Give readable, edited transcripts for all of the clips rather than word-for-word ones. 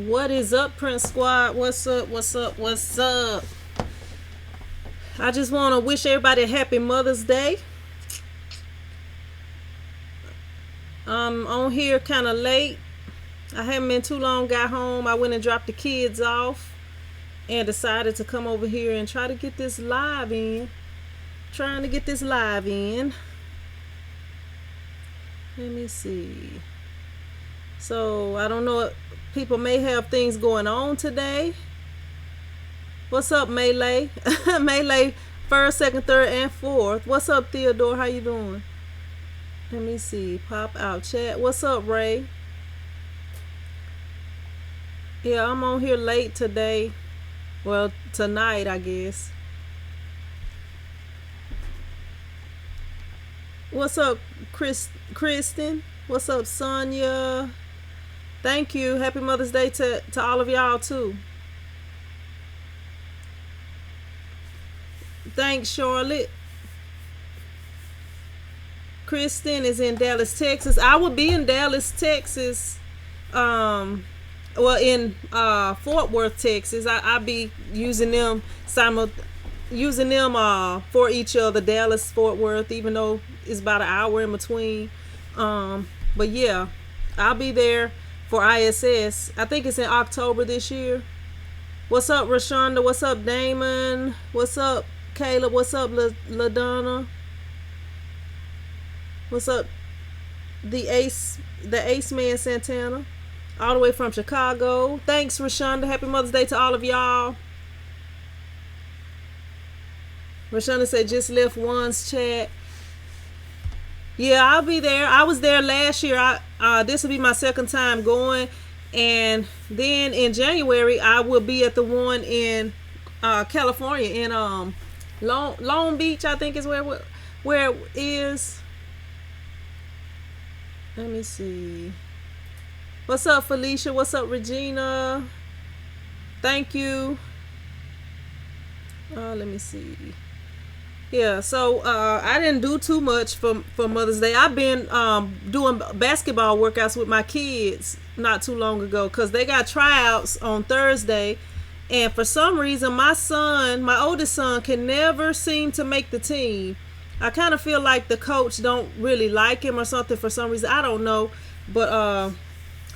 What is up, Prince Squad? What's up? What's up? What's up? I just want to wish everybody a happy Mother's Day. I'm on here kind of late. I haven't been too long. Got home. I went and dropped the kids off and decided to come over here and try to get this live in. Trying to get this live in. Let me see. So, I don't know. People may have things going on today. What's up, Melee? Melee, first, second, third, and fourth. What's up, Theodore? How you doing? Let me see. Pop out chat. What's up, Ray? Yeah, I'm on here late today. Well, tonight, I guess. What's up, Kristen? What's up, Sonia? Thank you. Happy Mother's Day to all of y'all, too. Thanks, Charlotte. Kristen is in Dallas, Texas. I will be in Dallas, Texas. In Fort Worth, Texas. I'll be using them for each other. Dallas, Fort Worth, even though it's about an hour in between. But yeah, I'll be there for ISS. I think it's in October this year. What's up, Rashonda? What's up, Damon? What's up, Caleb? What's up, LaDonna? What's up, the Ace Man Santana, all the way from Chicago. Thanks, Rashonda. Happy Mother's Day to all of y'all. Rashonda said just left one's chat. Yeah, I'll be there. I was there last year. This will be my second time going, and then in January I will be at the one in California in Long Beach. I think is where it is. Let me see. What's up, Felicia? What's up, Regina? Thank you. Let me see. Yeah, so I didn't do too much for Mother's Day. I've been doing basketball workouts with my kids not too long ago because they got tryouts on Thursday. And for some reason, my oldest son, can never seem to make the team. I kind of feel like the coach don't really like him or something for some reason. I don't know. But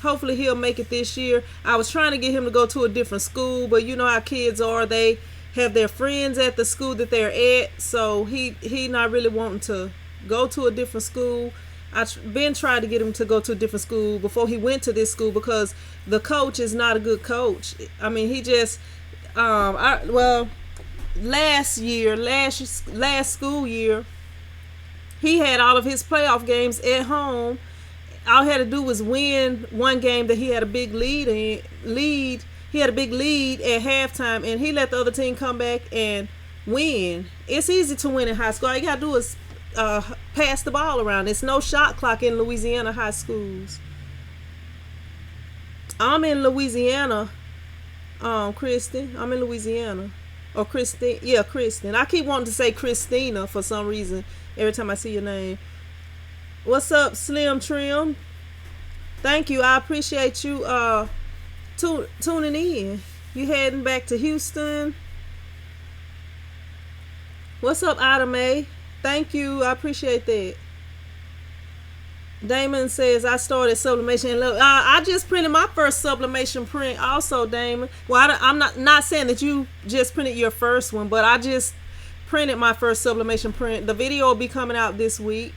hopefully he'll make it this year. I was trying to get him to go to a different school, but you know how kids are. They have their friends at the school that they're at, so he not really wanting to go to a different school. I've been trying to get him to go to a different school before he went to this school because the coach is not a good coach. I mean, he just last school year he had all of his playoff games at home. All he had to do was win one game that he had a big lead. He had a big lead at halftime, and he let the other team come back and win. It's easy to win in high school. All you gotta do is pass the ball around. There's no shot clock in Louisiana high schools. I'm in Louisiana, Kristen. I'm in Louisiana. Or Kristen. Yeah, Kristen. I keep wanting to say Christina for some reason every time I see your name. What's up, Slim Trim? Thank you. I appreciate you tuning in. You heading back to Houston? What's up, Ida May? Thank you. I appreciate that. Damon says I started sublimation. I just printed my first sublimation print also, Damon. Well, I'm not saying that you just printed your first one, but I just printed my first sublimation print. The video will be coming out this week.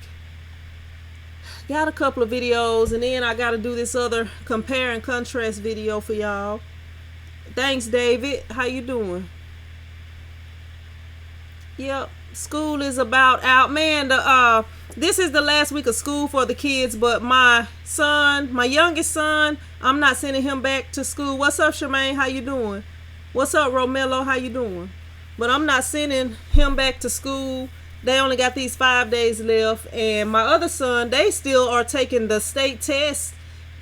Got a couple of videos, and then I got to do this other compare and contrast video for y'all. Thanks, David. How you doing? Yep, school is about out. Man, this is the last week of school for the kids, but my youngest son, I'm not sending him back to school. What's up, Charmaine? How you doing? What's up, Romello? How you doing? But I'm not sending him back to school. They only got these 5 days left. And my other son, they still are taking the state test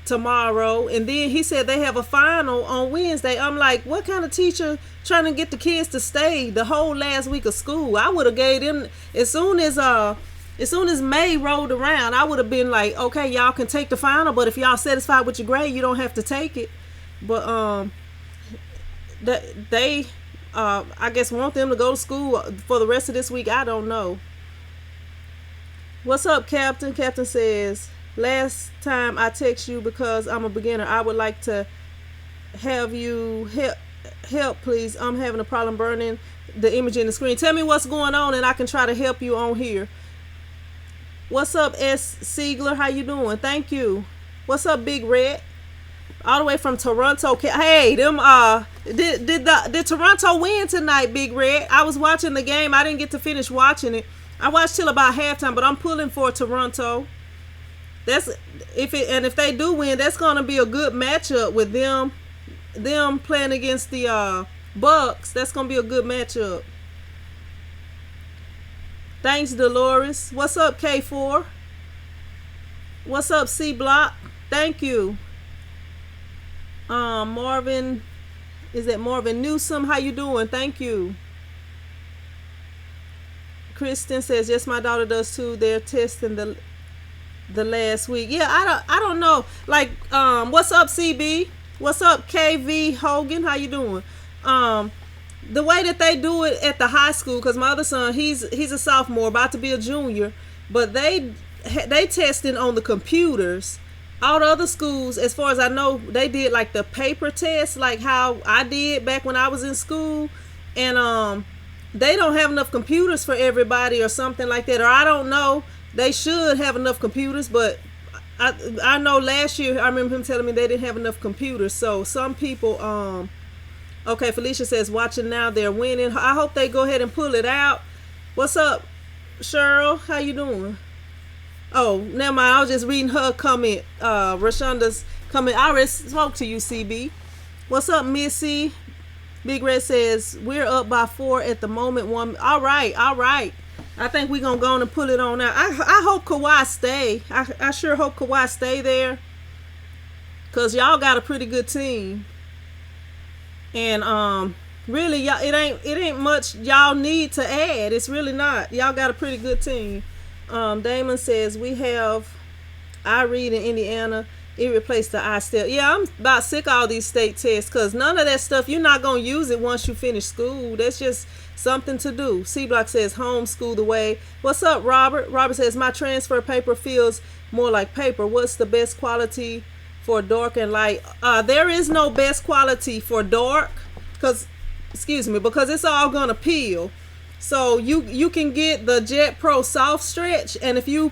tomorrow. And then he said they have a final on Wednesday. I'm like, what kind of teacher trying to get the kids to stay the whole last week of school? I would have gave them as soon as May rolled around, I would have been like, okay, y'all can take the final, but if y'all satisfied with your grade, you don't have to take it. But they I guess want them to go to school for the rest of this week. I don't know. What's up, Captain? Captain says, last time I text you because I'm a beginner. I would like to have you help please. I'm having a problem burning the image in the screen. Tell me what's going on and I can try to help you on here. What's up, S. Siegler? How you doing? Thank you. What's up, Big Red? All the way from Toronto. Hey, them did Toronto win tonight, Big Red? I was watching the game. I didn't get to finish watching it. I watched till about halftime, but I'm pulling for Toronto. If they do win, that's gonna be a good matchup with them playing against the Bucks. That's gonna be a good matchup. Thanks, Dolores. What's up, K4? What's up, C Block? Thank you. Marvin, is that Marvin Newsom? How you doing? Thank you. Kristen says, yes, my daughter does too. They're testing the last week. Yeah, I don't know. Like, what's up, CB? What's up, KV Hogan? How you doing? The way that they do it at the high school, because my other son, he's a sophomore, about to be a junior, but they testing on the computers. All the other schools, as far as I know, they did like the paper test, like how I did back when I was in school, and they don't have enough computers for everybody or something like that, or I don't know. They should have enough computers, but I know last year I remember him telling me they didn't have enough computers. So some people, okay, Felicia says watching now, they're winning. I hope they go ahead and pull it out. What's up, Cheryl? How you doing? Oh, never mind. I was just reading her comment. Rashonda's comment. I already spoke to you, CB. What's up, Missy? Big Red says we're up by 4 at the moment. All right. I think we're gonna go on and pull it on out. I hope Kawhi stay. I sure hope Kawhi stay there, cause y'all got a pretty good team. And really, y'all, it ain't much y'all need to add. It's really not. Y'all got a pretty good team. Damon says we have I read in Indiana. It replaced the iStep. Yeah, I'm about sick of all these state tests, because none of that stuff, you're not going to use it once you finish school. That's just something to do. C-Block says homeschool the way. What's up, Robert? Robert says my transfer paper feels more like paper. What's the best quality for dark and light? There is no best quality for dark, because it's all going to peel. So you can get the Jet Pro Soft Stretch, and if you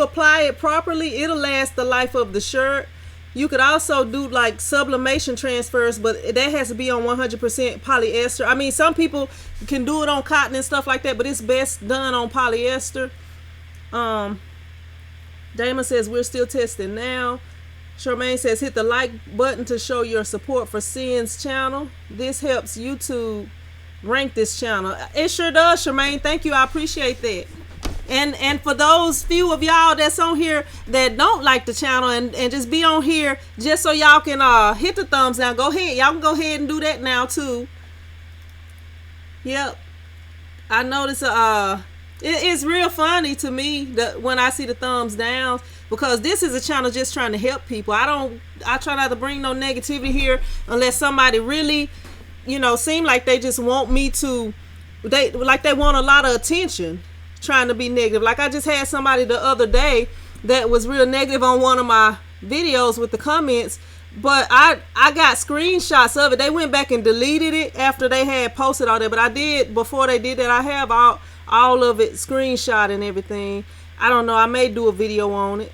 apply it properly, it'll last the life of the shirt. You could also do like sublimation transfers, but that has to be on 100% polyester. I mean, some people can do it on cotton and stuff like that, but it's best done on polyester. Damon says we're still testing now. Charmaine says hit the like button to show your support for Sin's channel. This helps YouTube rank this channel. It sure does, Charmaine. Thank you. I appreciate that. And for those few of y'all that's on here that don't like the channel and just be on here just so y'all can hit the thumbs down, go ahead. Y'all can go ahead and do that now too. Yep. I notice it's real funny to me that when I see the thumbs down, because this is a channel just trying to help people. I try not to bring no negativity here unless somebody really seem like they just want me to, they want a lot of attention, trying to be negative. Like I just had somebody the other day that was real negative on one of my videos with the comments, but I got screenshots of it. They went back and deleted it after they had posted all that, but before they did that, I have all of it screenshot and everything. I don't know, I may do a video on it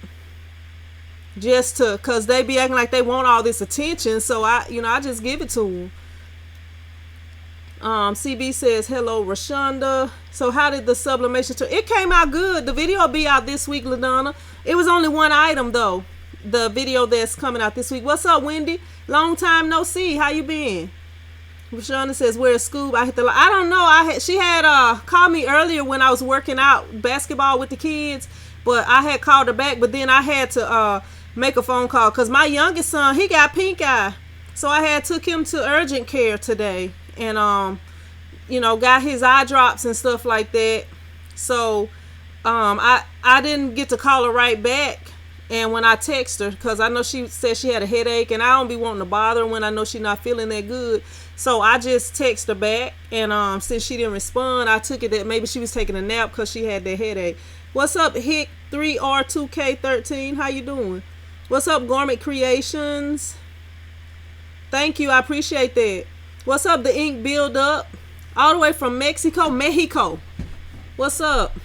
just cause they be acting like they want all this attention, so I just give it to them. CB says hello, Rashonda. So how did the sublimation it came out good. The video will be out this week, LaDonna. It was only one item though, the video that's coming out this week. What's up, Wendy? Long time no see. How you been? Rashonda says where's Scoob? I don't know. She had called me earlier when I was working out basketball with the kids, but I had called her back, but then I had to make a phone call because my youngest son, he got pink eye, so I took him to urgent care today. And got his eye drops and stuff like that. So I didn't get to call her right back And when I text her, because I know she said she had a headache, and I don't be wanting to bother her when I know she's not feeling that good. So I just text her back, and since she didn't respond, I took it that maybe she was taking a nap because she had that headache. What's up, Hick 3R2K13? How you doing? What's up, Garment Creations? Thank you, I appreciate that. What's up, the Ink Build Up? All the way from Mexico. What's up?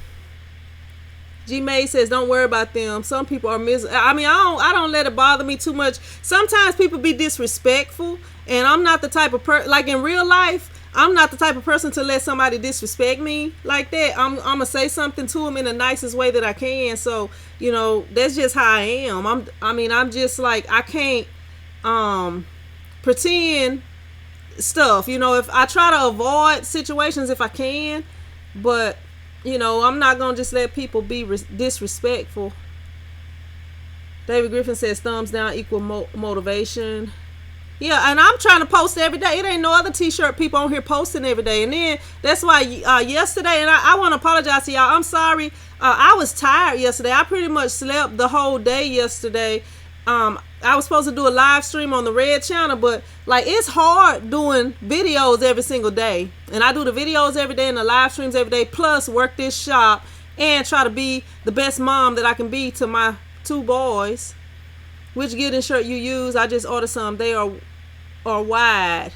G May says, don't worry about them. Some people are I don't let it bother me too much. Sometimes people be disrespectful, and I'm not the type of like in real life, I'm not the type of person to let somebody disrespect me like that. I'm gonna say something to them in the nicest way that I can. So, that's just how I am. I'm just like, I can't pretend stuff. If I try to avoid situations if I can, but I'm not gonna just let people be disrespectful. David Griffin says thumbs down equal motivation. Yeah, and I'm trying to post every day. It ain't no other t-shirt people on here posting every day. And then that's why yesterday, and I want to apologize to y'all. I'm sorry. I was tired yesterday. I pretty much slept the whole day yesterday. I was supposed to do a live stream on the Red channel, but like it's hard doing videos every single day. And I do the videos every day and the live streams every day, plus work this shop and try to be the best mom that I can be to my 2 boys. Which Gildan shirt you use? I just ordered some. They are wide.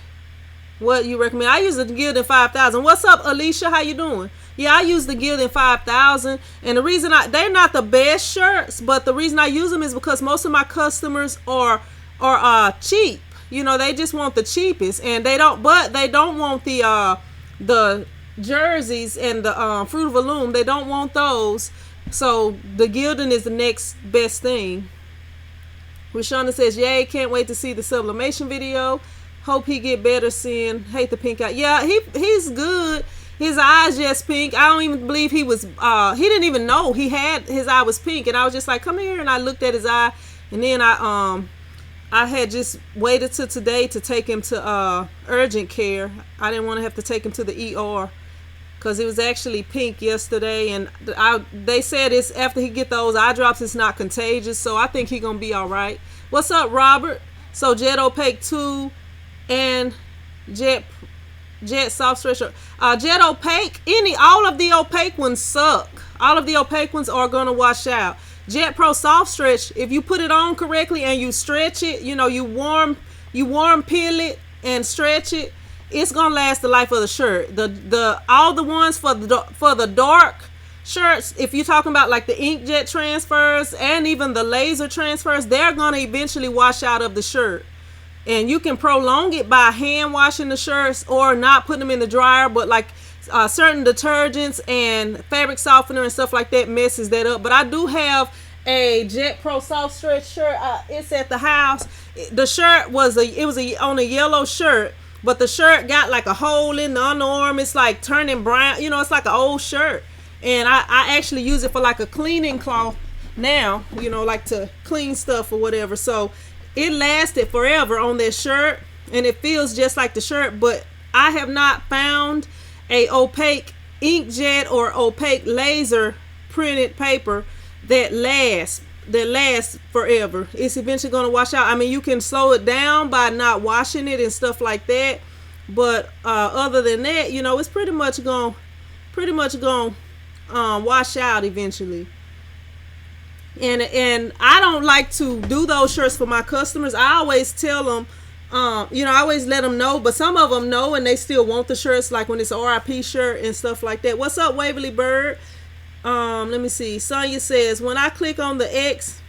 What you recommend? I use the Gildan 5000. What's up, Alicia? How you doing? Yeah, I use the Gildan 5000, and the reason they're not the best shirts, but the reason I use them is because most of my customers are cheap. They just want the cheapest, and they don't want the jerseys and the Fruit of the Loom. They don't want those. So the Gildan is the next best thing. Rashonda says, yay, can't wait to see the sublimation video. Hope he get better soon. Hate the pink eye. Yeah, he's good. His eyes just pink. I don't even believe he didn't even know his eye was pink. And I was just like, come here. And I looked at his eye. And then I had just waited till today to take him to urgent care. I didn't want to have to take him to the ER because it was actually pink yesterday. And they said it's after he get those eye drops, it's not contagious. So I think he's going to be all right. What's up, Robert? So Jet Opaque 2 and Jet Soft Stretch. Jet Opaque, all of the opaque ones suck. All of the opaque ones are going to wash out. Jet Pro Soft Stretch, if you put it on correctly and you stretch it, you warm peel it and stretch it, it's going to last the life of the shirt. All the ones for the dark shirts, if you're talking about like the inkjet transfers and even the laser transfers, they're going to eventually wash out of the shirt. And you can prolong it by hand washing the shirts or not putting them in the dryer, but like certain detergents and fabric softener and stuff like that messes that up. But I do have a Jet Pro Soft Stretch shirt. It's at the house. The shirt was on a yellow shirt, but the shirt got like a hole in the underarm. It's like turning brown. It's like an old shirt. And I actually use it for like a cleaning cloth now, like to clean stuff or whatever. So it lasted forever on that shirt, and it feels just like the shirt, but I have not found a opaque inkjet or opaque laser printed paper that lasts forever. It's eventually going to wash out. I mean, you can slow it down by not washing it and stuff like that, but other than that, it's pretty much going wash out eventually. And I don't like to do those shirts for my customers. I always tell them, I always let them know, but some of them know and they still want the shirts, like when it's an RIP shirt and stuff like that. What's up, Waverly Bird? Let me see. Sonya says, when I click on the X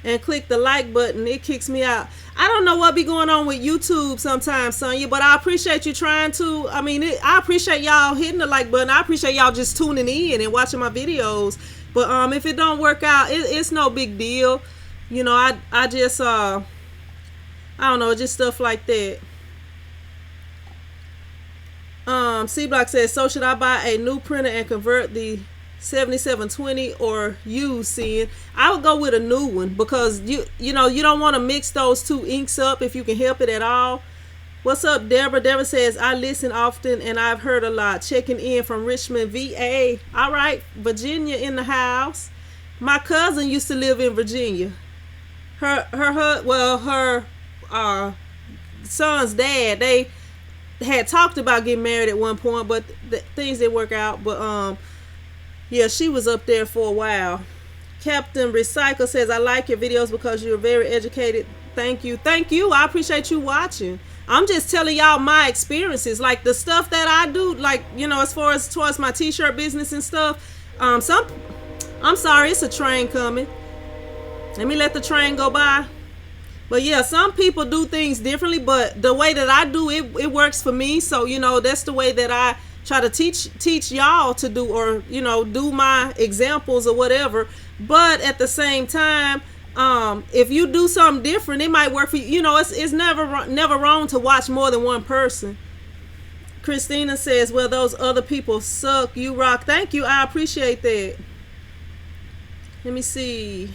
and click the like button, it kicks me out. I don't know what be going on with YouTube sometimes, Sonya, but I appreciate you trying to. I appreciate y'all hitting the like button. I appreciate y'all just tuning in and watching my videos. But if it don't work out, it's no big deal. I just I don't know, just stuff like that. C Block says, so should I buy a new printer and convert the 7720 or use Sin? I would go with a new one because you don't want to mix those two inks up if you can help it at all. What's up, Deborah? Deborah says, I listen often and I've heard a lot. Checking in from Richmond, VA. All right, Virginia in the house. My cousin used to live in Virginia. Her son's dad, they had talked about getting married at one point, but things didn't work out. But yeah, she was up there for a while. Captain Recycle says, I like your videos because you're very educated. Thank you. Thank you. I appreciate you watching. I'm just telling y'all my experiences, like the stuff that I do, like, you know, as far as towards my t-shirt business and stuff. I'm sorry, it's a train coming. Let me let the train go by. But yeah, some people do things differently, but the way that I do it, it works for me. So, you know, that's the way that I try to teach y'all to do, or, you know, do my examples or whatever. But at the same time, if you do something different, it might work for you. You know, it's never wrong to watch more than one person. Christina says, well, those other people suck. You rock. Thank you. I appreciate that. Let me see.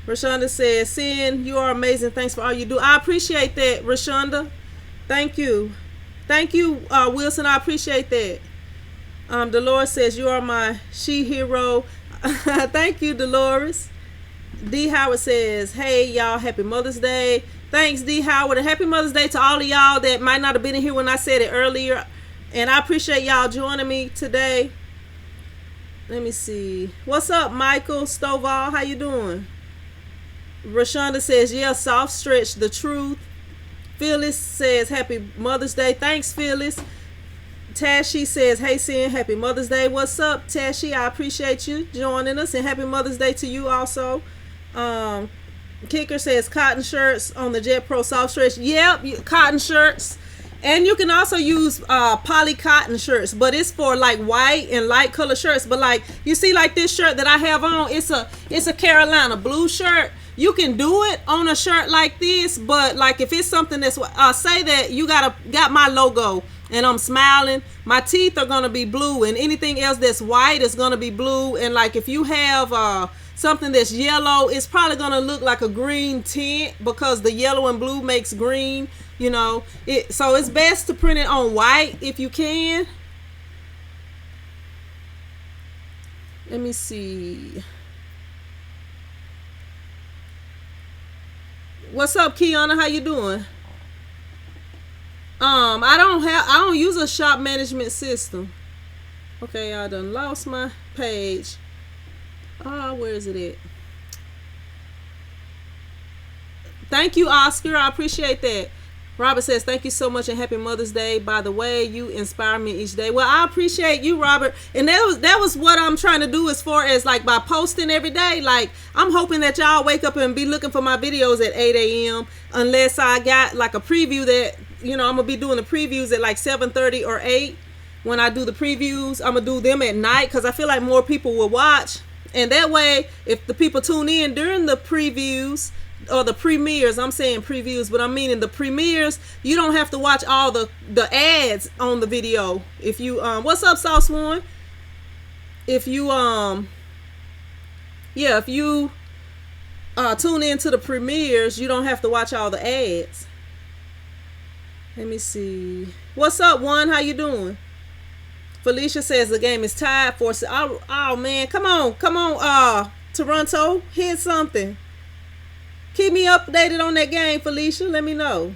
Rashonda says, Sin, you are amazing. Thanks for all you do. I appreciate that, Rashonda. Thank you. Thank you, Wilson. I appreciate that. Dolores says, you are my she hero. Thank you, Dolores. D. Howard says, hey, y'all, happy Mother's Day. Thanks, D. Howard. And happy Mother's Day to all of y'all that might not have been in here when I said it earlier. And I appreciate y'all joining me today. Let me see. What's up, Michael Stovall? How you doing? Rashonda says, yeah, soft stretch, the truth. Phyllis says, happy Mother's Day. Thanks, Phyllis. Tashi says, hey, Sin, happy Mother's Day. What's up, Tashi? I appreciate you joining us, and happy Mother's Day to you also. Kicker says, cotton shirts on the Jet Pro soft stretch. Yep, cotton shirts. And you can also use poly cotton shirts, but it's for like white and light color shirts. But like, you see, like this shirt that I have on, it's a Carolina blue shirt. You can do it on a shirt like this, but like if it's something that's say that you got my logo and I'm smiling, my teeth are gonna be blue, and anything else that's white is gonna be blue. And like if you have something that's yellow, it's probably gonna look like a green tint because the yellow and blue makes green. You know, so it's best to print it on white if you can. Let me see. What's up, Kiana? How you doing? I don't use a shop management system. Okay, I done lost my page. Where is it at? Thank you, Oscar. I appreciate that. Robert says, thank you so much and happy Mother's Day. By the way, you inspire me each day. Well, I appreciate you, Robert. And that was what I'm trying to do as far as like by posting every day. Like, I'm hoping that y'all wake up and be looking for my videos at 8 a.m. unless I got like a preview that, you know, I'm going to be doing the previews at like 7:30 or 8. When I do the previews, I'm going to do them at night because I feel like more people will watch. And that way, if the people tune in during the previews, or the premieres, I'm saying previews, but I'm meaning the premieres, you don't have to watch all the ads on the video. If you what's up, South Swan? If you if you tune into the premieres, you don't have to watch all the ads. Let me see. What's up, Juan? How you doing? Felicia says the game is tied for oh man, come on, Toronto, hit something. Keep me updated on that game, Felicia. Let me know.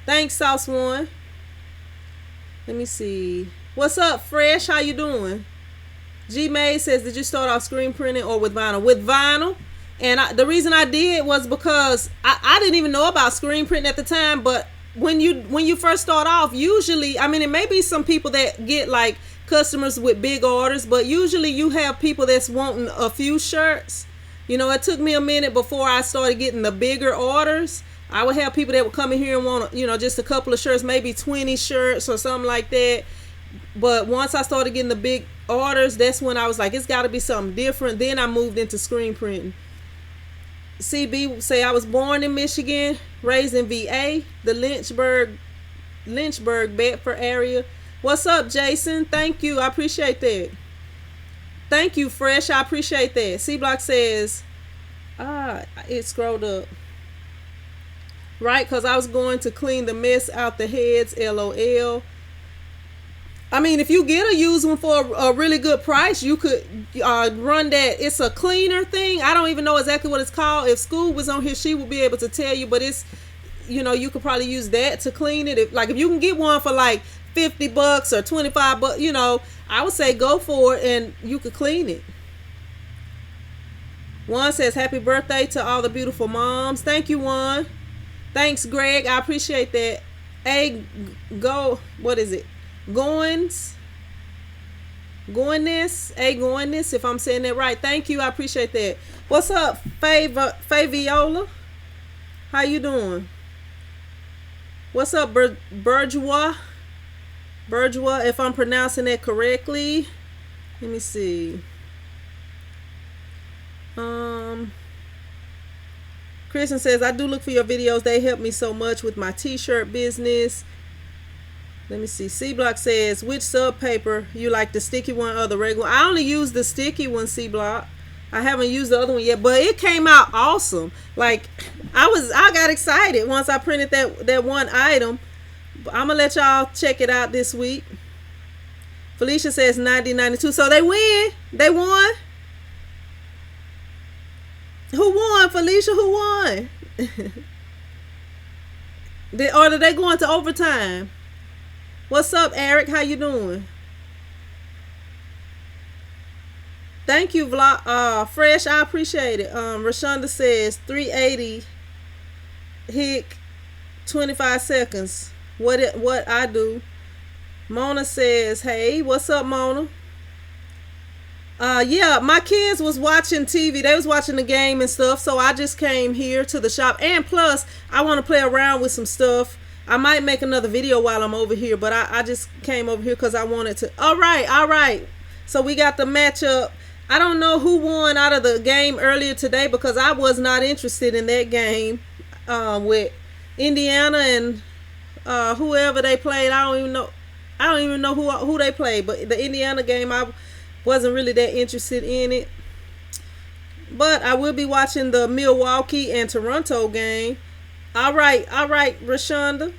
Thanks, South Swan. Let me see. What's up, Fresh? How you doing? G May says, did you start off screen printing or with vinyl? With vinyl. And the reason I did was because I didn't even know about screen printing at the time. But when you first start off, usually, I mean, it may be some people that get like customers with big orders, but usually you have people that's wanting a few shirts. You know, it took me a minute before I started getting the bigger orders. I would have people that would come in here and want, you know, just a couple of shirts, maybe 20 shirts or something like that. But once I started getting the big orders, that's when I was like, it's got to be something different. Then I moved into screen printing. CB say, I was born in Michigan, raised in VA, the Lynchburg, Bedford area. What's up, Jason? Thank you. I appreciate that. Thank you, Fresh. I appreciate that. C Block says, it scrolled up. Right, because I was going to clean the mess out the heads, LOL. I mean, if you get a used one for a really good price, you could run that. It's a cleaner thing. I don't even know exactly what it's called. If School was on here, she would be able to tell you. But it's, you could probably use that to clean it. If you can get one for like $50 or $25, I would say go for it and you could clean it. Juan says happy birthday to all the beautiful moms. Thank you, Juan. Thanks, Greg. I appreciate that. What is it? Goins, if I'm saying that right. Thank you, I appreciate that. What's up, Faviola? How you doing? What's up, Bourgeois, if I'm pronouncing that correctly. Let me see. Kristen says, I do look for your videos. They help me so much with my t-shirt business. Let me see. C Block says, which sub paper you like, the sticky one or the regular? I only use the sticky one, C Block. I haven't used the other one yet, but it came out awesome. Like, I got excited once I printed that one item. I'm gonna let y'all check it out this week. Felicia says 90-92. So they win. They won. Who won, Felicia? Who won? Or did they go into overtime? What's up, Eric? How you doing? Thank you, Fresh. I appreciate it. Rashonda says 380 hick 25 seconds. What I do. Mona says, hey, what's up, Mona? Yeah, my kids was watching TV. They was watching the game and stuff. So I just came here to the shop. And plus, I want to play around with some stuff. I might make another video while I'm over here, but I just came over here because I wanted to. All right. So we got the matchup. I don't know who won out of the game earlier today because I was not interested in that game with Indiana and whoever they played. I don't even know who they played, but the Indiana game, I wasn't really that interested in it. But I will be watching the Milwaukee and Toronto game. All right, Rashonda.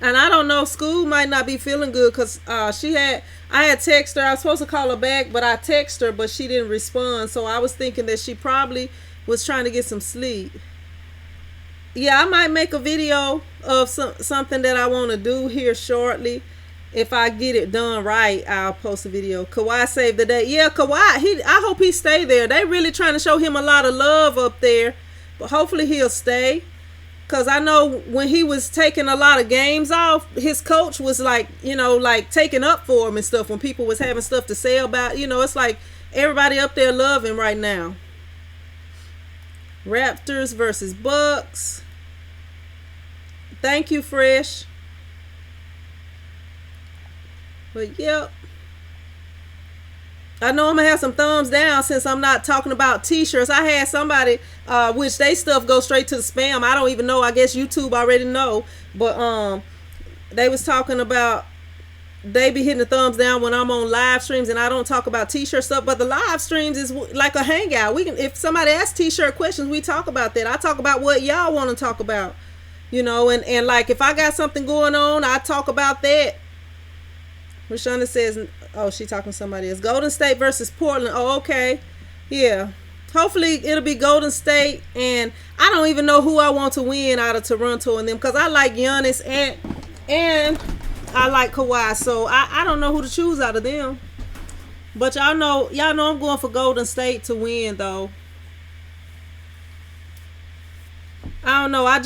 And I don't know, School might not be feeling good because I had texted her. I was supposed to call her back, but I texted her, but she didn't respond. So I was thinking that she probably was trying to get some sleep. Yeah, I might make a video of something that I want to do here shortly. If I get it done right, I'll post a video. Kawhi saved the day. Yeah, Kawhi, I hope he stay there. They really trying to show him a lot of love up there. But hopefully he'll stay. Because I know when he was taking a lot of games off, his coach was like taking up for him and stuff. When people was having stuff to say about, it's like everybody up there love him right now. Raptors versus Bucks. Thank you, Fresh. But yep. I know I'm going to have some thumbs down since I'm not talking about t-shirts. I had somebody, which they stuff goes straight to the spam. I don't even know. I guess YouTube already know. But they was talking about they be hitting the thumbs down when I'm on live streams and I don't talk about t-shirt stuff. But the live streams is like a hangout. If somebody asks t-shirt questions, we talk about that. I talk about what y'all want to talk about. And like if I got something going on, I talk about that. Rashonda says, oh, she talking to somebody else. Golden State versus Portland. Oh, okay. Yeah. Hopefully it'll be Golden State. And I don't even know who I want to win out of Toronto and them. Because I like Giannis and I like Kawhi. So I don't know who to choose out of them. But y'all know I'm going for Golden State to win, though. I don't know. I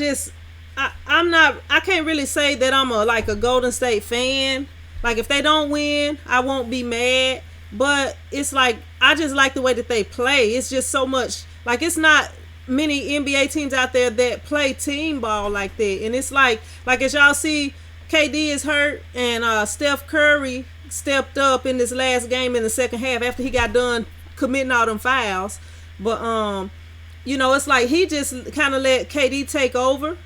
can't really say that I'm a Golden State fan. Like, if they don't win, I won't be mad. But it's like, I just like the way that they play. It's just so much. Like, it's not many NBA teams out there that play team ball like that. And it's like as y'all see, KD is hurt. And Steph Curry stepped up in this last game in the second half after he got done committing all them fouls. But, it's like he just kind of let KD take over,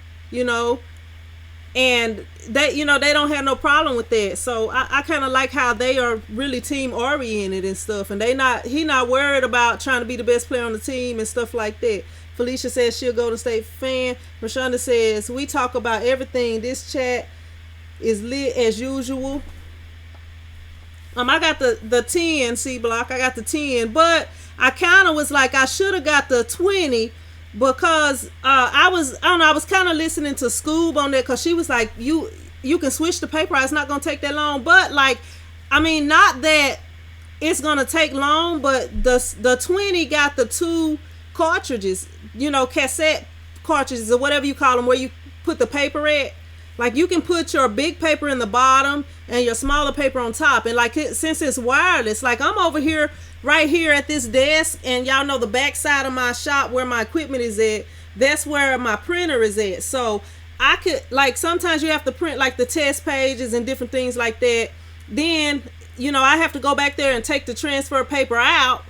And they don't have no problem with that. So I kind of like how they are really team oriented and stuff. And he not worried about trying to be the best player on the team and stuff like that. Felicia says she'll Golden State fan. Rashonda says we talk about everything. This chat is lit as usual. I got the 10 C block. I got the 10, but I kind of was like I should have got the 20 because I don't know, I was kind of listening to Scoob on that because she was like you can switch the paper out. It's not gonna take that long, but like I mean not that it's gonna take long, but the 20 got the 2 cartridges, you know, cassette cartridges or whatever you call them, where you put the paper at. Like you can put your big paper in the bottom and your smaller paper on top. And like since it's wireless, like I'm over here, right here at this desk, and y'all know the back side of my shop where my equipment is at, that's where my printer is at. So I could, like sometimes you have to print like the test pages and different things like that. Then, you know, I have to go back there and take the transfer paper out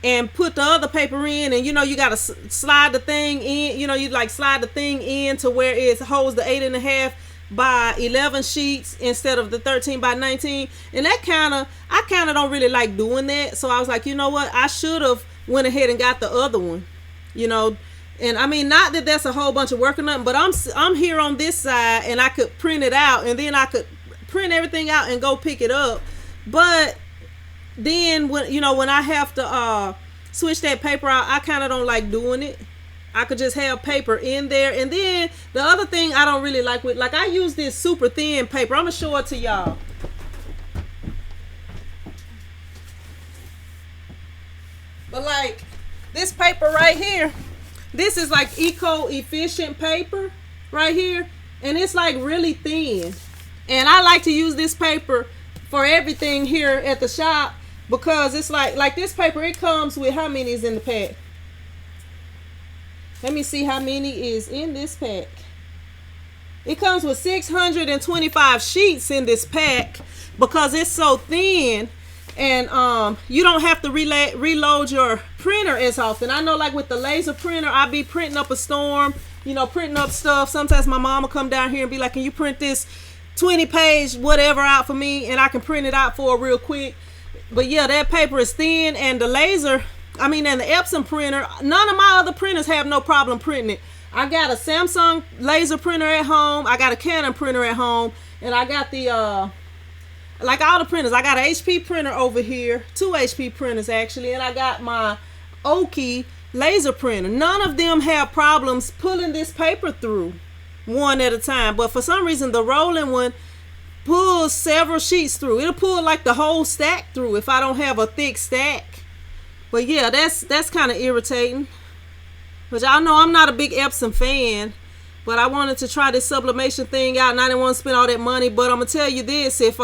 and put the other paper in, and you know you got to slide the thing in, you know, you like slide the thing in to where it holds the 8.5 by 11 sheets instead of the 13 by 19. And that I kind of don't really like doing that. So I was like, you know what, I should have went ahead and got the other one, you know. And I mean, not that that's a whole bunch of work or nothing, but I'm here on this side and I could print it out, and then I could print everything out and go pick it up. But then when I have to switch that paper out, I kind of don't like doing it. I could just have paper in there. And then the other thing I don't really like with, like I use this super thin paper. I'm gonna show it to y'all. But like this paper right here, this is like eco-efficient paper right here, and it's like really thin. And I like to use this paper for everything here at the shop, because it's like this paper, it comes with how many is in the pack? Let me see how many is in this pack. It comes with 625 sheets in this pack because it's so thin, and you don't have to reload your printer as often. I know like with the laser printer, I be printing up a storm, you know, printing up stuff. Sometimes my mom will come down here and be like, can you print this 20-page whatever out for me, and I can print it out for her real quick. But yeah, that paper is thin, and the laser, and the Epson printer, none of my other printers have no problem printing it. I got a Samsung laser printer at home, I got a Canon printer at home, and I got the like all the printers. I got an HP printer over here, 2 HP printers actually, and I got my Oki laser printer. None of them have problems pulling this paper through one at a time, but for some reason the rolling one pulls several sheets through. It'll pull like the whole stack through if I don't have a thick stack. But yeah, that's kind of irritating. But y'all know I'm not a big Epson fan, but I wanted to try this sublimation thing out, and I didn't want to spend all that money. But I'm gonna tell you this: if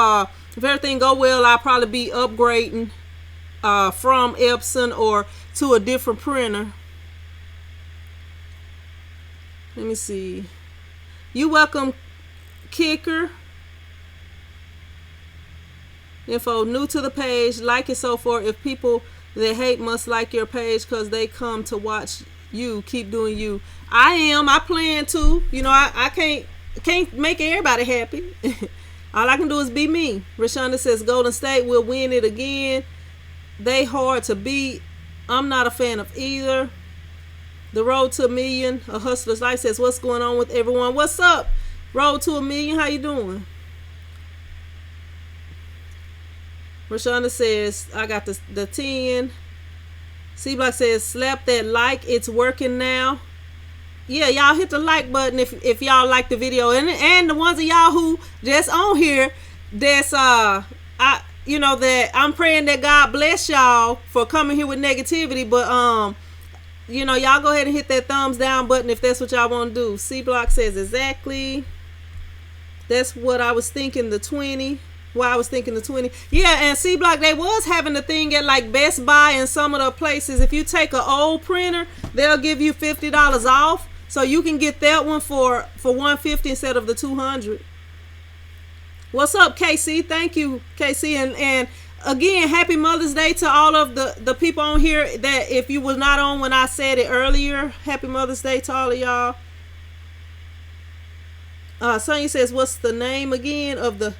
everything go well, I'll probably be upgrading from Epson or to a different printer. Let me see. You welcome, Kicker. Info, new to the page, like it so forth. If people that hate must like your page because they come to watch you, keep doing you. I plan to, you know, I can't make everybody happy. All I can do is be me. Rashonda says Golden State will win it again. They hard to beat. I'm not a fan of either. The Road to a Million, A Hustler's Life says, what's going on with everyone? What's up? Road to a Million, how you doing? Rashonda says, I got the 10. C-Block says, slap that like, it's working now. Yeah, y'all hit the like button if y'all like the video. And the ones of y'all who just on here, that's that I'm praying that God bless y'all for coming here with negativity. But you know, y'all go ahead and hit that thumbs down button if that's what y'all want to do. C-Block says exactly. That's what I was thinking, the 20. Why I was thinking the 20. Yeah, and C-Block, they was having the thing at like Best Buy and some of the places. If you take an old printer, they'll give you $50 off. So you can get that one for $150 instead of the $200. What's up, KC? Thank you, KC. And again, happy Mother's Day to all of the people on here that if you was not on when I said it earlier, happy Mother's Day to all of y'all. Sonya says, what's the name again of the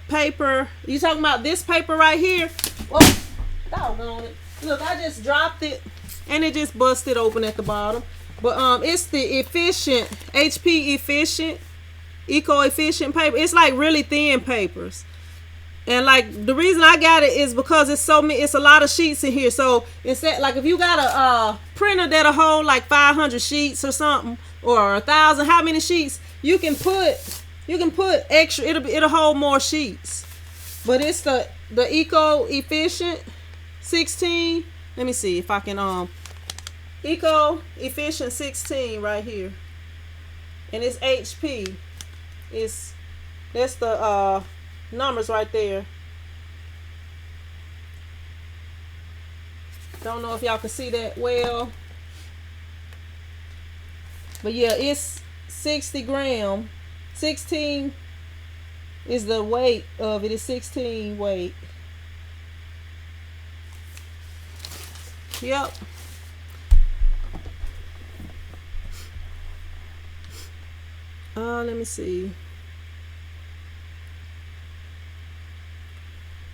paper? You talking about this paper right here? Oh, doggone it. Look, I just dropped it and it just busted open at the bottom. But it's the efficient, HP efficient, eco-efficient paper. It's like really thin papers. And like the reason I got it is because it's a lot of sheets in here. So instead, like if you got a printer that'll hold like 500 sheets or something, or 1,000, how many sheets you can put extra. It'll hold more sheets. But it's the Eco Efficient 16. Let me see if I can Eco Efficient 16 right here, and it's HP. That's the numbers right there. Don't know if y'all can see that well, but yeah, it's 60 gram. 16 is the weight of it. Is 16 weight. Yep. Let me see.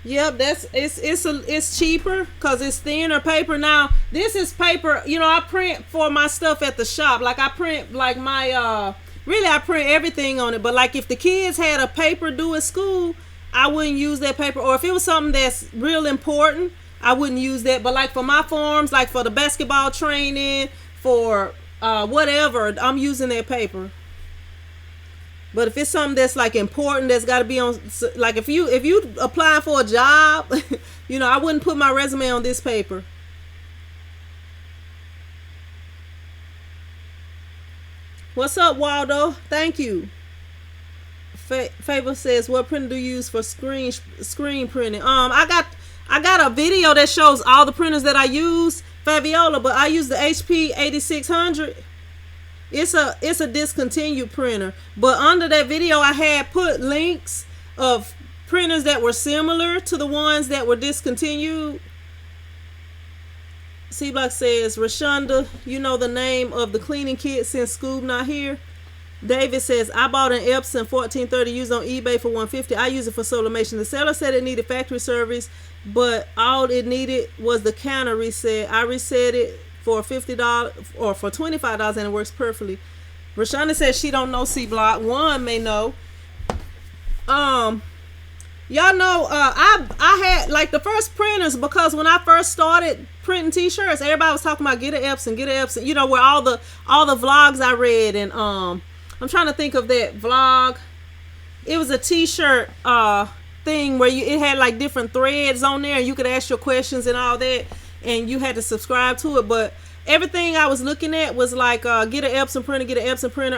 Yep, it's cheaper because it's thinner paper. Now this is paper. I print for my stuff at the shop. Like I print like my really I print everything on it. But like if the kids had a paper due at school, I wouldn't use that paper. Or if it was something that's real important, I wouldn't use that. But like for my forms, like for the basketball training, for whatever, I'm using that paper. But if it's something that's like important, that's got to be on, like if you applying for a job, I wouldn't put my resume on this paper. What's up, Waldo? Thank you. Favor says, what printer do you use for screen printing? I got a video that shows all the printers that I use, Fabiola, but I use the HP 8600. It's a discontinued printer, but under that video I had put links of printers that were similar to the ones that were discontinued. C Block says, Rashonda, you know the name of the cleaning kit since Scoob not here. David says, I bought an Epson 1430 used on eBay for $150. I use it for sublimation. The seller said it needed factory service, but all it needed was the counter reset. I reset it for $50 or for $25, and it works perfectly. Rashonda says she don't know C Block. One may know. Y'all know I had like the first printers, because when I first started printing t-shirts, everybody was talking about get an Epson, where all the vlogs I read, and I'm trying to think of that vlog. It was a t-shirt thing where it had like different threads on there, and you could ask your questions and all that, and you had to subscribe to it. But everything I was looking at was like get an Epson printer.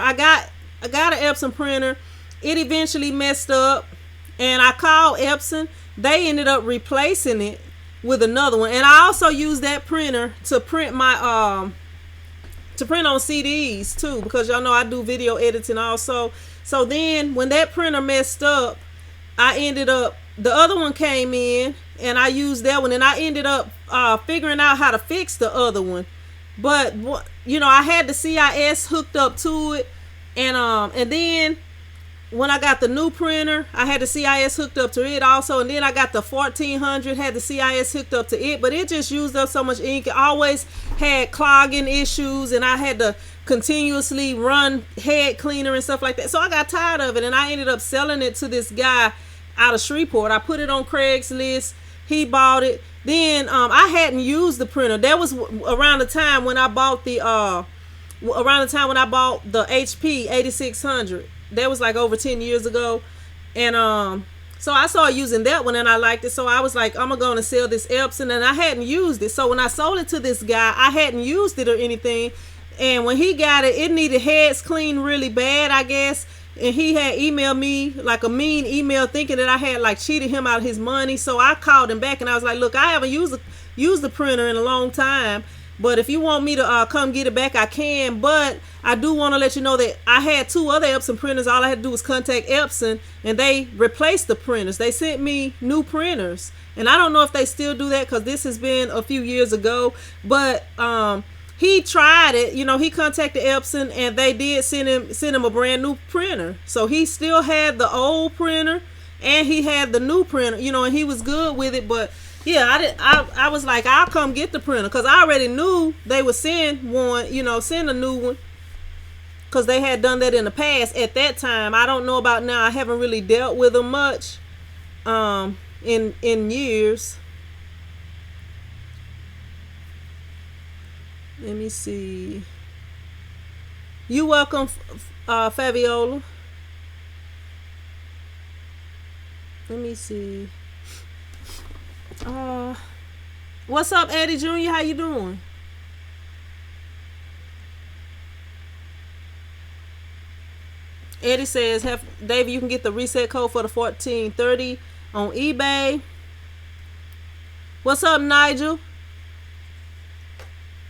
I got an Epson printer. It eventually messed up, and I called Epson. They ended up replacing it with another one. And I also used that printer to print my to print on CDs too, because y'all know I do video editing also. So then when that printer messed up, the other one came in, and I used that one, and I ended up figuring out how to fix the other one. But I had the CIS hooked up to it, and then when I got the new printer, I had the CIS hooked up to it also, and then I got the 1400, had the CIS hooked up to it, but it just used up so much ink. It always had clogging issues, and I had to continuously run head cleaner and stuff like that. So I got tired of it, and I ended up selling it to this guy out of Shreveport. I put it on Craigslist. He bought it. Then I hadn't used the printer. That was around the time when I bought the HP 8600. That was like over 10 years ago. And so I started using that one, and I liked it. So I was like, I'm going to sell this Epson, and I hadn't used it. So when I sold it to this guy, I hadn't used it or anything. And when he got it, it needed heads cleaned really bad, I guess. And he had emailed me like a mean email thinking that I had like cheated him out of his money. So I called him back, and I was like, look, I haven't used the printer in a long time, but if you want me to come get it back, I can. But I do want to let you know that I had two other Epson printers. All I had to do was contact Epson, and they replaced the printers. They sent me new printers, and I don't know if they still do that, because this has been a few years ago. But he tried it. He contacted Epson, and they did send him a brand new printer. So he still had the old printer, and he had the new printer, and he was good with it. But yeah, I was like, I'll come get the printer, because I already knew they would send one, send a new one, because they had done that in the past. At that time, I don't know about now. I haven't really dealt with them much. in years. Let me see. You welcome, Fabiola. Let me see. What's up, Eddie Jr.? How you doing? Eddie says, David, you can get the reset code for the 1430 on eBay. What's up, Nigel?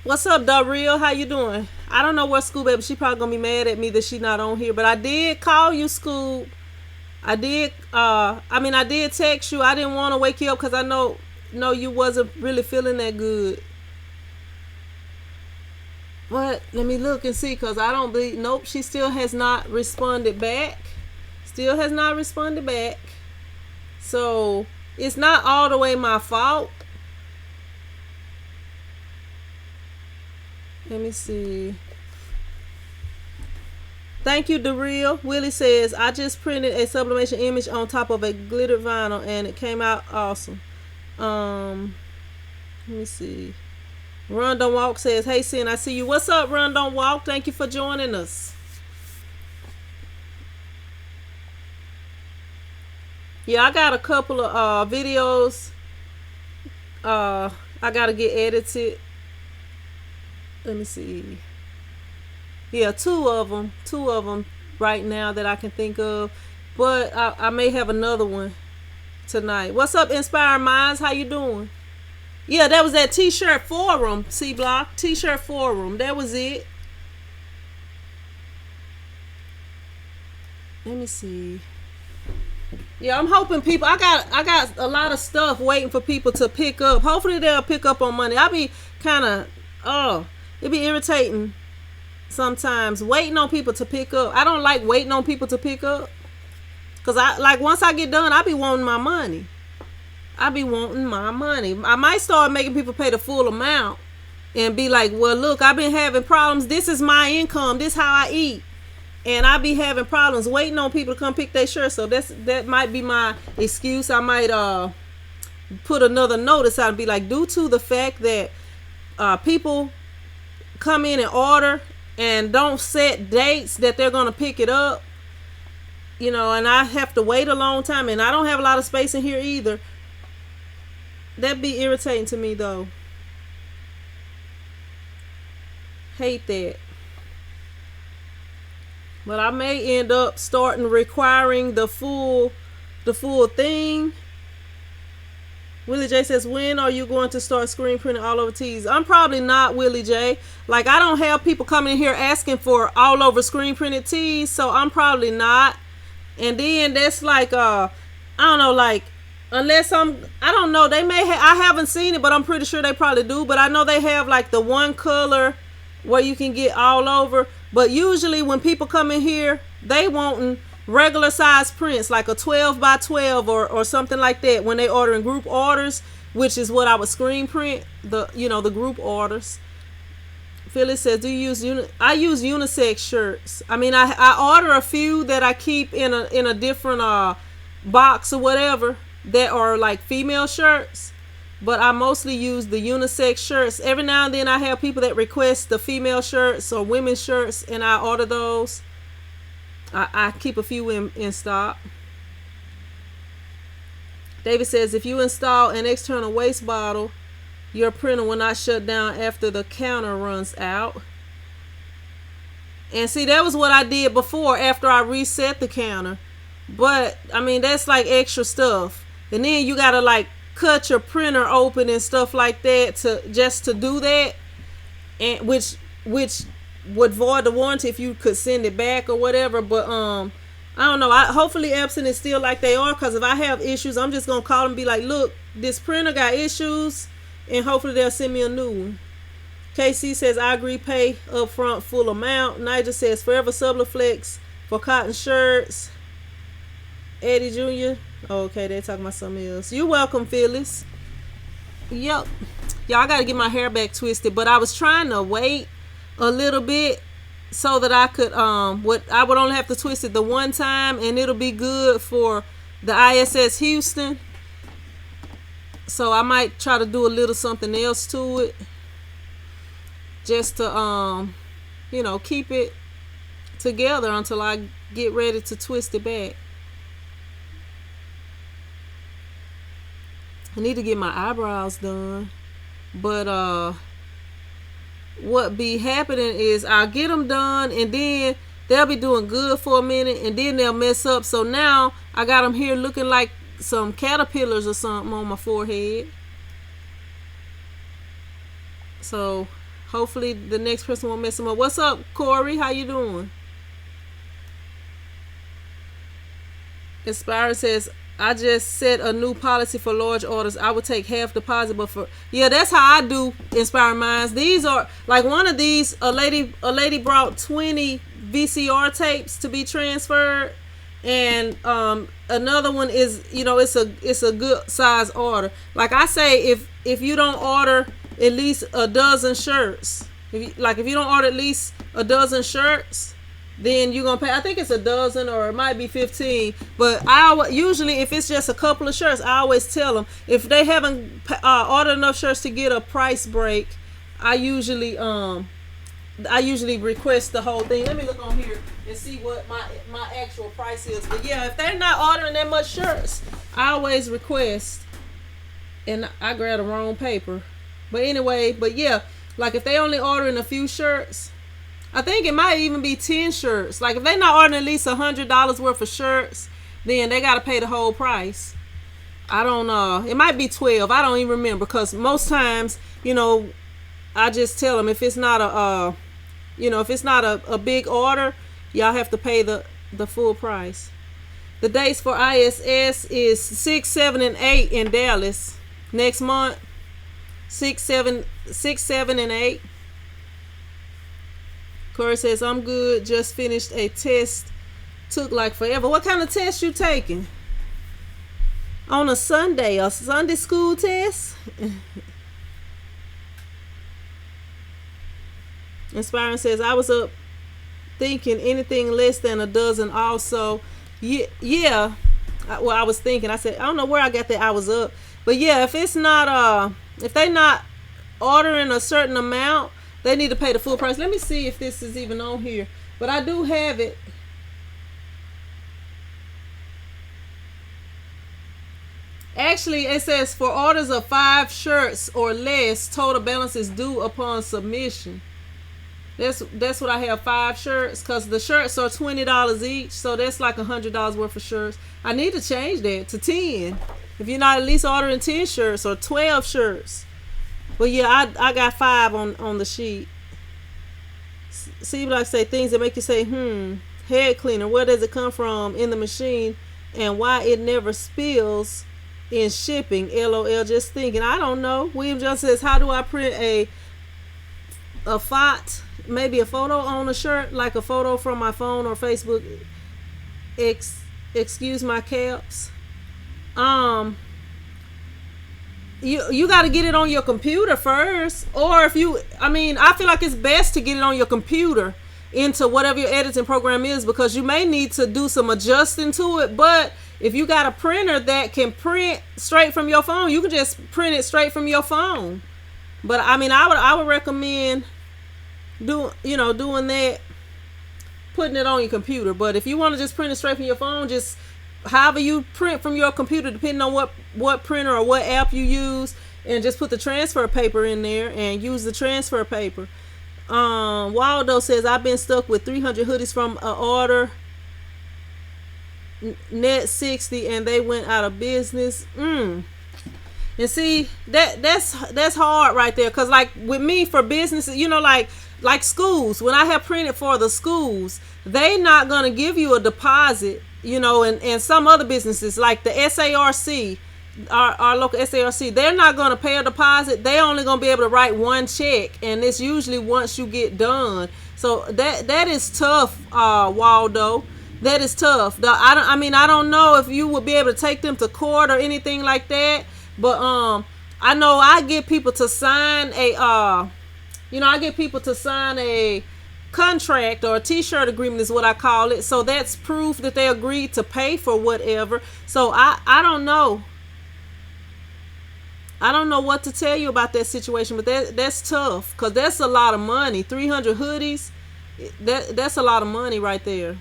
What's up, Darrell? How you doing? I don't know where Scoop at, but she probably gonna be mad at me that she not on here. But I did call you, Scoop. I did text you. I didn't want to wake you up because I know you wasn't really feeling that good. But let me look and see, because I don't believe, nope, she still has not responded back. Still has not responded back. So it's not all the way my fault. Let me see. Thank you, Darrell. Willie says, I just printed a sublimation image on top of a glittered vinyl and it came out awesome. Let me see. Run Don't Walk says, hey, Sin, I see you. What's up, Run Don't Walk? Thank you for joining us. Yeah, I got a couple of videos I gotta get edited. Let me see. Yeah, two of them right now that I can think of, but I may have another one tonight. What's up, Inspired Minds? How you doing? Yeah, that was that T-shirt forum, C-Block. T-shirt forum. That was it. Let me see. Yeah, I'm hoping people. I got a lot of stuff waiting for people to pick up. Hopefully they'll pick up on Monday. I'll be kind of it'd be irritating sometimes waiting on people to pick up. I don't like waiting on people to pick up, cause once I get done, I be wanting my money. I might start making people pay the full amount and be like, well, look, I've been having problems. This is my income. This is how I eat. And I be having problems waiting on people to come pick their shirt. So that might be my excuse. I might put another notice out and be like, due to the fact that people come in and order and don't set dates that they're going to pick it up, and I have to wait a long time, and I don't have a lot of space in here either. That'd be irritating to me, though. Hate that. But I may end up starting requiring the full thing. Willie J says, when are you going to start screen printing all over tees? I'm probably not, Willie J. Like, I don't have people coming in here asking for all over screen printed tees, so I'm probably not. And then that's like, I don't know, like, unless I don't know, they may I haven't seen it, but I'm pretty sure they probably do. But I know they have like the one color where you can get all over. But usually when people come in here, they want regular size prints, like a 12 by 12 or something like that when they order in group orders, which is what I would screen print, the group orders. Phyllis says, do you use I use unisex shirts. I mean, I order a few that I keep in a different box or whatever that are like female shirts, but I mostly use the unisex shirts. Every now and then I have people that request the female shirts or women's shirts, and I order those. I keep a few in stock. David says, if you install an external waste bottle, your printer will not shut down after the counter runs out. And see, that was what I did before after I reset the counter. But I mean, that's like extra stuff. And then you gotta like cut your printer open and stuff like that to do that, and which would void the warranty if you could send it back or whatever. But I don't know. Hopefully Epson is still like they are, because if I have issues, I'm just gonna call them and be like, look, this printer got issues, and hopefully they'll send me a new one. KC says, I agree, pay upfront full amount. Nigel says, Forever Sublaflex for cotton shirts. Eddie Jr. Okay, they're talking about something else. You're welcome, Phyllis. Yep. Y'all gotta get my hair back twisted, but I was trying to wait a little bit so that I could I would only have to twist it the one time and it'll be good for the ISS Houston. So I might try to do a little something else to it, just to keep it together until I get ready to twist it back. I need to get my eyebrows done, but what be happening is I'll get them done, and then they'll be doing good for a minute, and then they'll mess up. So now I got them here looking like some caterpillars or something on my forehead. So hopefully the next person won't mess them up. What's up, Corey? How you doing? Inspire says, I just set a new policy for large orders. I would take half deposit, but that's how I do Inspiring Minds. These are like one of these. A lady brought 20 VCR tapes to be transferred, and another one is it's a good size order. Like I say, if you don't order at least a dozen shirts, if you don't order at least a dozen shirts, then you're gonna pay. I think it's a dozen, or it might be 15. But I usually, if it's just a couple of shirts, I always tell them if they haven't ordered enough shirts to get a price break, I usually request the whole thing. Let me look on here and see what my actual price is. But yeah, if they're not ordering that much shirts, I always request. And I grabbed the wrong paper. But anyway, yeah, like if they only ordering a few shirts, I think it might even be 10 shirts. Like if they're not ordering at least $100 worth of shirts, then they got to pay the whole price. I don't know. It might be 12. I don't even remember, because most times, I just tell them if it's not a big order, y'all have to pay the full price. The dates for ISS is 6, 7, and 8 in Dallas next month. 6, 7, and 8. Corey says, I'm good. Just finished a test. Took like forever. What kind of test you taking? On a Sunday? A Sunday school test? Inspiring says, I was up thinking anything less than a dozen also. Yeah. Well, I was thinking. I said, I don't know where I got that I was up. But yeah, if it's not, if they not ordering a certain amount, they need to pay the full price. Let me see if this is even on here. But I do have it. Actually, it says for orders of 5 shirts or less, total balance is due upon submission. That's what I have, 5 shirts, because the shirts are $20 each. So that's like $100 worth of shirts. I need to change that to 10. If you're not at least ordering 10 shirts or 12 shirts. But yeah, I got 5 on the sheet. See, like I say, things that make you say, head cleaner, where does it come from in the machine, and why it never spills in shipping? LOL, just thinking. I don't know. William Johnson says, how do I print a font, maybe a photo on a shirt, like a photo from my phone or Facebook? Excuse my caps. You got to get it on your computer first, or I feel like it's best to get it on your computer into whatever your editing program is, because you may need to do some adjusting to it. But if you got a printer that can print straight from your phone, you can just print it straight from your phone. But I would recommend doing that, putting it on your computer. But if you want to just print it straight from your phone, just however you print from your computer, depending on what printer or what app you use, and just put the transfer paper in there and use the transfer paper. Waldo says, I've been stuck with 300 hoodies from an order, net 60, and they went out of business. And see, that's hard right there, because like with me, for businesses, like schools, when I have printed for the schools, they not gonna give you a deposit. And some other businesses like the SARC, our local SARC, they're not going to pay a deposit. They only going to be able to write one check, and it's usually once you get done. So that is tough, Waldo. That is tough. I don't know if you would be able to take them to court or anything like that, but I know I get people to sign a contract, or a t-shirt agreement is what I call it. So that's proof that they agreed to pay for whatever. So I don't know. I don't know what to tell you about that situation, but that's tough because that's a lot of money. 300 hoodies, that's a lot of money right there.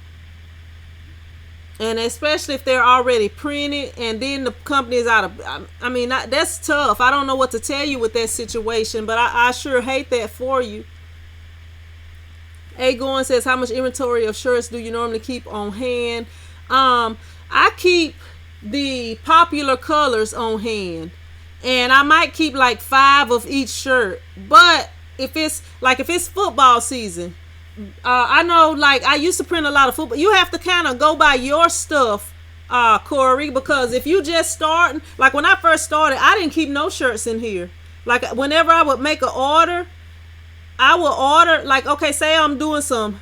And especially if they're already printed and then the company is out of, I mean, that's tough. I don't know what to tell you with that situation, but I sure hate that for you. A. Goin says, how much inventory of shirts do you normally keep on hand? I keep the popular colors on hand. And I might keep like 5 of each shirt. But if it's football season, I know, like, I used to print a lot of football. You have to kind of go by your stuff, Corey, because if you just start, like when I first started, I didn't keep no shirts in here. Like whenever I would make an order, I would order, like, okay, say I'm doing some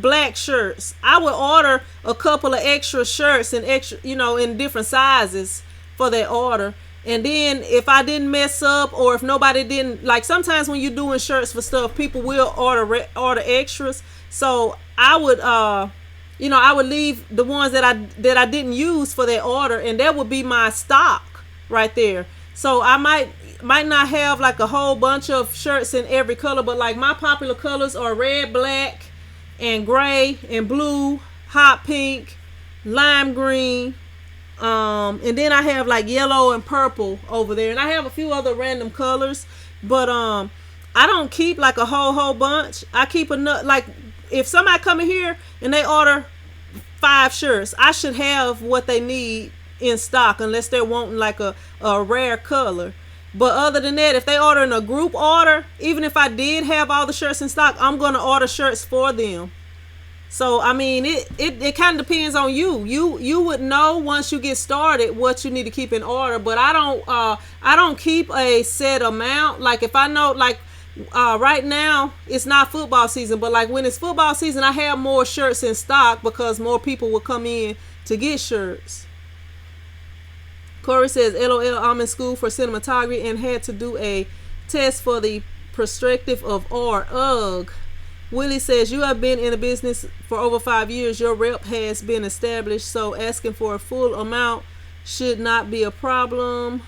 black shirts. I would order a couple of extra shirts and extra, in different sizes for that order. And then if I didn't mess up, or if nobody didn't, like sometimes when you're doing shirts for stuff, people will order extras. So I would I would leave the ones that I didn't use for that order, and that would be my stock right there. So I might not have like a whole bunch of shirts in every color, but like my popular colors are red, black, and gray, and blue, hot pink, lime green. And then I have like yellow and purple over there, and I have a few other random colors, but I don't keep like a whole bunch. I keep enough, like if somebody come in here and they order 5 shirts, I should have what they need in stock, unless they're wanting like a rare color. But other than that, if they order in a group order, even if I did have all the shirts in stock, I'm going to order shirts for them. So, I mean, it kind of depends on you. You would know once you get started what you need to keep in order. But I don't keep a set amount. Like if I know, like right now it's not football season, but like when it's football season, I have more shirts in stock because more people will come in to get shirts. Corey says, LOL, I'm in school for cinematography and had to do a test for the perspective of art. Ugh. Willie says, you have been in the business for over 5 years. Your rep has been established, so asking for a full amount should not be a problem.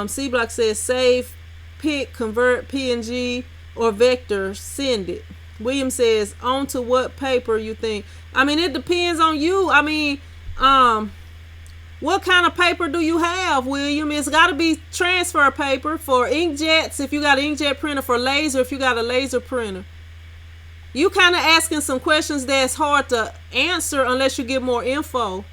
C Block says, save, pick, convert, PNG, or vector, send it. William says, on to what paper you think? I mean, it depends on you. I mean, what kind of paper do you have, William? It's got to be transfer paper. For inkjets, if you got an inkjet printer. For laser, if you got a laser printer. You kind of asking some questions that's hard to answer unless you give more info.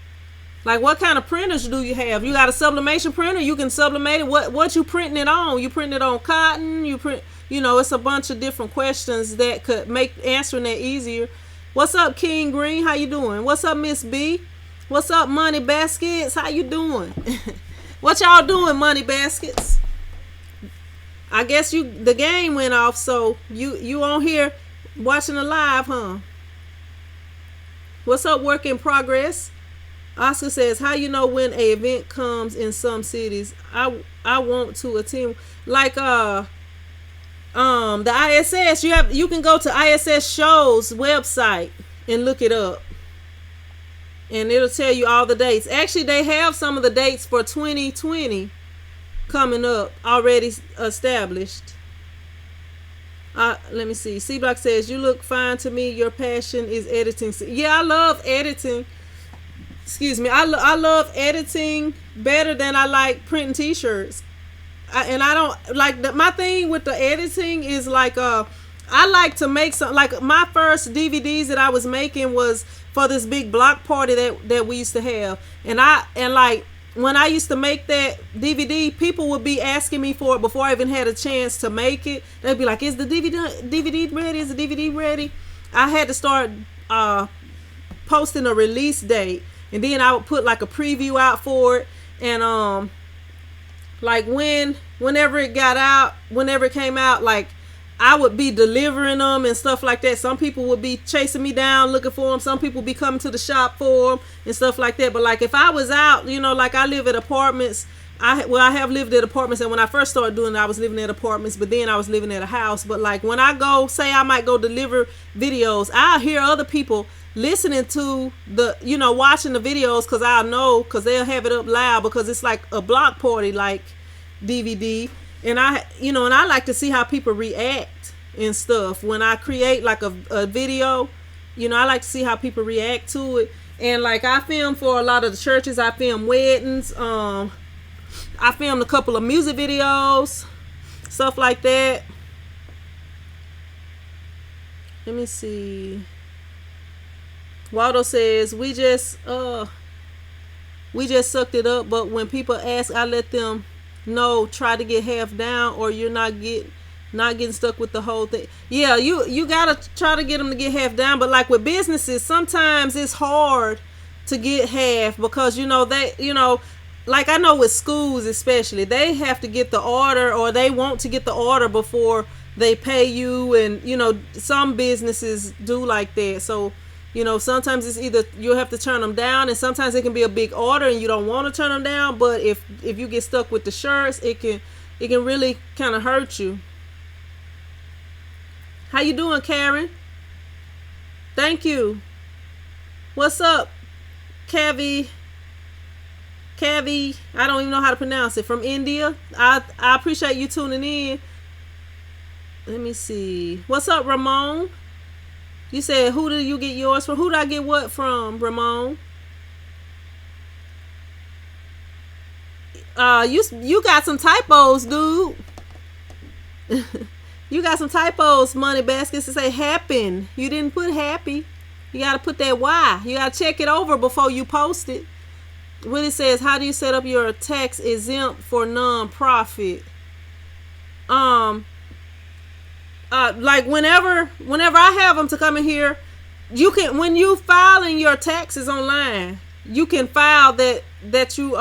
Like, what kind of printers do you have? You got a sublimation printer? You can sublimate it. What you printing it on? You printing it on cotton? You print, it's a bunch of different questions that could make answering that easier. What's up, King Green? How you doing? What's up, Miss B? What's up, Money Baskets? How you doing? What y'all doing, Money Baskets? I guess the game went off, so you on here watching the live, huh? What's up, Work in Progress? Oscar says, how you know when a event comes in some cities? I want to attend, like the ISS. You can go to ISS Show's website and look it up. And it'll tell you all the dates. Actually, they have some of the dates for 2020 coming up already established. Let me see. C Block says, you look fine to me. Your passion is editing. Yeah, I love editing. Excuse me. I love editing better than I like printing t-shirts. I don't like my thing with the editing is like I like to make some, like my first DVDs that I was making was for this big block party that we used to have, and like when I used to make that DVD, people would be asking me for it before I even had a chance to make it. They'd be like, is the DVD ready? Is the DVD ready? I had to start posting a release date, and then I would put like a preview out for it, and like whenever it came out, like I would be delivering them and stuff like that. Some people would be chasing me down looking for them. Some people would be coming to the shop for them and stuff like that. But like if I was out, like I live at apartments. I have lived at apartments, and when I first started doing it, I was living at apartments, but then I was living at a house. But like when I go, say I might go deliver videos, I hear other people listening to the, watching the videos, because they'll have it up loud, because it's like a block party, like DVD, and I like to see how people react and stuff when I create like a video. I like to see how people react to it. And like I film for a lot of the churches. I film weddings. I filmed a couple of music videos, stuff like that. Let me see. Waldo says we just sucked it up, but when people ask, I let them know, try to get half down, or you're not getting stuck with the whole thing. Yeah, you gotta try to get them to get half down, but like with businesses, sometimes it's hard to get half because like I know with schools especially, they have to get the order, or they want to get the order before they pay you, and some businesses do like that. So sometimes it's either you'll have to turn them down, and sometimes it can be a big order and you don't want to turn them down. But if you get stuck with the shirts, it can really kind of hurt you. How you doing, Karen? Thank you. What's up, Kavi? I don't even know how to pronounce it. From India. I appreciate you tuning in. Let me see. What's up, Ramon? You said, who do you get yours from? Who did I get what from, Ramon? You got some typos, dude. You got some typos, Money Baskets, to say happen. You didn't put happy. You got to put that Y. You got to check it over before you post it. When it says, how do you set up your tax exempt for non-profit? Like whenever I have them to come in here, you can, when you filing your taxes online, you can file that you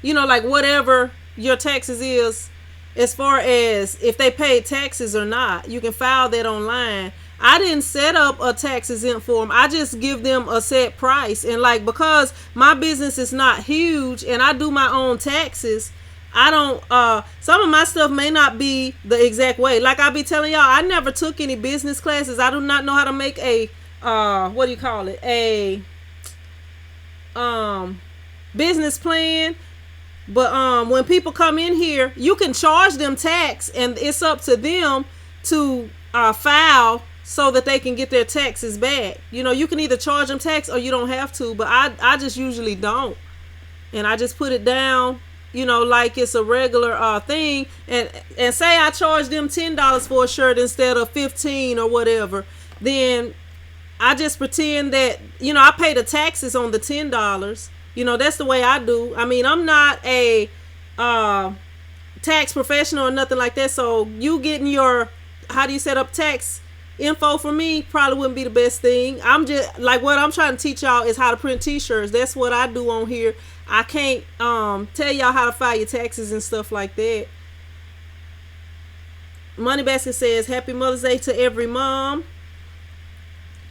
like whatever your taxes is, as far as if they paid taxes or not, you can file that online. I didn't set up a tax exempt form. I just give them a set price, and like because my business is not huge and I do my own taxes, I don't some of my stuff may not be the exact way. Like I be telling y'all, I never took any business classes. I do not know how to make a what do you call it? A business plan. But when people come in here, you can charge them tax, and it's up to them to file so that they can get their taxes back. You can either charge them tax or you don't have to, but I just usually don't. And I just put it down, like it's a regular thing, and say I charge them $10 for a shirt instead of $15 or whatever, then I just pretend that I pay the taxes on the $10. That's the way I do. I mean, I'm not a tax professional or nothing like that, so you getting your how do you set up tax info for me probably wouldn't be the best thing. I'm just like, what I'm trying to teach y'all is how to print t-shirts. That's what I do on here. I can't tell y'all how to file your taxes and stuff like that. Money Basket says, happy Mother's Day to every mom.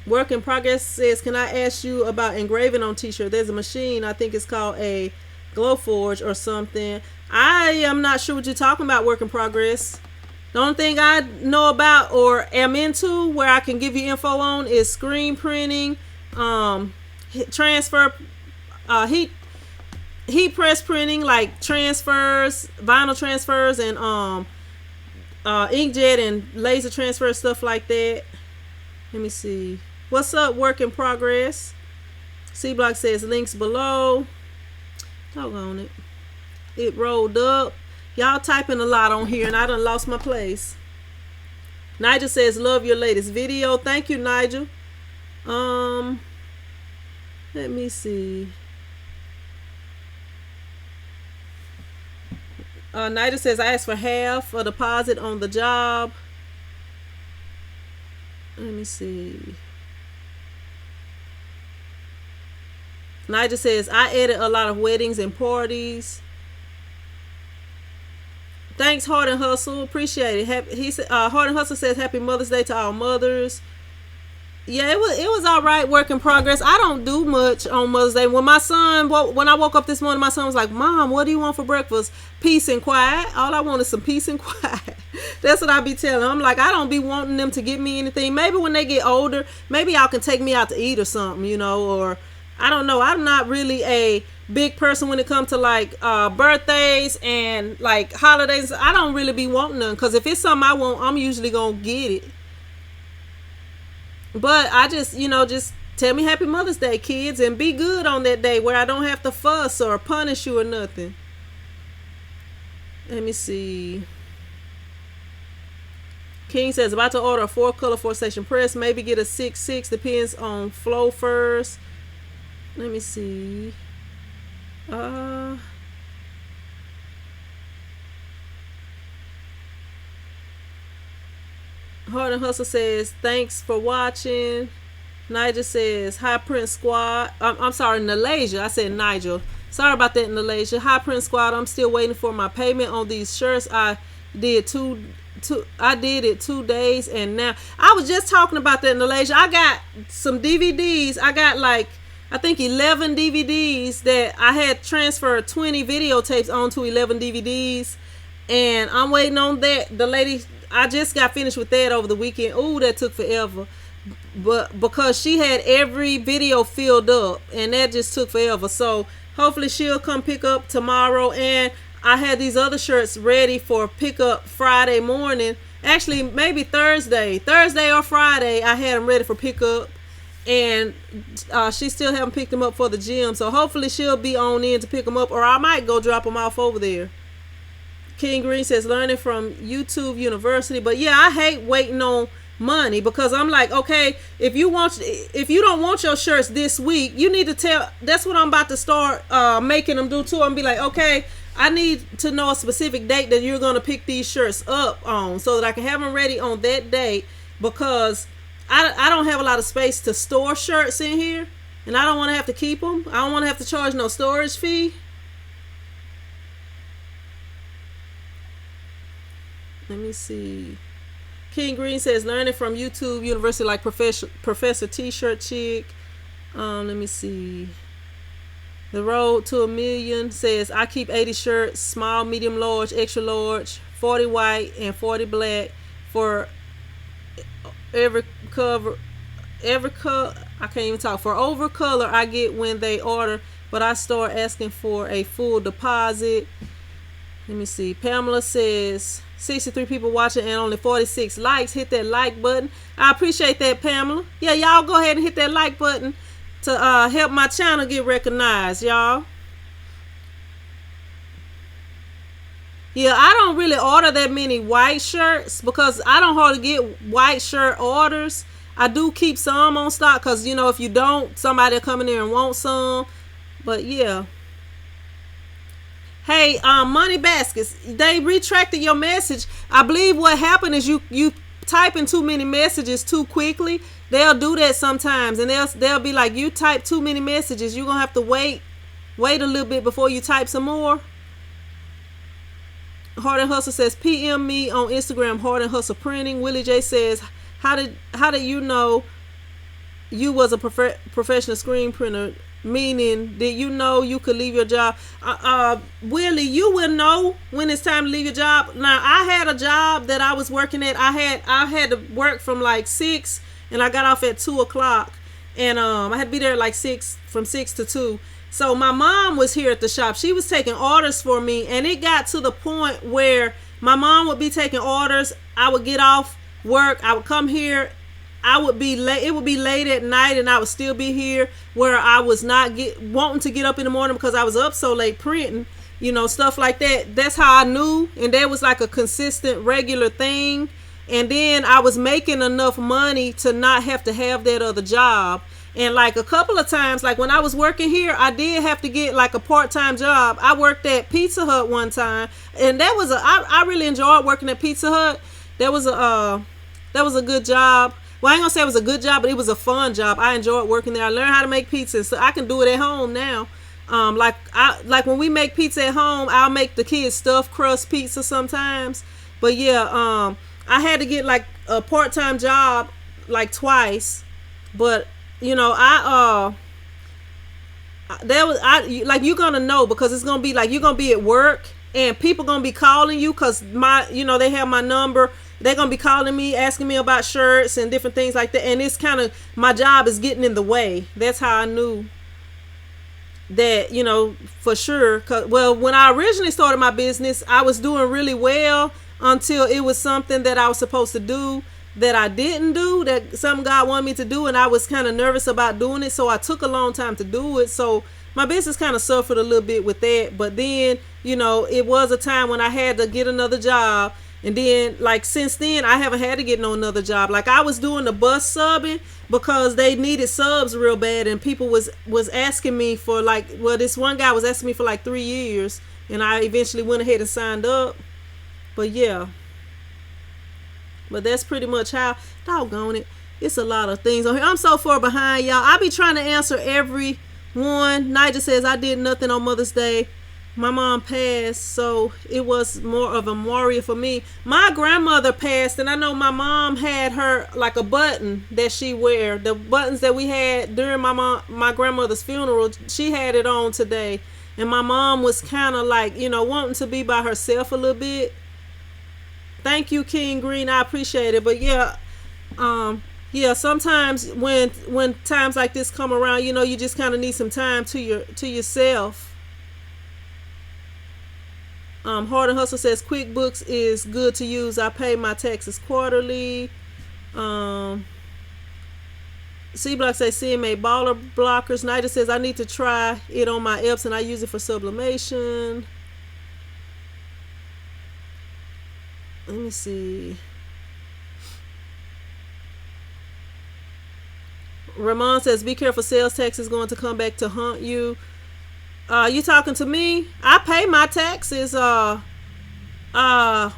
Work in Progress says, can I ask you about engraving on t-shirt? There's a machine, I think it's called a Glowforge or something. I am not sure what you're talking about, Work in Progress. The only thing I know about or am into where I can give you info on is screen printing, transfer, heat press printing, like transfers, vinyl transfers, and inkjet and laser transfer, stuff like that. Let me see. What's up, Work in Progress? C Block says links below. Doggone it. It rolled up. Y'all typing a lot on here and I done lost my place. Nigel says, love your latest video. Thank you, Nigel. Let me see. Nigel says, I asked for half a deposit on the job. Let me see. Nigel says, I edit a lot of weddings and parties. Thanks, Hard and Hustle. Appreciate it. He said, Hard and Hustle says, happy Mother's Day to all mothers. Yeah, it was all right. Work in progress. I don't do much on Mother's Day. When I woke up this morning, my son was like, Mom, what do you want for breakfast? Peace and quiet. All I want is some peace and quiet. That's what I be telling them. I'm like, I don't be wanting them to get me anything. Maybe when they get older, maybe y'all can take me out to eat or something, or I don't know. I'm not really a big person when it comes to like birthdays and like holidays. I don't really be wanting none because if it's something I want, I'm usually gonna get it. But I just, just tell me Happy Mother's Day, kids, and be good on that day where I don't have to fuss or punish you or nothing. Let me see. King says about to order a 4-color 4-station press. Maybe get a 6-6. Depends on flow first. Let me see. Hard and Hustle says thanks for watching. Nigel says hi Prince Squad. I'm sorry, Nalasia. I said Nigel. Sorry about that, Nalasia. Hi Prince Squad. I'm still waiting for my payment on these shirts. I did it 2 days and now I was just talking about that, Nalasia. I got some DVDs. I got like I think 11 DVDs that I had transferred 20 videotapes onto 11 DVDs, and I'm waiting on that. The lady, I just got finished with that over the weekend. Ooh, that took forever, but because she had every video filled up, and that just took forever. So hopefully she'll come pick up tomorrow, and I had these other shirts ready for pickup Friday morning. Actually, maybe Thursday or Friday. I had them ready for pickup. And she still haven't picked them up for the gym, so hopefully she'll be on in to pick them up, or I might go drop them off over there. King Green says learning from YouTube University, but yeah, I hate waiting on money because I'm like, okay, if you don't want your shirts this week, you need to tell. That's what I'm about to start making them do too. I'm be like, okay, I need to know a specific date that you're gonna pick these shirts up on, so that I can have them ready on that date because I don't have a lot of space to store shirts in here, and I don't want to have to keep them. I don't want to have to charge no storage fee. Let me see. King Green says learning from YouTube University like Professor T-shirt chick. Let me see. The Road to a Million says I keep 80 shirts, small, medium, large, extra large, 40 white and 40 black for every color. I can't even talk. For over color I get when they order, but I start asking for a full deposit. Let me see. Pamela says 63 people watching and only 46 likes. Hit that like button. I appreciate that, Pamela. Yeah, y'all go ahead and hit that like button to help my channel get recognized, y'all. Yeah, I don't really order that many white shirts because I don't hardly get white shirt orders. I do keep some on stock because, if you don't, somebody will come in there and want some. But yeah. Hey, Money Baskets, they retracted your message. I believe what happened is you type in too many messages too quickly. They'll do that sometimes, and they'll be like, you type too many messages. You're going to have to wait a little bit before you type some more. Hard and Hustle says PM me on Instagram, Hard and Hustle Printing. Willie J says how did you know you was a professional screen printer? Meaning, did you know you could leave your job? Willie, you will know when it's time to leave your job. Now, I had a job that I was working at. I had to work from like 6 and I got off at 2 o'clock, and I had to be there like from 6 to 2. So my mom was here at the shop. She was taking orders for me, and it got to the point where my mom would be taking orders. I would get off work. I would come here. I would be late. It would be late at night, and I would still be here where I was not wanting to get up in the morning because I was up so late printing, stuff like that. That's how I knew, and that was like a consistent, regular thing. And then I was making enough money to not have to have that other job. And like a couple of times, like when I was working here, I did have to get like a part-time job. I worked at Pizza Hut one time, and that was I really enjoyed working at Pizza Hut. That was a good job. Well, I ain't gonna say it was a good job, but it was a fun job. I enjoyed working there. I learned how to make pizza, so I can do it at home now. Like when we make pizza at home, I'll make the kids stuffed crust pizza sometimes. But yeah, I had to get like a part-time job like twice, but you're gonna know because it's gonna be like you're gonna be at work and people gonna be calling you because they have my number. They're gonna be calling me, asking me about shirts and different things like that, and it's kind of my job is getting in the way. That's how I knew. that, for sure. Well, when I originally started my business, I was doing really well until it was something that I was supposed to do that I didn't do, that something God wanted me to do, and I was kind of nervous about doing it, so I took a long time to do it. So my business kind of suffered a little bit with that. But then, it was a time when I had to get another job. And then, like, since then, I haven't had to get no another job. Like, I was doing the bus subbing because they needed subs real bad, and people was asking me for, like, well, this one guy was asking me for like 3 years, and I eventually went ahead and signed up. But yeah, but that's pretty much how, doggone it, it's a lot of things on here. I'm so far behind, y'all. I be trying to answer every one. Nigel says, I did nothing on Mother's Day. My mom passed, so it was more of a memorial for me. My grandmother passed, and I know my mom had her, like, a button that she wear. The buttons that we had during my grandmother's funeral, she had it on today. And my mom was kind of like, wanting to be by herself a little bit. Thank you, King Green. I appreciate it. But yeah, sometimes when times like this come around, you just kind of need some time to yourself. Hard and Hustle says QuickBooks is good to use. I pay my taxes quarterly. C-Block says CMA baller blockers. Nigel says I need to try it on my EPS and I use it for sublimation. Let me see. Ramon says be careful, sales tax is going to come back to haunt you. You talking to me? I pay my taxes, Ramon. I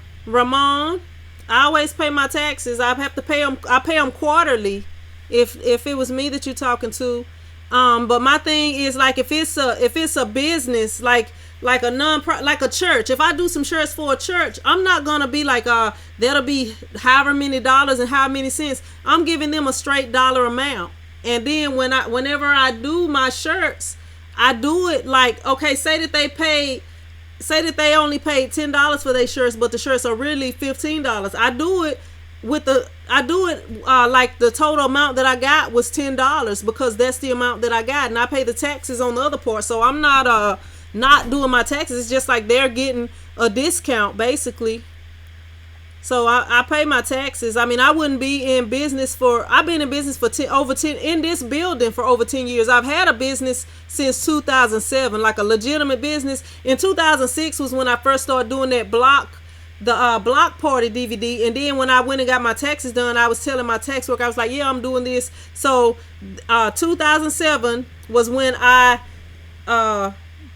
always pay my taxes. I have to pay them. I pay them quarterly. If it was me that you're talking to, but my thing is, like, if it's a business, like a like a church. If I do some shirts for a church, I'm not gonna be like, that'll be however many dollars and how many cents. I'm giving them a straight dollar amount, and then whenever I do my shirts, I do it like, okay, say that they only paid $10 for their shirts, but the shirts are really $15. I do it like the total amount that I got was $10 because that's the amount that I got, and I pay the taxes on the other part. So I'm not doing my taxes. It's just like they're getting a discount basically. So I pay my taxes. I mean, I wouldn't be in business I've been in business for in this building for over 10 years. I've had a business since 2007, like a legitimate business. In 2006 was when I first started doing that block party DVD. And then when I went and got my taxes done, I was telling my tax work, I was like, yeah, I'm doing this. So 2007 was when I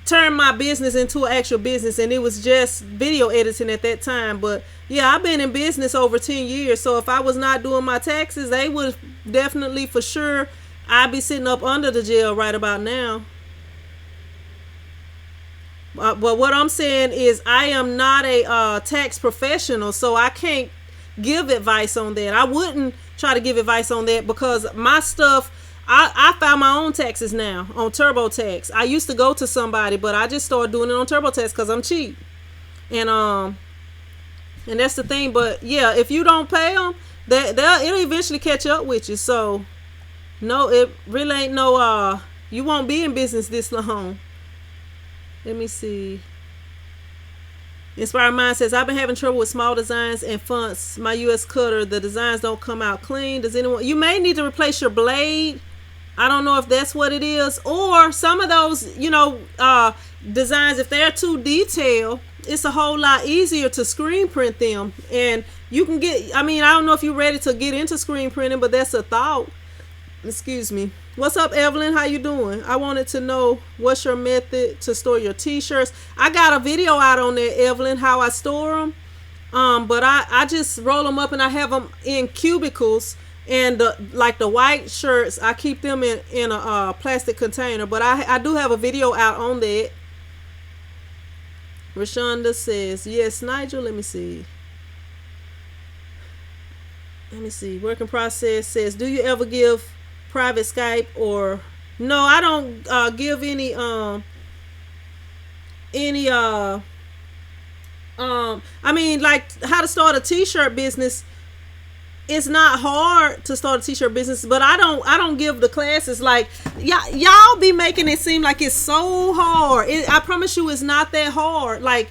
turned my business into an actual business, and it was just video editing at that time. But yeah, I've been in business over 10 years, so if I was not doing my taxes, they would definitely, for sure, I'd be sitting up under the jail right about now. But what I'm saying is I am not a tax professional, so I can't give advice on that. I wouldn't try to give advice on that because my stuff, I found my own taxes now on TurboTax. I used to go to somebody, but I just started doing it on TurboTax because I'm cheap. And that's the thing. But yeah, if you don't pay them, it'll eventually catch up with you. So no, it really ain't no, you won't be in business this long. Let me see. Inspired Mind says, I've been having trouble with small designs and fonts. My US cutter, the designs don't come out clean. You may need to replace your blade. I don't know if that's what it is. Or some of those, designs, if they're too detailed, it's a whole lot easier to screen print them. And you can I don't know if you're ready to get into screen printing, but that's a thought. Excuse me. What's up, Evelyn? How you doing? I wanted to know what's your method to store your t-shirts. I got a video out on there, Evelyn, how I store them. But I just roll them up and I have them in cubicles. And the white shirts, I keep them in a plastic container. But I do have a video out on that. Rashonda says, yes, Nigel. Let me see. Working process says, do you ever give private Skype? Or no, I don't give any like how to start a t-shirt business. it's not hard to start a t-shirt business, but I don't give the classes like y'all be making it seem like it's so hard. I promise you it's not that hard. Like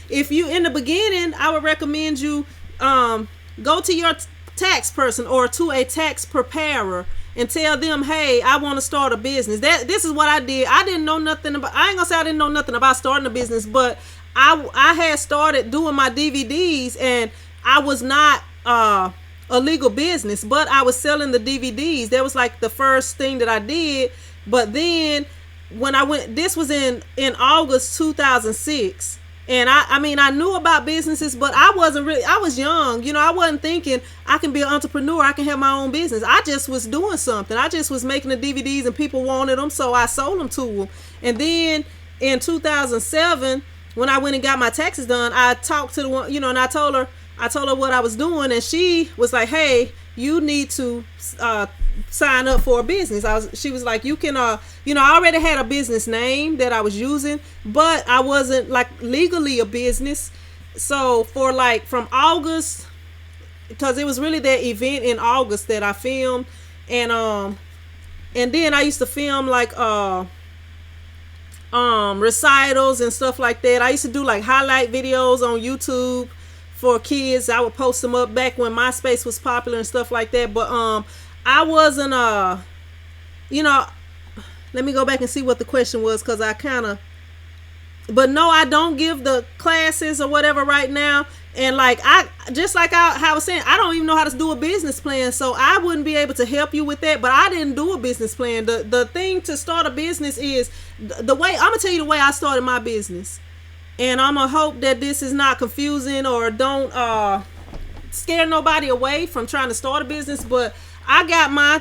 if you in the beginning, I would recommend you go to your tax person or to a tax preparer and tell them, hey, I want to start a business. This is what I did. I didn't know nothing about, I ain't gonna say I didn't know nothing about starting a business, but I had started doing my DVDs, and I was not a legal business, but I was selling the DVDs. That was like the first thing that I did. But then when I went, this was in August 2006. And I mean, I knew about businesses, but I was young. You know, I wasn't thinking I can be an entrepreneur. I can have my own business. I just was doing something. I just was making the DVDs and people wanted them. So I sold them to them. And then in 2007, when I went and got my taxes done, I talked to the one, you know, and I told her what I was doing. And she was like, hey, you need to sign up for a business. She was like, you can, you know, I already had a business name that I was using, but I wasn't like legally a business. So for like from August, because it was really that event in August that I filmed, and then I used to film like recitals and stuff like that. I used to do like highlight videos on YouTube for kids. I would post them up back when MySpace was popular and stuff like that. But I wasn't you know, let me go back and see what the question was, because I kind of, but no, I don't give the classes or whatever right now. And like I was saying, I don't even know how to do a business plan, so I wouldn't be able to help you with that. But I didn't do a business plan. The thing to start a business is the way, I'm gonna tell you the way I started my business, and I'm gonna hope that this is not confusing or don't scare nobody away from trying to start a business. But I got my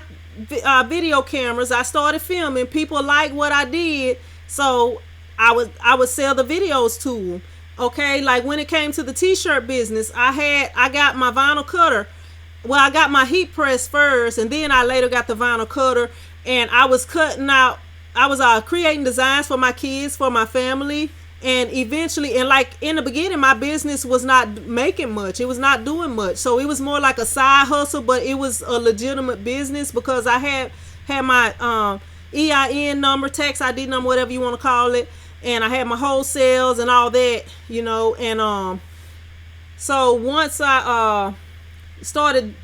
video cameras. I started filming. People liked what I did, so I would sell the videos to them. Okay, like when it came to the t-shirt business, I got my vinyl cutter. Well, I got my heat press first, and then I later got the vinyl cutter, and I was cutting out, I was creating designs for my kids, for my family, and eventually, and like in the beginning, my business was not making much. It was not doing much. So it was more like a side hustle, but it was a legitimate business because I had my EIN number, tax ID number, whatever you want to call it. And I had my wholesales and all that, you know. And so once I started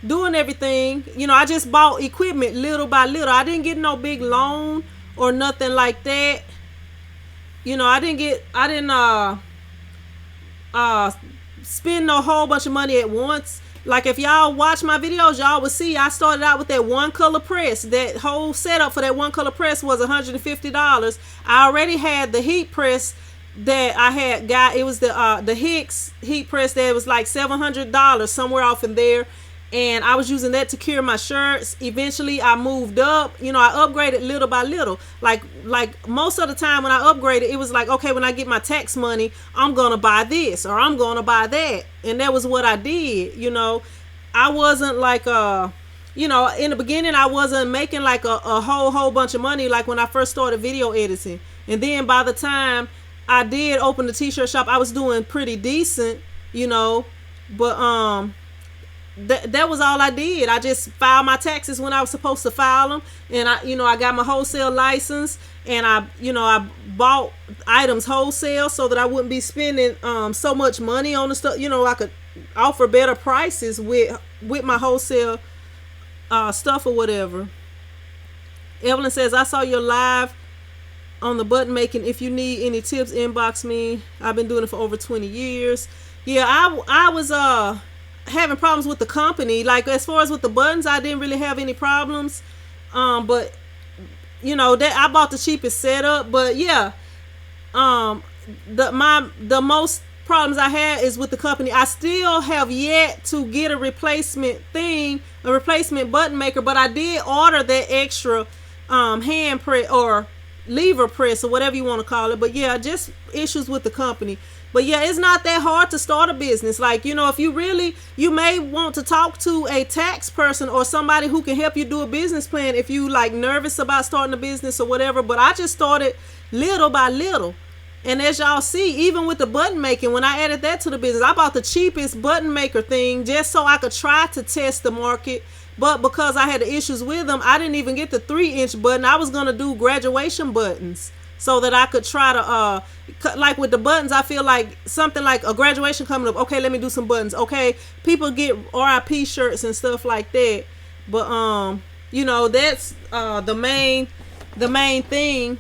doing everything, you know, I just bought equipment little by little. I didn't get no big loan or nothing like that. You know, I didn't spend no whole bunch of money at once. Like if y'all watch my videos, y'all will see I started out with that one color press. That whole setup for that one color press was $150. I already had the heat press that I had got. It was the Hicks heat press that was like $700, somewhere off in there. And I was using that to cure my shirts. Eventually I moved up, you know, I upgraded little by little. Like most of the time when I upgraded, it was like, okay, when I get my tax money, I'm going to buy this or I'm going to buy that. And that was what I did, you know. I wasn't like, you know, in the beginning, I wasn't making like a whole bunch of money like when I first started video editing. And then by the time I did open the t-shirt shop, I was doing pretty decent, you know. But that was all I did. I just filed my taxes when I was supposed to file them, and I got my wholesale license, and I bought items wholesale so that I wouldn't be spending so much money on the stuff. You know, I could offer better prices with my wholesale stuff or whatever. Evelyn says, I saw your live on the button making. If you need any tips, inbox me. I've been doing it for over 20 years. Yeah, I was having problems with the company. Like as far as with the buttons, I didn't really have any problems. But you know, that I bought the cheapest setup. But yeah, the most problems I had is with the company. I still have yet to get a replacement button maker, but I did order that extra hand press or lever press or whatever you want to call it. But yeah, just issues with the company. But yeah, it's not that hard to start a business. Like, you know, if you may want to talk to a tax person or somebody who can help you do a business plan if you like nervous about starting a business or whatever. But I just started little by little. And as y'all see, even with the button making, when I added that to the business, I bought the cheapest button maker thing just so I could try to test the market. But because I had the issues with them, I didn't even get the 3-inch button. I was going to do graduation buttons so that I could try to, like with the buttons, I feel like something like a graduation coming up. Okay, let me do some buttons. Okay, people get RIP shirts and stuff like that. But, you know, that's the main thing.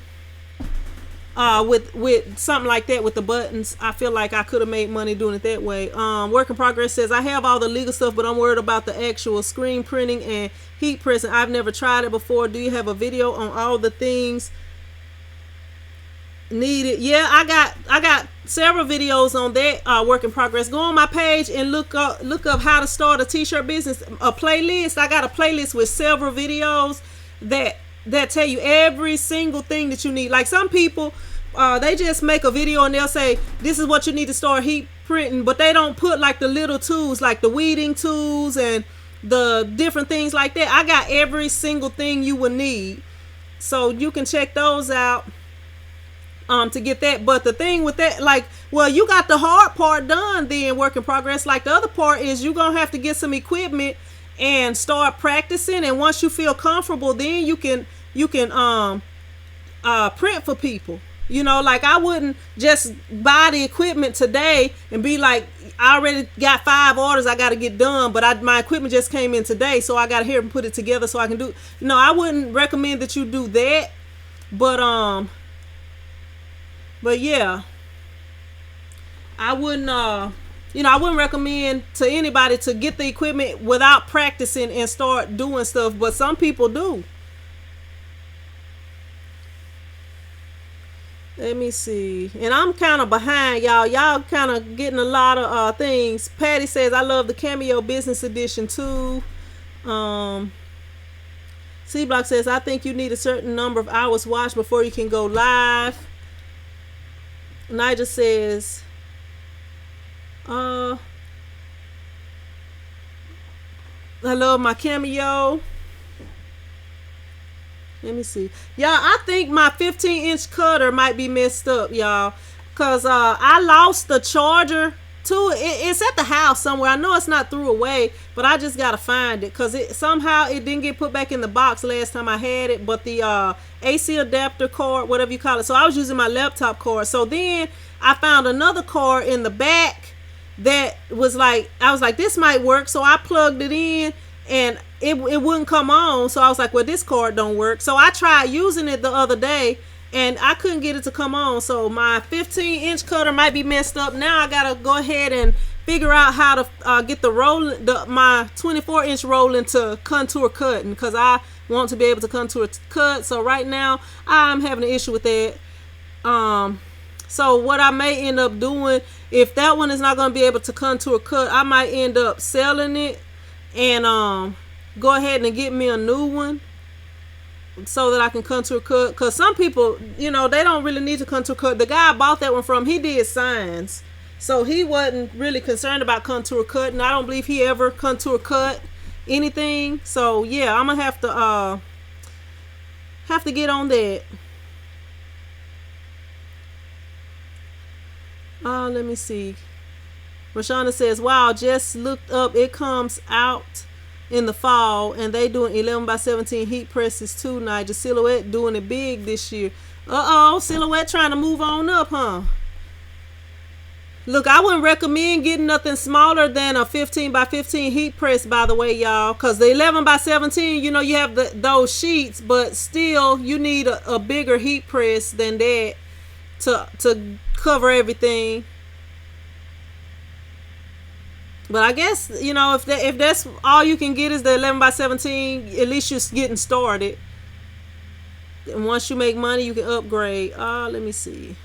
With something like that with the buttons, I feel like I could have made money doing it that way. Work in Progress says, I have all the legal stuff, but I'm worried about the actual screen printing and heat pressing. I've never tried it before. Do you have a video on all the things needed? Yeah, I got several videos on that. Work in Progress. Go on my page and look up how to start a t-shirt business. A playlist. I got a playlist with several videos that tell you every single thing that you need. Like some people, they just make a video and they'll say, this is what you need to start heat printing, but they don't put like the little tools, like the weeding tools and the different things like that. I got every single thing you would need. So you can check those out to get that. But the thing with that, like, well, you got the hard part done then, Work in Progress. Like the other part is you're going to have to get some equipment and start practicing, and once you feel comfortable, then you can print for people. You know, like I wouldn't just buy the equipment today and be like, I already got 5 orders I got to get done, but my equipment just came in today, so I got to here and put it together so I can do. No, I wouldn't recommend that you do that. But yeah, I wouldn't I wouldn't recommend to anybody to get the equipment without practicing and start doing stuff, but some people do. Let me see. And I'm kind of behind y'all. Y'all kind of getting a lot of things. Patty says, I love the Cameo Business Edition too. C-Block says, I think you need a certain number of hours watched before you can go live. Nigel says, I love my Cameo. Let me see. Y'all, I think my 15-inch cutter might be messed up, y'all. Because I lost the charger to it. It's at the house somewhere. I know it's not threw away, but I just got to find it. Because somehow it didn't get put back in the box last time I had it. But the AC adapter cord, whatever you call it. So I was using my laptop cord. So then I found another cord in the back that was like, I was like, this might work. So I plugged it in and it wouldn't come on. So I was like, well, this cord don't work. So I tried using it the other day and I couldn't get it to come on. So my 15-inch cutter might be messed up. Now I gotta go ahead and figure out how to get my 24-inch rolling to contour cutting, because I want to be able to contour cut. So right now I'm having an issue with that. So what I may end up doing, if that one is not going to be able to contour cut, I might end up selling it and go ahead and get me a new one so that I can contour cut. Because some people, they don't really need to contour cut. The guy I bought that one from, he did signs, so he wasn't really concerned about contour cut, and I don't believe he ever contour cut anything. So yeah, I'm gonna have to get on that. Let me see. Rashonda says, wow, just looked up. It comes out in the fall, and they doing 11 by 17 heat presses too. Nigel Silhouette doing it big this year. Silhouette trying to move on up, huh? Look, I wouldn't recommend getting nothing smaller than a 15 by 15 heat press, by the way, y'all. Because the 11 by 17, you have those sheets, but still, you need a bigger heat press than that to cover everything. But I guess, if that's all you can get is the 11 by 17, at least you're getting started. And once you make money, you can upgrade. Let me see.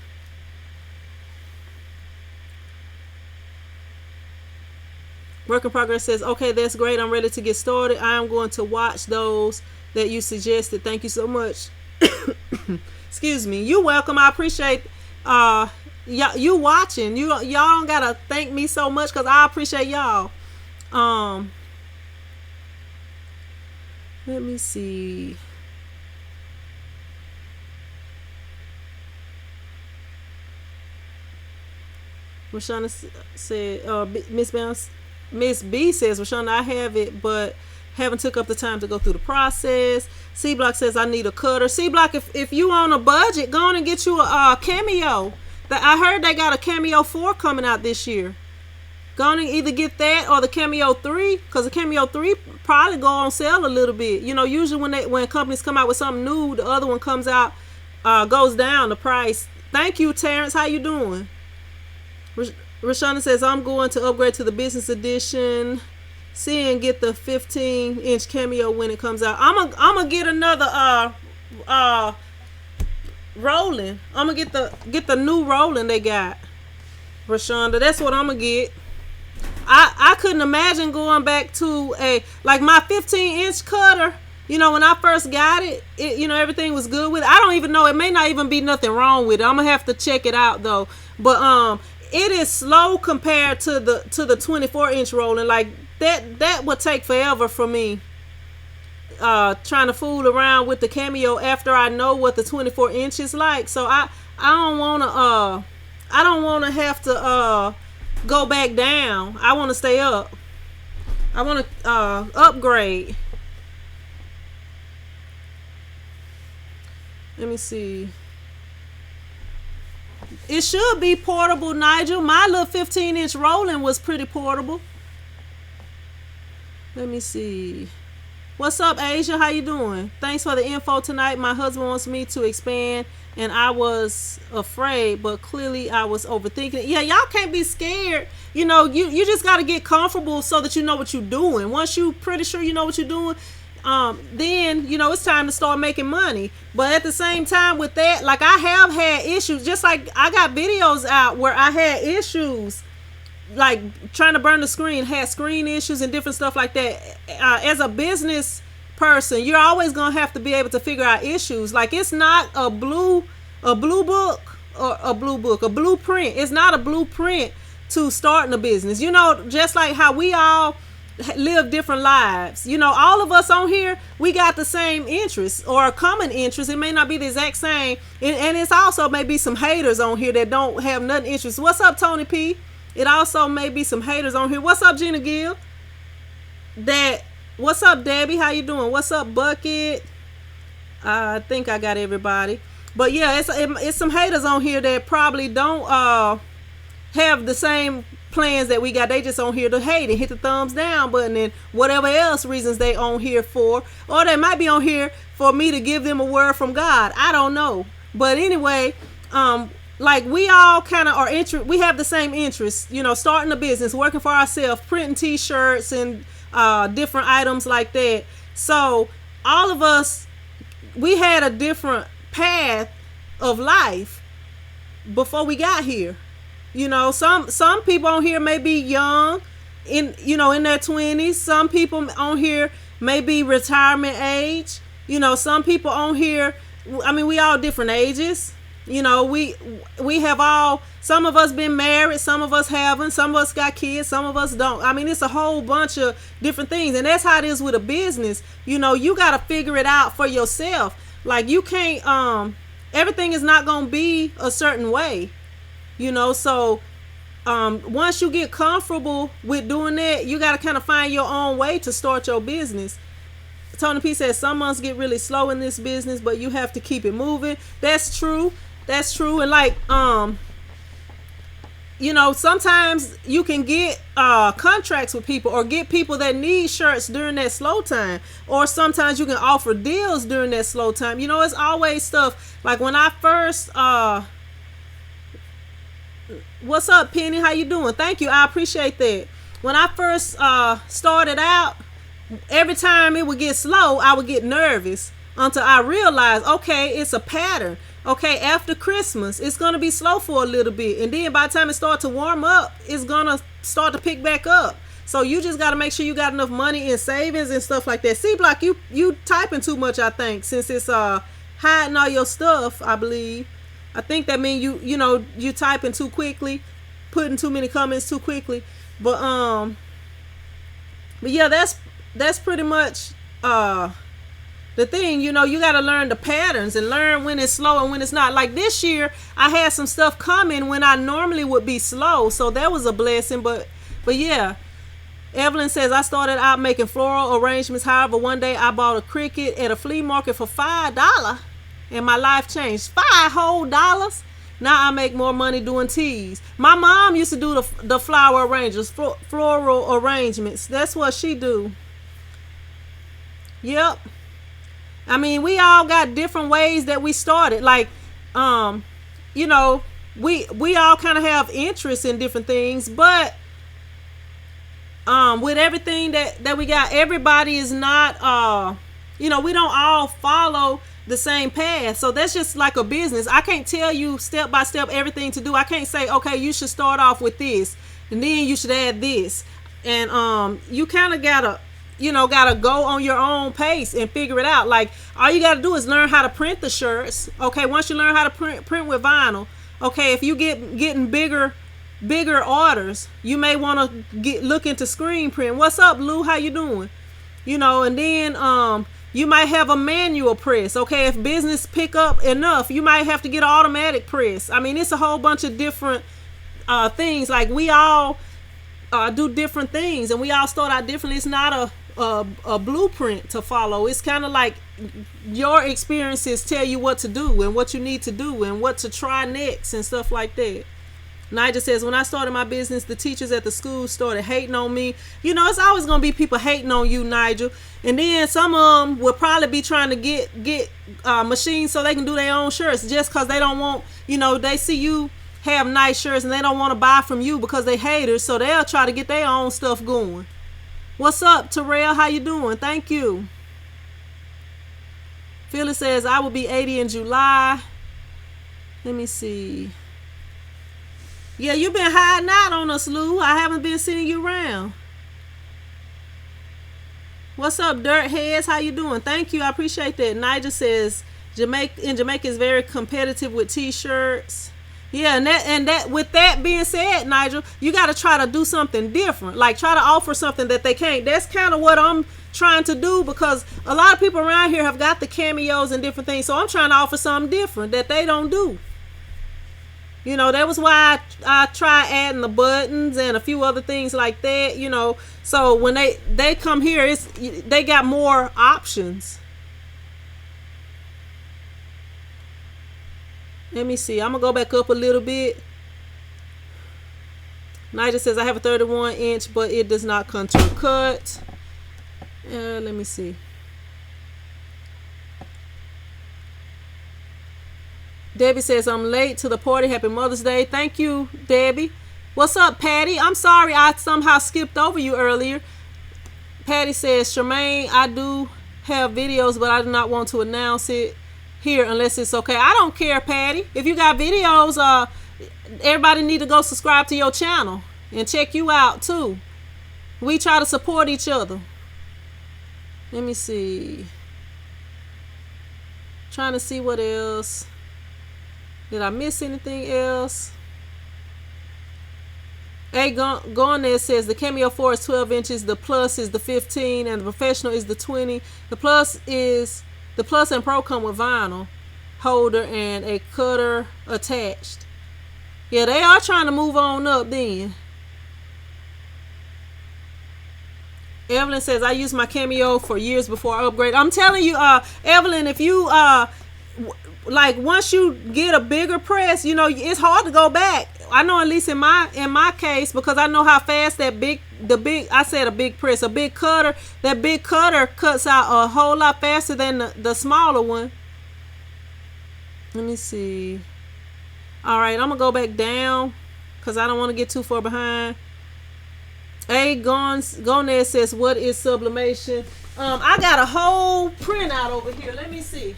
Work in Progress says, okay, that's great. I'm ready to get started. I am going to watch those that you suggested. Thank you so much. Excuse me. You're welcome. I appreciate you watching. Y'all don't gotta thank me so much, because I appreciate y'all. Let me see. Rashana said, Miss B says, Rashana, I have it, but haven't took up the time to go through the process. C Block says, I need a cutter. C Block, if you on a budget, go on and get you a Cameo. I heard they got a Cameo 4 coming out this year. Go on and either get that or the Cameo 3, because the Cameo 3 probably go on sale a little bit. You know, usually when companies come out with something new, the other one comes out, goes down the price. Thank you, Terrence. How you doing? Rashana says, I'm going to upgrade to the business edition. See and get the 15-inch Cameo when it comes out. I'm gonna get another Roland. I'm gonna get the new Roland they got. Rashonda, that's what I'm gonna get. I couldn't imagine going back to like my 15-inch cutter. You know, when I first got it, you know, everything was good with it. I don't even know. It may not even be nothing wrong with it. I'm gonna have to check it out though. But it is slow compared to the 24-inch Roland. Like that would take forever for me. Trying to fool around with the Cameo after I know what the 24-inch is like. So I don't wanna have to go back down. I wanna stay up. I wanna upgrade. Let me see. It should be portable, Nigel. My little 15-inch Roland was pretty portable. Let me see. What's up, Asia? How you doing? Thanks for the info tonight. My husband wants me to expand, and I was afraid, but clearly I was overthinking it. Yeah, y'all can't be scared. You know, you just got to get comfortable so that you know what you're doing. Once you pretty sure you know what you're doing, then you know it's time to start making money. But at the same time with that, like I have had issues, just like I got videos out where I had issues like trying to burn the screen, had screen issues and different stuff like that. As a business person, you're always gonna have to be able to figure out issues. Like it's not a blueprint. It's not a blueprint to starting a business. You know, just like how we all live different lives. You know, all of us on here, we got the same interests or a common interest. It may not be the exact same, and it's also maybe some haters on here that don't have nothing interest. What's up, Tony P? It also may be some haters on here. What's up, Gina Gill? What's up, Debbie? How you doing? What's up, Bucket? I think I got everybody. But yeah, it's some haters on here that probably don't have the same plans that we got. They just on here to hate and hit the thumbs down button and whatever else reasons they on here for. Or they might be on here for me to give them a word from God. I don't know. But anyway, like we all kind of are we have the same interests, you know, starting a business, working for ourselves, printing t-shirts and different items like that. So all of us, we had a different path of life before we got here. You know, some people on here may be young, in their 20s. Some people on here may be retirement age. You know, some people on here, I mean, we all different ages. You know, we have all, some of us been married, some of us haven't, some of us got kids, some of us don't. I mean, it's a whole bunch of different things. And that's how it is with a business. You know, you got to figure it out for yourself. Like you can't, everything is not going to be a certain way. You know, so once you get comfortable with doing that, you got to kind of find your own way to start your business. Tony P says some months get really slow in this business, but you have to keep it moving. That's true. That's true. And like, you know, sometimes you can get contracts with people or get people that need shirts during that slow time. Or sometimes you can offer deals during that slow time. You know, it's always stuff. Like when I first, what's up, Penny? How you doing? Thank you. I appreciate that. When I first started out, every time it would get slow, I would get nervous until I realized, okay, it's a pattern. Okay, after Christmas, it's going to be slow for a little bit. And then by the time it starts to warm up, it's going to start to pick back up. So you just got to make sure you got enough money in savings and stuff like that. C-Block, you typing too much, I think, since it's hiding all your stuff, I believe. I think that means you typing too quickly, putting too many comments too quickly. But yeah, that's pretty much the thing, you know, you got to learn the patterns and learn when it's slow and when it's not. Like this year, I had some stuff coming when I normally would be slow, so that was a blessing. But yeah, Evelyn says I started out making floral arrangements. However, one day I bought a cricket at a flea market for $5, and my life changed. $5 whole. Now I make more money doing teas. My mom used to do the flower arrangements, floral arrangements. That's what she do. Yep. I mean, we all got different ways that we started. Like, you know, we all kind of have interest in different things, but with everything that we got, everybody is not, you know, we don't all follow the same path. So that's just like a business. I can't tell you step by step everything to do. I can't say, okay, you should start off with this and then you should add this. And you kind of gotta go on your own pace and figure it out. Like, all you gotta do is learn how to print the shirts. Okay, once you learn how to print with vinyl, okay, if you getting bigger orders, you may want to look into screen print. What's up, Lou? How you doing? You know, and then you might have a manual press. Okay, if business pick up enough, you might have to get an automatic press. I mean, it's a whole bunch of different things. Like, we all do different things, and we all start out differently. It's not a blueprint to follow. It's kind of like your experiences tell you what to do and what you need to do and what to try next and stuff like that. Nigel says, when I started my business, the teachers at the school started hating on me. You know, it's always going to be people hating on you, Nigel. And then some of them will probably be trying to get machines so they can do their own shirts just because they don't want, you know, they see you have nice shirts and they don't want to buy from you because they haters. So they'll try to get their own stuff going. What's up, Terrell? How you doing? Thank you. Phyllis says, I will be 80 in July. Let me see. Yeah, you've been hiding out on us, Lou. I haven't been seeing you around. What's up, Dirt Heads? How you doing? Thank you. I appreciate that. Nigel says, Jamaica is very competitive with t-shirts. Yeah, and that with that being said, Nigel, you got to try to do something different. Like, try to offer something that they can't. That's kind of what I'm trying to do, because a lot of people around here have got the cameos and different things. So I'm trying to offer something different that they don't do. You know, that was why I tried adding the buttons and a few other things like that, you know. So when they come here, they got more options. Let me see. I'm going to go back up a little bit. Nigel says, I have a 31 inch, but it does not come to a cut. Let me see. Debbie says, I'm late to the party. Happy Mother's Day. Thank you, Debbie. What's up, Patty? I'm sorry I somehow skipped over you earlier. Patty says, Charmaine, I do have videos, but I do not want to announce it here unless it's okay. I don't care, Patty. If you got videos, everybody need to go subscribe to your channel and check you out too. We try to support each other. Let me see. Trying to see what else. Did I miss anything else? A Garnett says the Cameo 4 is 12 inches, the Plus is the 15, and the Professional is the 20. The Plus and Pro come with vinyl holder and a cutter attached. Yeah, they are trying to move on up then. Evelyn says, I used my Cameo for years before I upgrade. I'm telling you, Evelyn, if you like, once you get a bigger press, you know, it's hard to go back. I know, at least in my case, because I know how fast that big press, a big cutter, that big cutter cuts out a whole lot faster than the smaller one. Let me see. All right, I'm gonna go back down because I don't want to get too far behind. A Gonez says, what is sublimation? I got a whole printout over here. Let me see.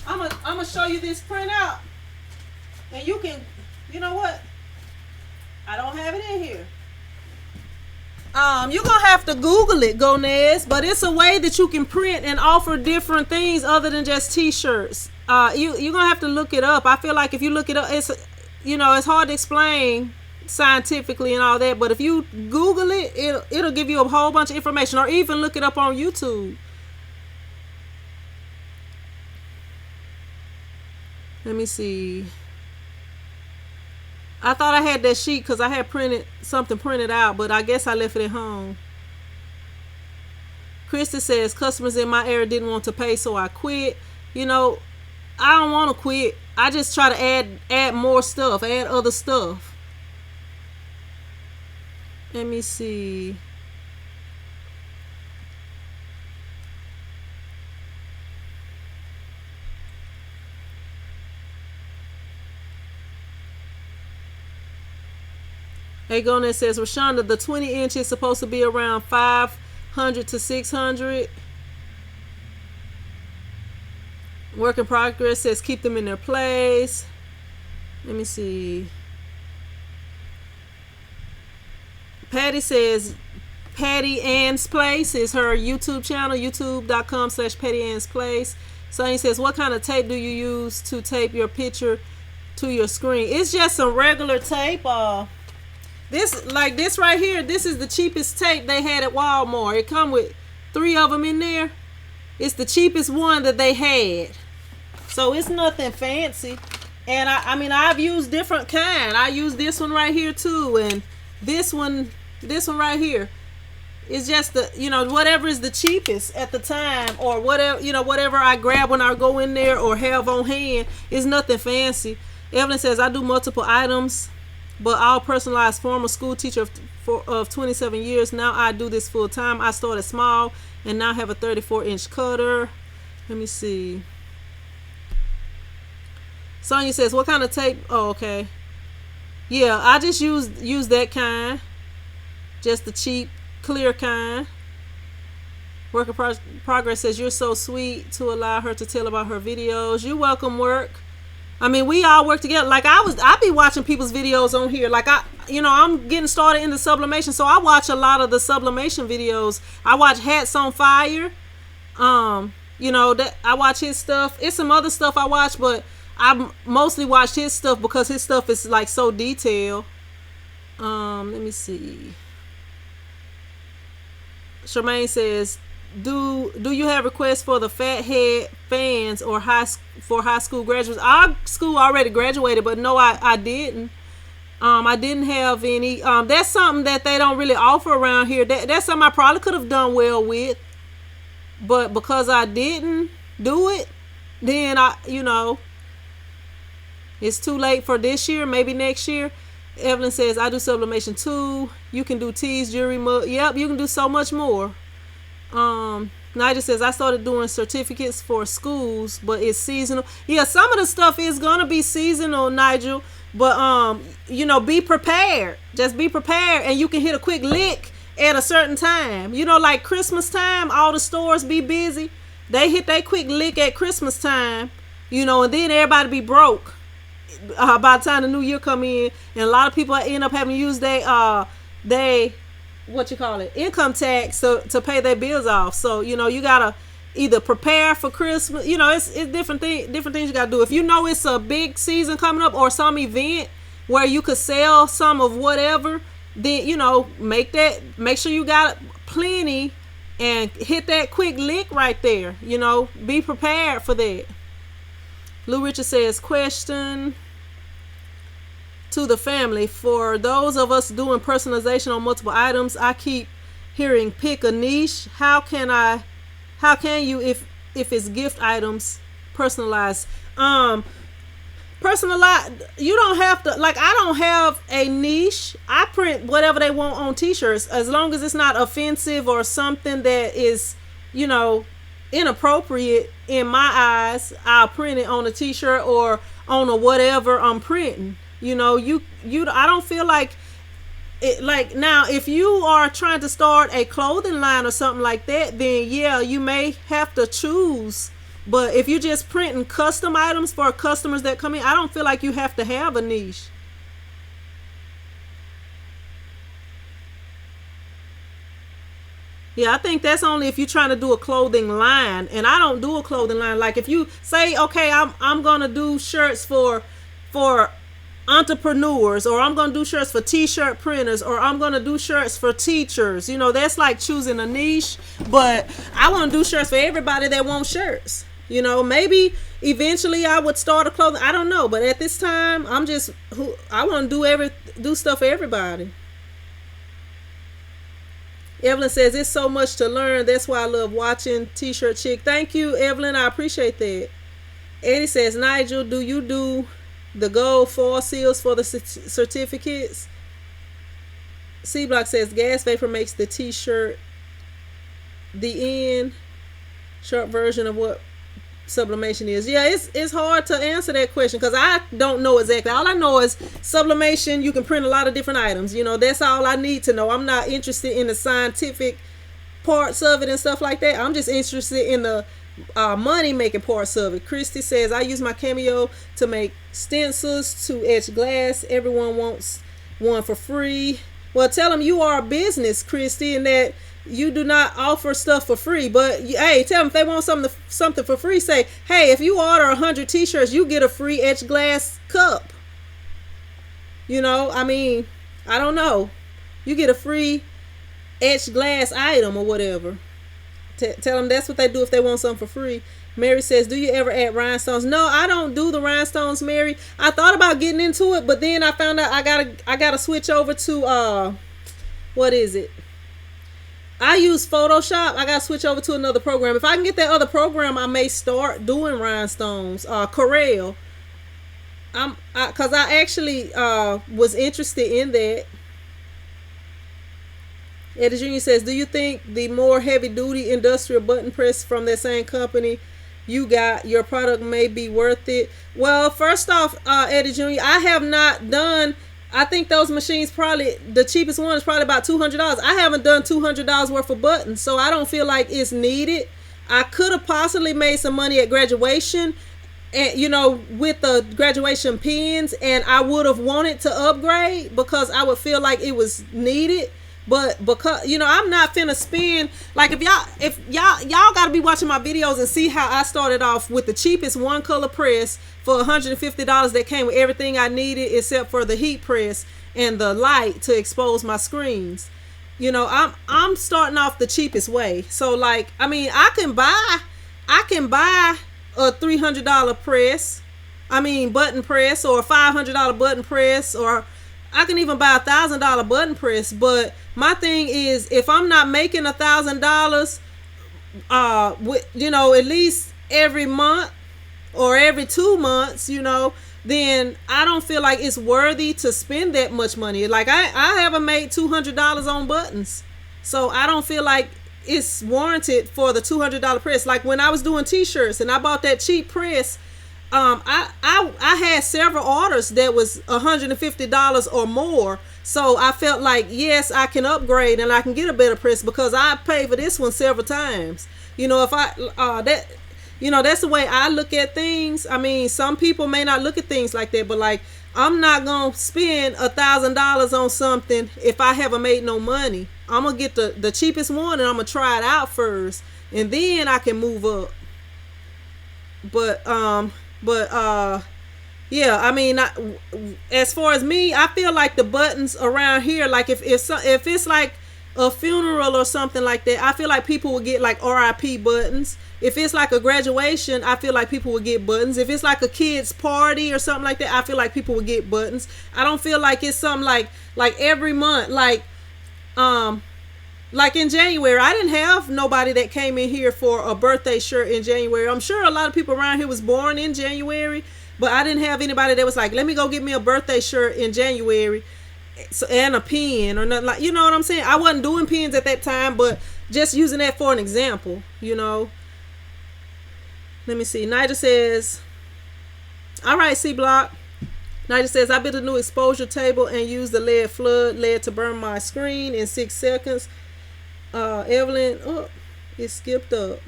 I'm gonna show you this printout, and you can, you know what? I don't have it in here. You're gonna have to Google it, Gonez, but it's a way that you can print and offer different things other than just t-shirts. You're gonna have to look it up. I feel like if you look it up, it's hard to explain scientifically and all that, but if you Google it, it'll give you a whole bunch of information, or even look it up on YouTube. Let me see. I thought I had that sheet because I had printed something printed out, but I guess I left it at home. Krista says, customers in my area didn't want to pay, so I quit. You know, I don't want to quit. I just try to add more stuff, add other stuff. Let me see. Agonet says, Rashonda, the 20 inch is supposed to be around 500 to 600. Work in progress says, keep them in their place. Let me see. Patty says, Patty Ann's Place is her YouTube channel, youtube.com/Patty Ann's Place. Sonny says, what kind of tape do you use to tape your picture to your screen? It's just some regular tape. This right here, this is the cheapest tape they had at Walmart. It come with 3 of them in there. It's the cheapest one that they had. So it's nothing fancy. And I mean, I've used different kind. I use this one right here too. And this one right here. It's just the, whatever is the cheapest at the time, or whatever I grab when I go in there or have on hand. Is nothing fancy. Evelyn says, I do multiple items, but all personalized. Former school teacher of 27 years. Now I do this full time. I started small and now have a 34-inch cutter. Let me see. Sonia says, what kind of tape? Oh, okay. Yeah, I just use that kind. Just the cheap, clear kind. Work in progress says, you're so sweet to allow her to tell about her videos. You're welcome, Work. I mean, we all work together. Like I be watching people's videos on here. Like I'm getting started in the sublimation, so I watch a lot of the sublimation videos. I watch Hats on Fire. That I watch his stuff. It's some other stuff I watch, but I mostly watched his stuff because his stuff is like so detailed. Let me see. Charmaine says, do you have requests for the Fathead fans or for high school graduates? Our school already graduated, but no, I didn't. I didn't have any. That's something that they don't really offer around here. That's something I probably could have done well with, but because I didn't do it, then it's too late for this year. Maybe next year. Evelyn says, I do sublimation too. You can do teas, jewelry, mug. Yep, you can do so much more. Nigel says, I started doing certificates for schools, but it's seasonal. Yeah, some of the stuff is gonna be seasonal, Nigel. But be prepared. Just be prepared, and you can hit a quick lick at a certain time. Like Christmas time, all the stores be busy. They hit that quick lick at Christmas time, and then everybody be broke by the time the new year come in, and a lot of people end up having to use they income tax to pay their bills off. So you gotta either prepare for Christmas. It's different things you gotta do. If it's a big season coming up or some event where you could sell some of whatever, then make sure you got plenty and hit that quick lick right there. Be prepared for that. Lou Richard says, question to the family. For those of us doing personalization on multiple items, I keep hearing pick a niche. How can you if it's gift items personalized? Personalized, you don't have to, like, I don't have a niche. I print whatever they want on t-shirts, as long as it's not offensive or something that is inappropriate in my eyes. I'll print it on a t-shirt or on a whatever I'm printing. I don't feel like it. Like, now, if you are trying to start a clothing line or something like that, then yeah, you may have to choose. But if you're just printing custom items for customers that come in, I don't feel like you have to have a niche. Yeah, I think that's only if you're trying to do a clothing line, and I don't do a clothing line. Like, if you say, okay, I'm gonna do shirts for entrepreneurs, or I'm gonna do shirts for t-shirt printers, or I'm gonna do shirts for teachers, that's like choosing a niche. But I want to do shirts for everybody that wants shirts. Maybe eventually I would start a clothing. I don't know, but at this time, I want to do stuff for everybody. Evelyn says it's so much to learn. That's why I love watching T-shirt chick. Thank you, Evelyn. I appreciate that. Eddie says, Nigel, do you do the gold foil seals for the certificates? C Block says gas vapor makes the T-shirt the end short version of what sublimation is. Yeah, it's hard to answer that question because I don't know exactly. All I know is sublimation, you can print a lot of different items. That's all I need to know. I'm not interested in the scientific parts of it and stuff like that. I'm just interested in the money making parts of it. Christy says, I use my Cameo to make stencils to etch glass. Everyone wants one for free. Well, tell them you are a business, Christy, and that you do not offer stuff for free. But hey, tell them if they want something for free, say, hey, if you order 100 T-shirts, you get a free etched glass cup. I don't know. You get a free etched glass item or whatever. Tell them that's what they do if they want something for free. Mary says, do you ever add rhinestones? No, I don't do the rhinestones, Mary. I thought about getting into it, but then I found out I gotta switch over to what is it? I use Photoshop. I gotta switch over to another program. If I can get that other program, I may start doing rhinestones. Corel. Cause I actually was interested in that. Eddie Jr. says, do you think the more heavy duty industrial button press from that same company you got, your product may be worth it? Well, first off, Eddie Jr., I have not done, I think those machines probably, the cheapest one is probably about $200. I haven't done $200 worth of buttons, so I don't feel like it's needed. I could have possibly made some money at graduation, and with the graduation pins, and I would have wanted to upgrade because I would feel like it was needed. But because I'm not finna spend, like, if y'all gotta be watching my videos and see how I started off with the cheapest one color press for $150 that came with everything I needed except for the heat press and the light to expose my screens. I'm starting off the cheapest way. So like, I can buy a $300 press, button press, or a $500 button press, or I can even buy a $1,000 button press. But my thing is, if I'm not making $1,000, at least every month or every 2 months, then I don't feel like it's worthy to spend that much money. Like I haven't made $200 on buttons, so I don't feel like it's warranted for the $200 press. Like when I was doing T-shirts and I bought that cheap press, I had several orders that was $150 or more, so I felt like, yes, I can upgrade and I can get a better press because I paid for this one several times. If that's the way I look at things. Some people may not look at things like that, but like, I'm not gonna spend $1,000 on something if I haven't made no money. I'm gonna get the cheapest one and I'm gonna try it out first, and then I can move up. But yeah, as far as me, I feel like the buttons around here, like if it's like a funeral or something like that, I feel like people would get like RIP buttons. If it's like a graduation, I feel like people would get buttons. If it's like a kid's party or something like that, I feel like people would get buttons. I don't feel like it's something like every month, like in January, I didn't have nobody that came in here for a birthday shirt in January. I'm sure a lot of people around here was born in January, but I didn't have anybody that was like, let me go get me a birthday shirt in January and a pen or nothing, like, you know what I'm saying? I wasn't doing pens at that time, but just using that for an example, Let me see. Nigel says, all right, C Block. Nigel says, I built a new exposure table and used the lead flood to burn my screen in 6 seconds. Evelyn, it skipped up.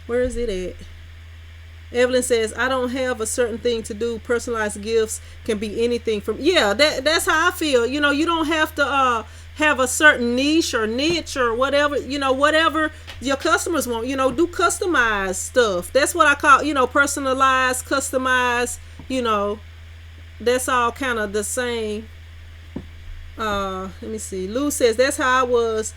Where is it at? Evelyn says, I don't have a certain thing to do. Personalized gifts can be anything from, that's how I feel. You don't have to have a certain niche or whatever, whatever your customers want, do customized stuff. That's what I call, personalized, customized, that's all kind of the same. Let me see. Lou says, that's how I was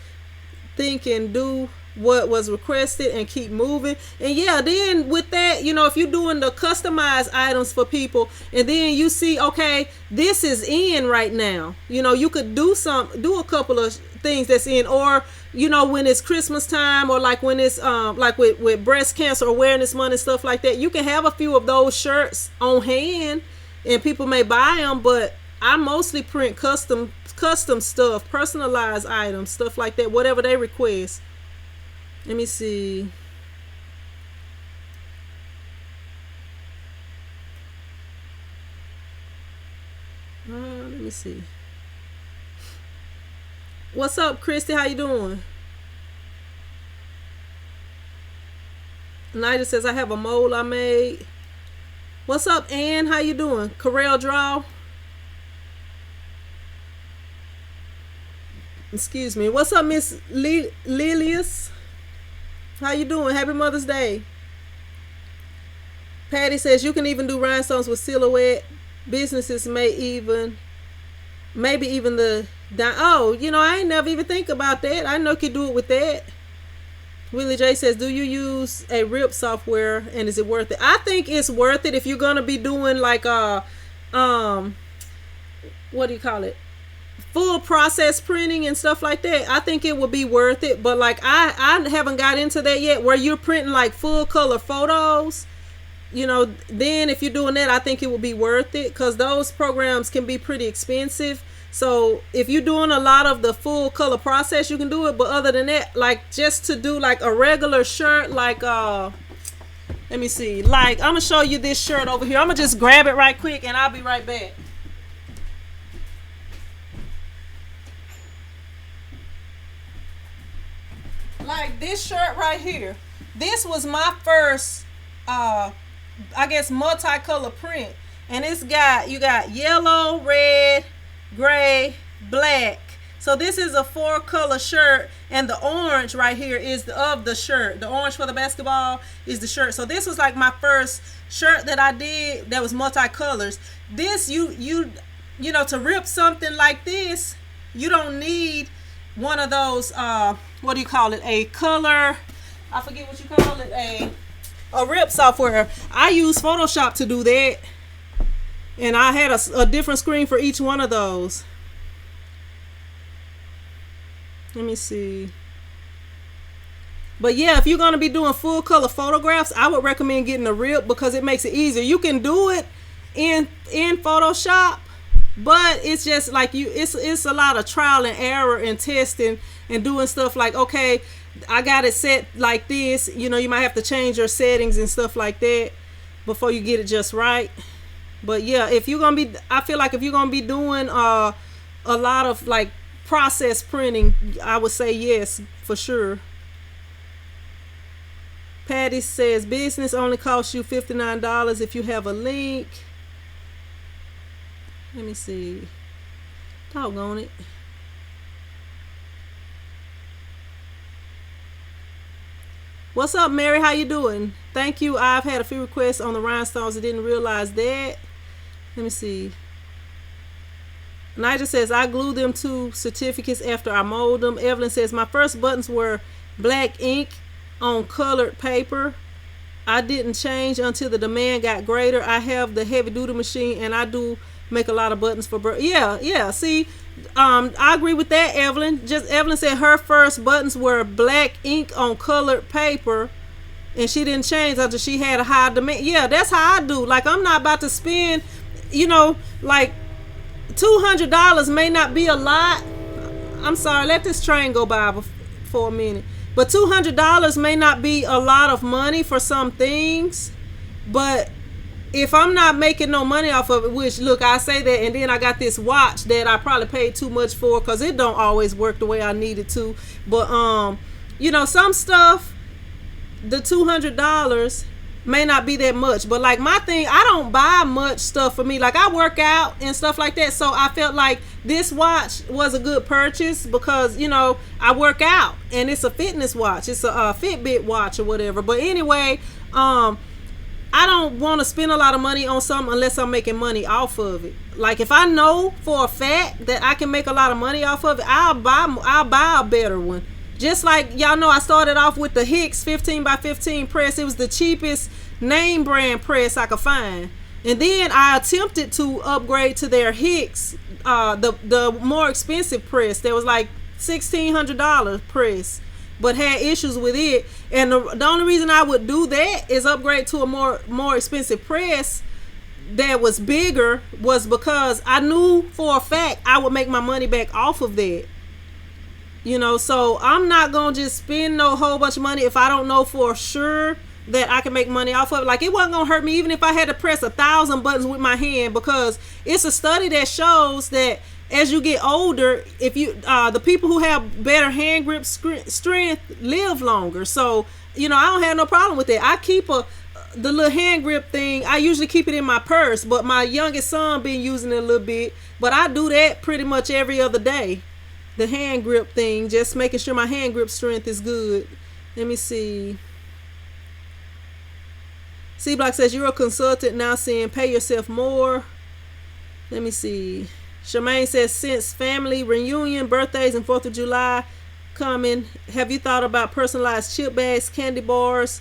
thinking, do what was requested and keep moving. And yeah, then with that, if you're doing the customized items for people, and then you see, okay, this is in right now, you could do a couple of things that's in, or when it's Christmas time, or like when it's like with breast cancer awareness month and stuff like that, you can have a few of those shirts on hand and people may buy them. But I mostly print custom stuff, personalized items, stuff like that, whatever they request. Let me see. Let me see. What's up, Christy? How you doing? Nida says, I have a mold I made. What's up, Ann? How you doing? Corel Draw. Excuse me. What's up, Miss Lilius? How you doing? Happy Mother's Day. Patty says you can even do rhinestones with silhouette. Businesses maybe even the I ain't never even think about that. I know you could do it with that. Willie J says, do you use a RIP software and is it worth it? I think it's worth it if you're gonna be doing like what do you call it? Full process printing and stuff like that. I think it would be worth it. But like I haven't got into that yet, where you're printing like full color photos. Then if you're doing that, I think it would be worth it, because those programs can be pretty expensive. So if you're doing a lot of the full color process, you can do it. But other than that, like just to do like a regular shirt, like let me see, like I'm gonna show you this shirt over here. I'm gonna just grab it right quick and I'll be right back. Like this shirt right here, this was my first I guess multicolor print, and you got yellow, red, gray, black. So this is a 4-color shirt, and the orange right here is the shirt. The orange for the basketball is the shirt. So this was like my first shirt that I did that was multicolors. This you to rip something like this, you don't need one of those what do you call it, a color, I forget what you call it, a rip software. I use Photoshop to do that, and I had a different screen for each one of those. Let me see. But yeah, if you're gonna be doing full color photographs, I would recommend getting a rip, because it makes it easier. You can do it in Photoshop, but it's just like it's a lot of trial and error and testing and doing stuff like, okay, I got it set like this. You might have to change your settings and stuff like that before you get it just right. But yeah, I feel like if you're gonna be doing a lot of like process printing, I would say yes, for sure. Patty says business only costs you $59 if you have a link. Let me see. Doggone it. What's up, Mary? How you doing? Thank you. I've had a few requests on the rhinestones. I didn't realize that. Let me see. Nigel says, I glue them to certificates after I mold them. Evelyn says, my first buttons were black ink on colored paper. I didn't change until the demand got greater. I have the heavy duty machine, and I do make a lot of buttons for yeah. See, I agree with that, Evelyn. Evelyn said her first buttons were black ink on colored paper, and she didn't change until she had a high demand. Yeah, that's how I do. Like, I'm not about to spend, like $200 may not be a lot. I'm sorry, let this train go by for a minute. But $200 may not be a lot of money for some things, but if I'm not making no money off of it, which, look, I say that, and then I got this watch that I probably paid too much for, because it don't always work the way I need it to. But some stuff, the $200 may not be that much. But like my thing, I don't buy much stuff for me. Like, I work out and stuff like that, so I felt like this watch was a good purchase, because I work out, and it's a fitness watch. It's a Fitbit watch or whatever. But anyway, I don't want to spend a lot of money on something unless I'm making money off of it. Like, if I know for a fact that I can make a lot of money off of it, I'll buy a better one. Just like y'all know, I started off with the Hicks 15 by 15 press. It was the cheapest name brand press I could find. And then I attempted to upgrade to their Hicks, the more expensive press. There was like $1,600 press, but had issues with it. And the only reason I would do that is upgrade to a more expensive press that was bigger, was because I knew for a fact I would make my money back off of that. You know, so I'm not gonna just spend no whole bunch of money if I don't know for sure that I can make money off of it. Like, it wasn't gonna hurt me even if I had to press 1,000 buttons with my hand, because it's a study that shows that as you get older, if you the people who have better hand grip strength live longer. So, you know, I don't have no problem with that. I keep the little hand grip thing. I usually keep it in my purse, but my youngest son been using it a little bit. But I do that pretty much every other day. The hand grip thing, just making sure my hand grip strength is good. Let me see. C Block says, you're a consultant now, saying pay yourself more. Let me see. Charmaine says, since family reunion, birthdays, and 4th of July coming, have you thought about personalized chip bags, candy bars,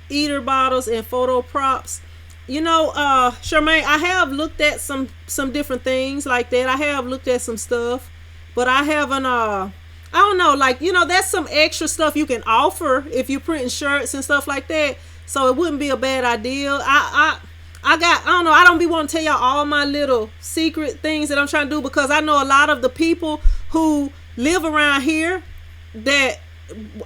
eater bottles, and photo props? You know, Charmaine, I have looked at some different things like that. I have looked at some stuff, but I haven't, I don't know, like, you know, that's some extra stuff you can offer if you're printing shirts and stuff like that. So it wouldn't be a bad idea. I don't know, I don't be wanting to tell y'all all my little secret things that I'm trying to do, because I know a lot of the people who live around here that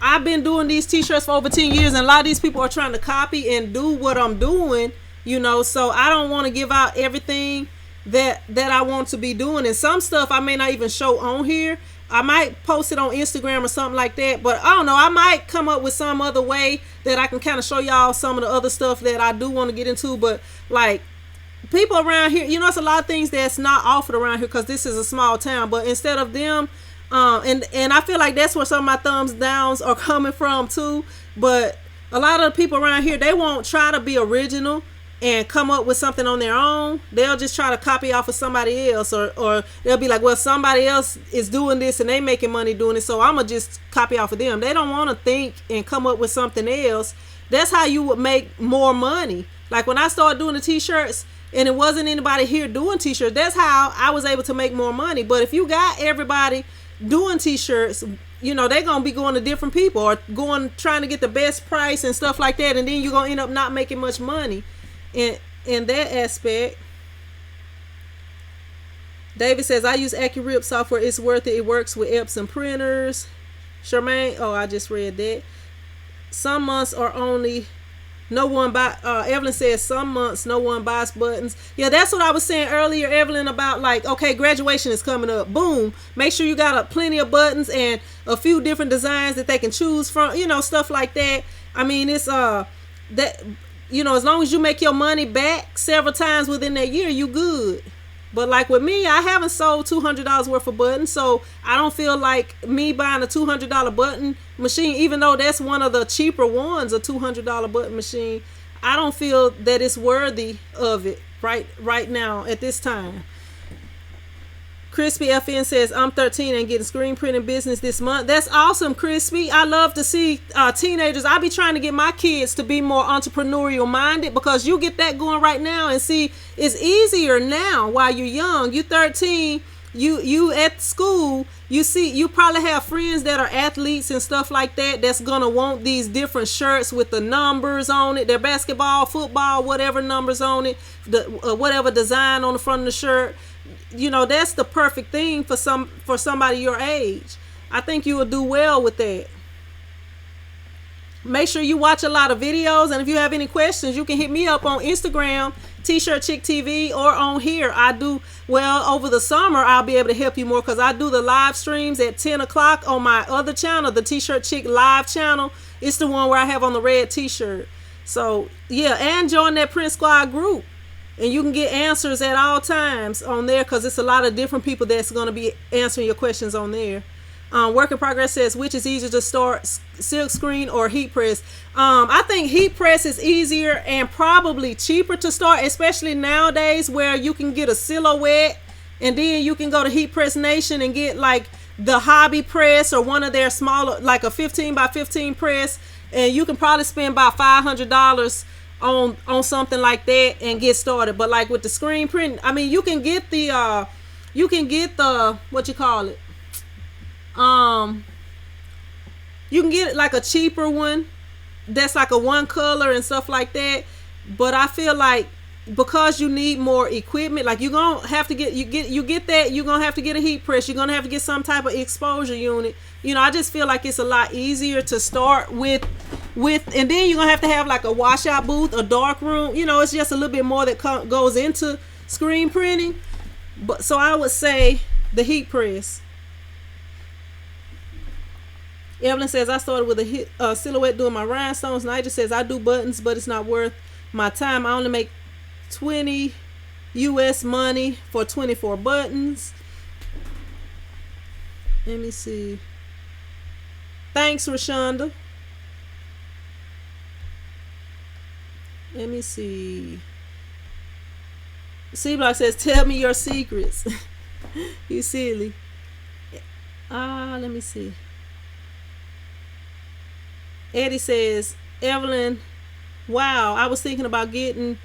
I've been doing these t-shirts for over 10 years, and a lot of these people are trying to copy and do what I'm doing, you know, so I don't want to give out everything that I want to be doing. And some stuff I may not even show on here. I might post it on Instagram or something like that, but I don't know, I might come up with some other way that I can kind of show y'all some of the other stuff that I do want to get into. But like, people around here, you know, it's a lot of things that's not offered around here because this is a small town. But instead of them, and I feel like that's where some of my thumbs downs are coming from too. But a lot of the people around here, they won't try to be original and come up with something on their own. They'll just try to copy off of somebody else, or they'll be like, well, somebody else is doing this and they making money doing it, so I'm gonna just copy off of them. They don't want to think and come up with something else. That's how you would make more money. Like when I started doing the t-shirts and it wasn't anybody here doing t-shirts, that's how I was able to make more money. But if you got everybody doing t-shirts, you know, they're gonna be going to different people or trying to get the best price and stuff like that, and then you're gonna end up not making much money in that aspect. David says, I use AccuRip software. It's worth it. It works with Epson printers. Charmaine, oh, I just read that. Some months are only no one buy. Evelyn says some months no one buys buttons. Yeah, that's what I was saying earlier, Evelyn, about like, okay, graduation is coming up. Boom. Make sure you got plenty of buttons and a few different designs that they can choose from. You know, stuff like that. I mean, it's that. You know, as long as you make your money back several times within that year, you good. But like with me, I haven't sold $200 worth of buttons, so I don't feel like me buying a $200 button machine, even though that's one of the cheaper ones, a $200 button machine. I don't feel that it's worthy of it right now at this time. Crispy FN says, I'm 13 and getting screen printing business this month. That's awesome, Crispy. I love to see teenagers. I be trying to get my kids to be more entrepreneurial minded, because you get that going right now, and see, it's easier now while you're young. You 13, you at school, you probably have friends that are athletes and stuff like that that's gonna want these different shirts with the numbers on it, their basketball, football, whatever numbers on it, whatever design on the front of the shirt. You know, that's the perfect thing for somebody your age. I think you will do well with that. Make sure you watch a lot of videos, and if you have any questions, you can hit me up on Instagram, T-Shirt Chick TV, or on here. I do, well, over the summer, I'll be able to help you more, because I do the live streams at 10 o'clock on my other channel, the T-Shirt Chick live channel. It's the one where I have on the red t-shirt. So, yeah, and join that Print Squad group. And you can get answers at all times on there, because it's a lot of different people that's going to be answering your questions on there. Work in Progress says, which is easier to start, silk screen or heat press? I think heat press is easier and probably cheaper to start, especially nowadays where you can get a silhouette, and then you can go to Heat Press Nation and get like the hobby press or one of their smaller, like a 15 by 15 press, and you can probably spend about $500 on something like that and get started. But like with the screen printing, I mean, you can get the what you call it, you can get like a cheaper one that's like a one color and stuff like that. But I feel like because you need more equipment, like you're gonna have to get that, you're gonna have to get a heat press, you're gonna have to get some type of exposure unit. I just feel like it's a lot easier to start with, and then you're gonna have like a washout booth, a dark room. It's just a little bit more that goes into screen printing. But so I would say the heat press. Evelyn says, I started with a silhouette doing my rhinestones. Nigel says, I do buttons, but it's not worth my time. I only make 20 US money for 24 buttons. Let me see. Thanks, Rashonda. Let me see. C-Block says, tell me your secrets. You silly. Let me see. Eddie says, Evelyn, wow, I was thinking about getting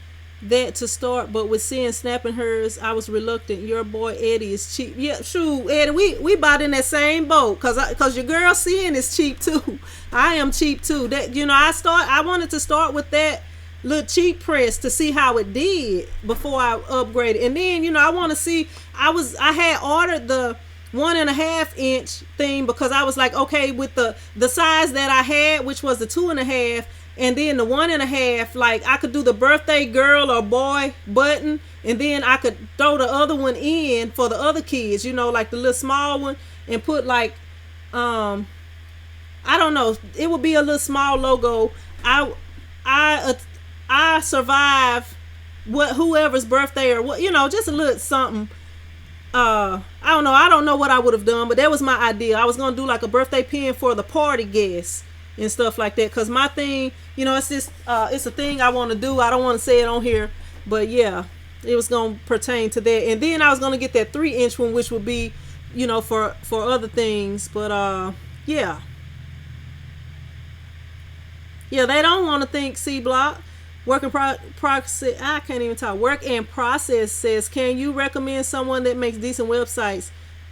that to start, but with seeing snapping hers, I was reluctant. Your boy Eddie is cheap. Yeah, shoot, Eddie, we bought in that same boat, cause your girl seeing is cheap too. I am cheap too. That I wanted to start with that little cheap press to see how it did before I upgraded, and then I want to see. I had ordered the 1.5 inch thing because I was like, okay, with the size that I had, which was the 2.5, and then the 1.5, like I could do the birthday girl or boy button, and then I could throw the other one in for the other kids, like the little small one, and put like I don't know, it would be a little small logo. I survive whoever's birthday or what, just a little something. I don't know what I would have done, but that was my idea. I was gonna do like a birthday pin for the party guests and stuff like that, because my thing, it's just it's a thing I want to do. I don't want to say it on here, but yeah, it was gonna pertain to that. And then I was gonna get that 3-inch one, which would be for other things. But yeah, they don't want to think. C-Block. Work in process. I can't even talk. Work in process says, can you recommend someone that makes decent websites?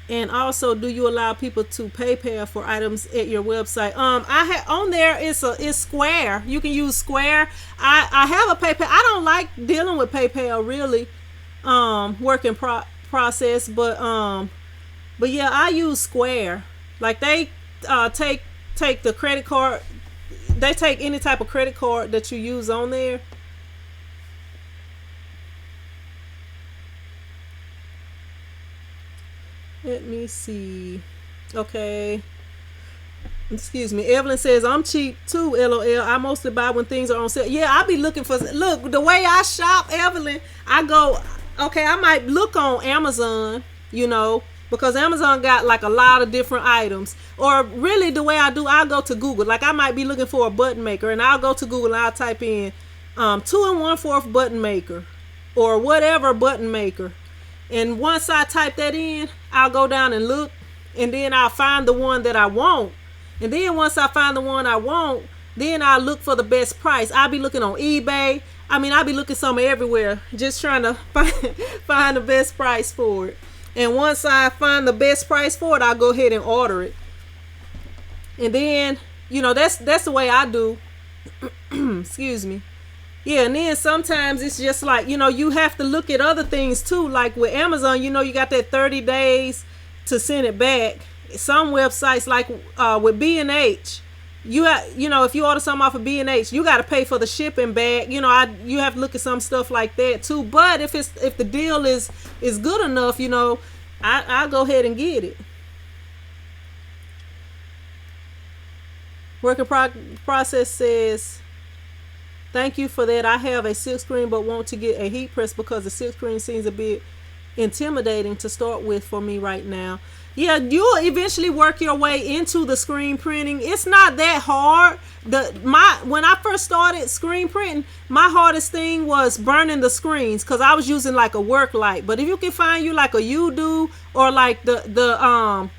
And also, do you allow people to PayPal for items at your website? I have on there. It's Square. You can use Square. I have a PayPal. I don't like dealing with PayPal really. Work in process, but yeah, I use Square. Like they take the credit card. They take any type of credit card that you use on there. Let me see. Okay. Excuse me. Evelyn says, I'm cheap too, LOL. I mostly buy when things are on sale. Yeah, I be looking for... Look, the way I shop, Evelyn, I go... Okay, I might look on Amazon, because Amazon got like a lot of different items. Or really the way I do, I'll go to Google. Like I might be looking for a button maker, and I'll go to Google and I'll type in 2 1/4 button maker or whatever button maker. And once I type that in, I'll go down and look, and then I'll find the one that I want. And then once I find the one I want, then I'll look for the best price. I'll be looking on eBay. I mean, I'll be looking somewhere everywhere, just trying to find the best price for it. And once I find the best price for it, I'll go ahead and order it. And then, that's the way I do. Excuse me. Yeah, and then sometimes it's just like, you have to look at other things too. Like with Amazon, you got that 30 days to send it back. Some websites, like with B&H, if you order something off of B&H, you got to pay for the shipping back. You have to look at some stuff like that too. But if the deal is good enough, I'll go ahead and get it. Work in process says, thank you for that. I have a silk screen but want to get a heat press because the silk screen seems a bit intimidating to start with for me right now. Yeah, you'll eventually work your way into the screen printing. It's not that hard. When I first started screen printing, my hardest thing was burning the screens because I was using like a work light. But if you can find you like a Udo or like the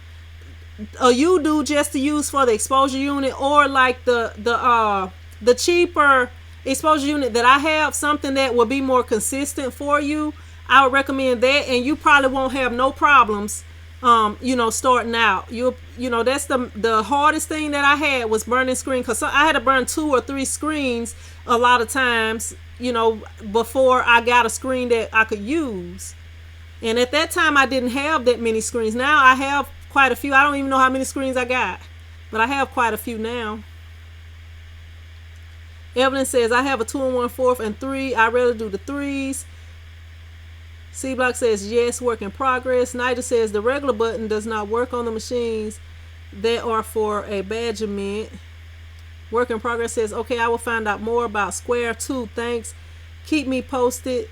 a U-do just to use for the exposure unit, or like the cheaper exposure unit that I have, something that will be more consistent for you, I would recommend that, and you probably won't have no problems starting out. That's the hardest thing that I had was burning screen, because I had to burn 2 or 3 screens a lot of times, before I got a screen that I could use. And at that time I didn't have that many screens. Now I have quite a few. I don't even know how many screens I got, but I have quite a few now. Evelyn says, I have a 2 1/4 and 3. I'd rather do the 3s. C Block says, yes, work in progress. Nigel says, the regular button does not work on the machines that are for a badgement. Work in progress says, okay, I will find out more about Square too. Thanks. Keep me posted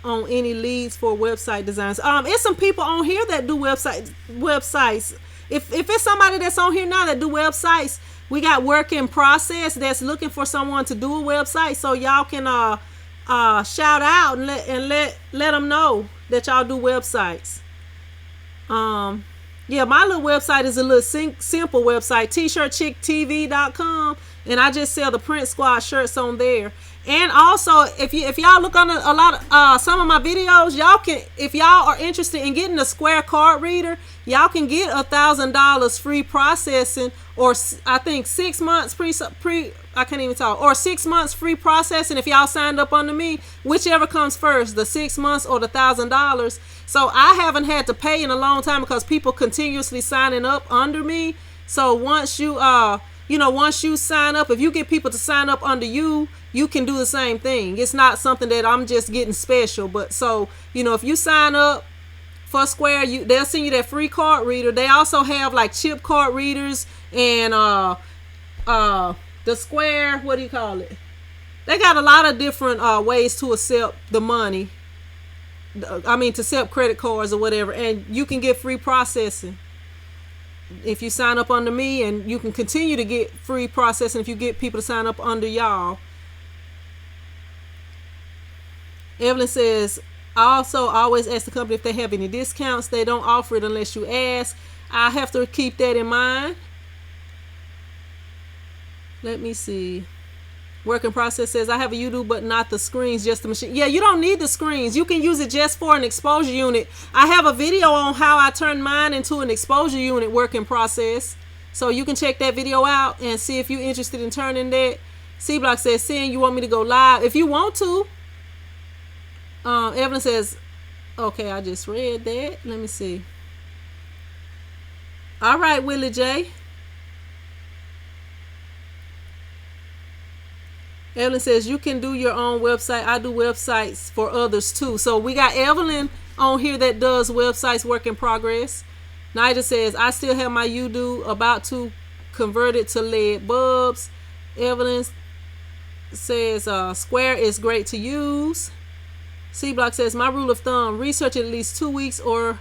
on any leads for website designs. It's some people on here that do websites. If it's somebody that's on here now that do websites, we got work in process that's looking for someone to do a website. So y'all can shout out and let them know that y'all do websites. Yeah, my little website is a little simple website, tshirtchicktv.com, and I just sell the Print Squad shirts on there. And also, if y'all look on a lot of some of my videos, y'all can, if y'all are interested in getting a Square card reader, y'all can get $1,000 free processing, or I think 6 months I can't even talk, or 6 months free processing if y'all signed up under me, whichever comes first, the 6 months or the $1,000. So I haven't had to pay in a long time because people continuously signing up under me. So once you once you sign up, if you get people to sign up under you, you can do the same thing. It's not something that I'm just getting special. But so, if you sign up for Square, they'll send you that free card reader. They also have like chip card readers and the Square, what do you call it? They got a lot of different ways to accept the money. I mean, to accept credit cards or whatever, and you can get free processing if you sign up under me, and you can continue to get free processing if you get people to sign up under y'all. Evelyn says, I also always ask the company if they have any discounts. They don't offer it unless you ask. I have to keep that in mind. Let me see. Work in process says, I have a U-do, but not the screens, just the machine. Yeah, you don't need the screens. You can use it just for an exposure unit. I have a video on how I turned mine into an exposure unit work in process. So you can check that video out and see if you're interested in turning that. C Block says, Sin, you want me to go live? If you want to. Evelyn says, okay, I just read that. Let me see. All right, Willie J. Evelyn says, you can do your own website. I do websites for others too. So we got Evelyn on here that does websites work in progress. Nigel says, I still have my U-do, about to convert it to LED bulbs. Evelyn says, Square is great to use. C Block says, my rule of thumb, research at least 2 weeks or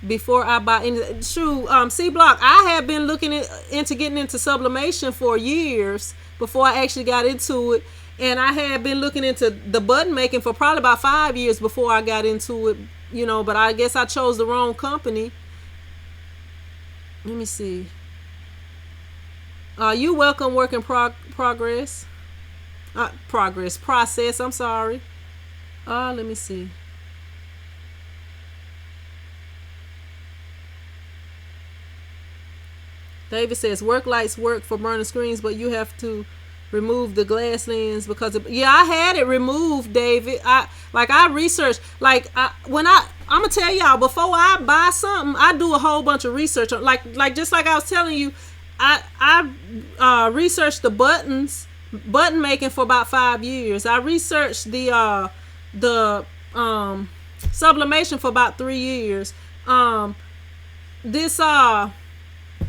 before I buy any. True. C Block, I have been looking into getting into sublimation for years before I actually got into it. And I had been looking into the button making for probably about 5 years before I got into it, but I guess I chose the wrong company. Let me see. You welcome work in process, I'm sorry. Let me see. David says, work lights work for burning screens, but you have to remove the glass lens because I had it removed, David. I researched, I'm gonna tell y'all, before I buy something, I do a whole bunch of research on, just like I was telling you, I researched the button making for about 5 years. I researched the sublimation for about 3 years.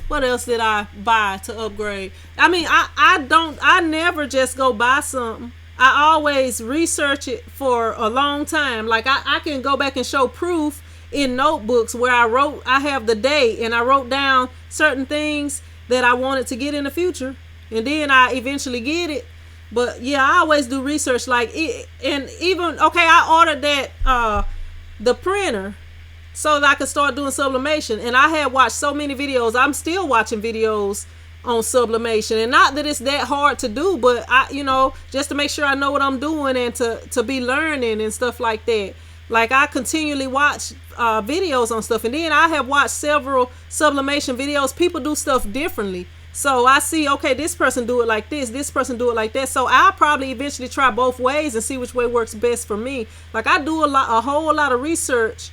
What else did I buy to upgrade? I mean, I never just go buy something. I always research it for a long time. Like I can go back and show proof in notebooks where I have the date and I wrote down certain things that I wanted to get in the future, and then I eventually get it. But yeah, I always do research. I ordered that the printer. so that I could start doing sublimation. And I had watched so many videos. I'm still watching videos on sublimation, and not that it's that hard to do, but I, just to make sure I know what I'm doing and to be learning and stuff like that. Like, I continually watch videos on stuff, and then I have watched several sublimation videos. People do stuff differently, so I see, okay, this person do it like this person do it like that. So I'll probably eventually try both ways and see which way works best for me. Like, I do a whole lot of research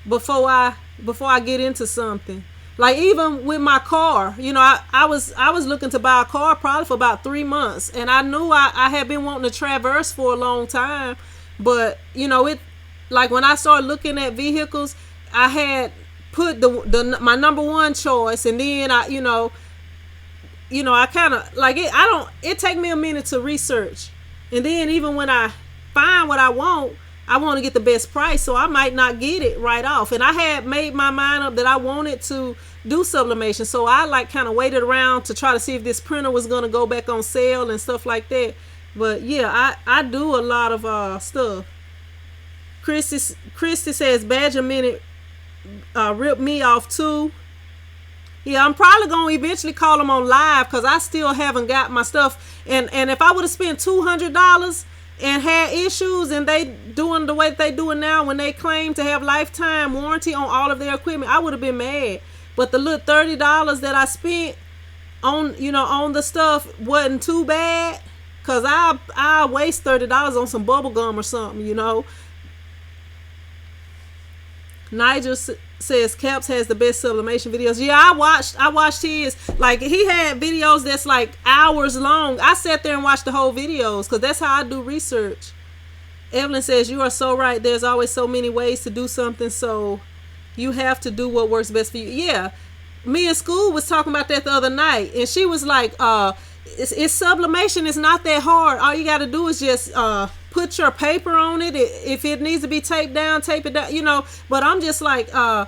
before I get into something. Like, even with my car, I was looking to buy a car probably for about 3 months, and I knew I had been wanting to Traverse for a long time, but it, like, when I started looking at vehicles, I had put my number one choice, and then I kind of like it. It take me a minute to research, and then even when I find what I want to get the best price, so I might not get it right off. And I had made my mind up that I wanted to do sublimation, so I like kind of waited around to try to see if this printer was gonna go back on sale and stuff like that. But yeah, I do a lot of stuff. Christy says Badger Minute ripped me off too. Yeah, I'm probably gonna eventually call them on live because I still haven't got my stuff. And if I would have spent $200 and had issues, and they doing the way they doing now, when they claim to have lifetime warranty on all of their equipment, I would have been mad. But the little $30 that I spent on on the stuff wasn't too bad, because I waste $30 on some bubble gum or something. Nigel says Caps has the best sublimation videos. Yeah, I watched his. Like, he had videos that's like hours long. I sat there and watched the whole videos because that's how I do research. Evelyn says you are so right. There's always so many ways to do something, so you have to do what works best for you. Yeah, me in school was talking about that the other night, and she was like, it's sublimation is not that hard. All you got to do is just put your paper on it. If it needs to be taped down, tape it down. But I'm just like, I'm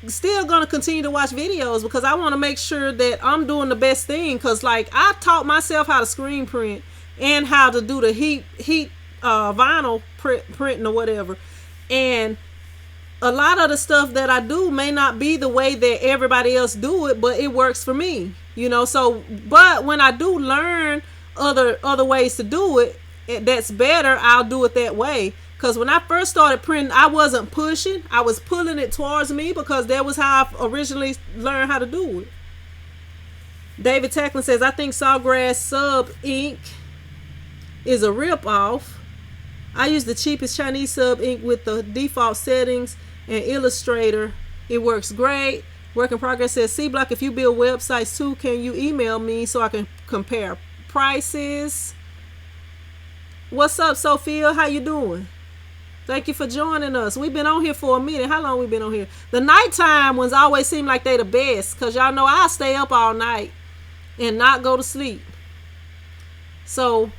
still gonna continue to watch videos because I want to make sure that I'm doing the best thing. Because, like, I taught myself how to screen print and how to do the heat vinyl printing or whatever, and a lot of the stuff that I do may not be the way that everybody else do it, but it works for me, so, but when I do learn other ways to do it that's better, I'll do it that way. Because when I first started printing, I wasn't pushing, I was pulling it towards me, because that was how I originally learned how to do it. David Tacklin says, I think Sawgrass Sub ink is a rip-off. I use the cheapest Chinese sub ink with the default settings and Illustrator. It works great. Work in Progress says, C-Block, if you build websites too, can you email me so I can compare prices? What's up, Sophia? How you doing? Thank you for joining us. We've been on here for a minute. How long we been on here? The nighttime ones always seem like they the best, because y'all know I stay up all night and not go to sleep. So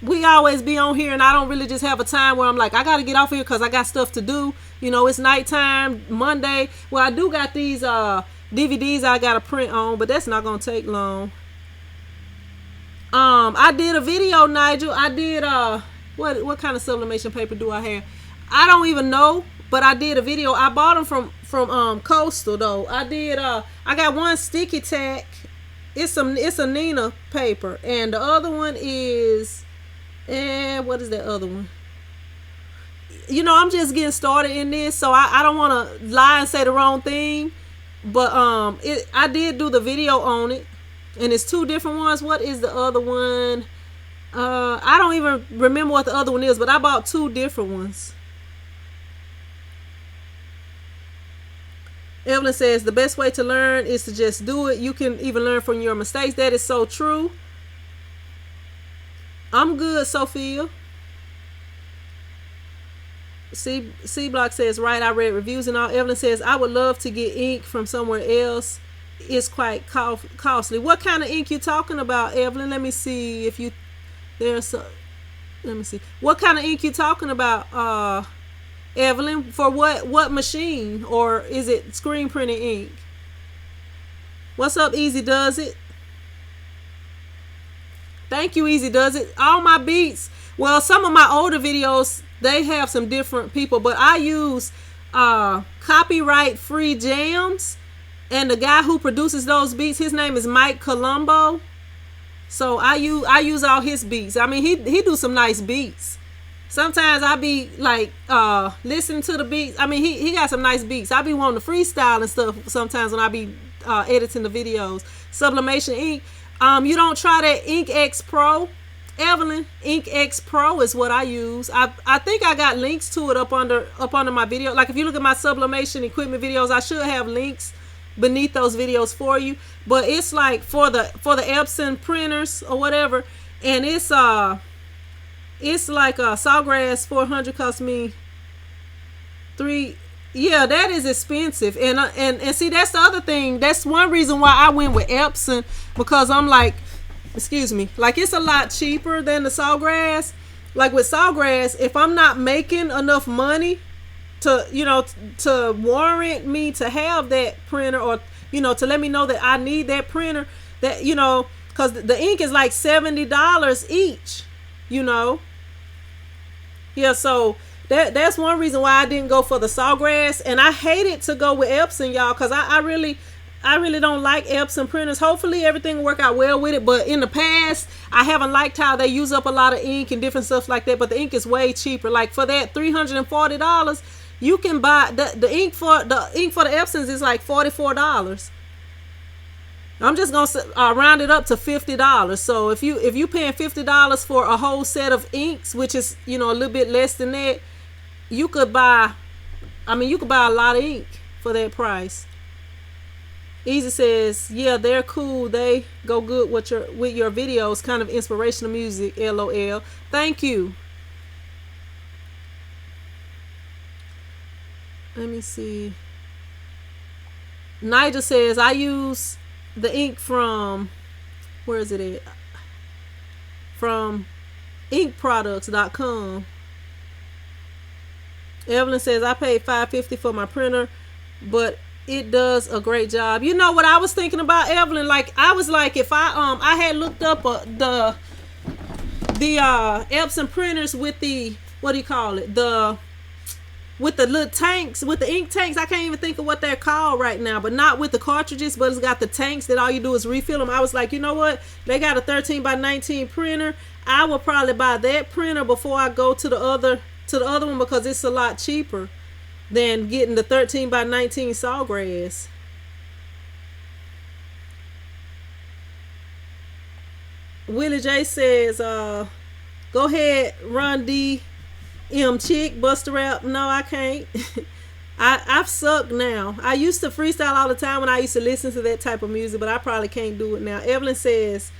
we always be on here, and I don't really just have a time where I'm like, I got to get off here because I got stuff to do. It's nighttime, Monday. Well, I do got these DVDs I got to print on, but that's not going to take long. I did a video, Nigel. I did, what kind of sublimation paper do I have? I don't even know, but I did a video. I bought them from Coastal, though. I got one sticky tack. It's a Nina paper, and the other one is, what is that other one? I'm just getting started in this, so I don't want to lie and say the wrong thing, but I did do the video on it, and it's two different ones. What is the other one? I don't even remember what the other one is, but I bought two different ones. Evelyn says the best way to learn is to just do it. You can even learn from your mistakes. That is so true. I'm good, Sophia. C Block says, right, I read reviews and all. Evelyn says, I would love to get ink from somewhere else. It's quite costly. What kind of ink you talking about, Evelyn? Let me see if you let me see. What kind of ink you talking about, Evelyn? For what machine? Or is it screen printing ink? What's up, Easy Does It? Thank you, Easy Does It. All my beats, Well, some of my older videos, they have some different people, but I use copyright free jams, and the guy who produces those beats, his name is Mike Colombo. So I use all his beats. I mean, he do some nice beats. Sometimes I be like listening to the beats. I mean, he got some nice beats. I be wanting to freestyle and stuff sometimes when I be editing the videos. Sublimation Ink. You don't try that Ink X Pro, Evelyn. Ink X Pro is what I use. I think I got links to it up under my video. Like if you look at my sublimation equipment videos, I should have links beneath those videos for you. But it's like for the Epson printers or whatever, and it's like Sawgrass 400 cost me $3. Yeah, that is expensive, and see, that's the other thing. That's one reason why I went with Epson, because I'm like, excuse me, like it's a lot cheaper than the Sawgrass. Like with Sawgrass, if I'm not making enough money to warrant me to have that printer, or to let me know that I need that printer, that because the ink is like $70 each. Yeah, so that's one reason why I didn't go for the Sawgrass, and I hated to go with Epson, y'all, because I really don't like Epson printers. Hopefully everything will work out well with it, but in the past I haven't liked how they use up a lot of ink and different stuff like that. But the ink is way cheaper. Like for that $340, you can buy the ink for the Epsons is like $44. I'm just gonna round it up to $50. So if you paying $50 for a whole set of inks, which is a little bit less than that, you could buy a lot of ink for that price. Easy says, yeah, they're cool. They go good with your videos. Kind of inspirational music. LOL. Thank you. Let me see. Nigel says, I use the ink from, where is it at? From inkproducts.com. Evelyn says, I paid $5.50 for my printer, but it does a great job. You know what I was thinking about, Evelyn? Like I was like, if I had looked up the Epson printers with the, what do you call it? With the little tanks, with the ink tanks. I can't even think of what they're called right now, but not with the cartridges, but it's got the tanks that all you do is refill them. I was like, you know what? They got a 13x19 printer. I will probably buy that printer before I go to the other one, because it's a lot cheaper than getting the 13x19 Sawgrass. Willie J says, go ahead, run DM chick, Buster Rap. No, I can't. I've sucked now. I used to freestyle all the time when I used to listen to that type of music, but I probably can't do it now. Evelyn says,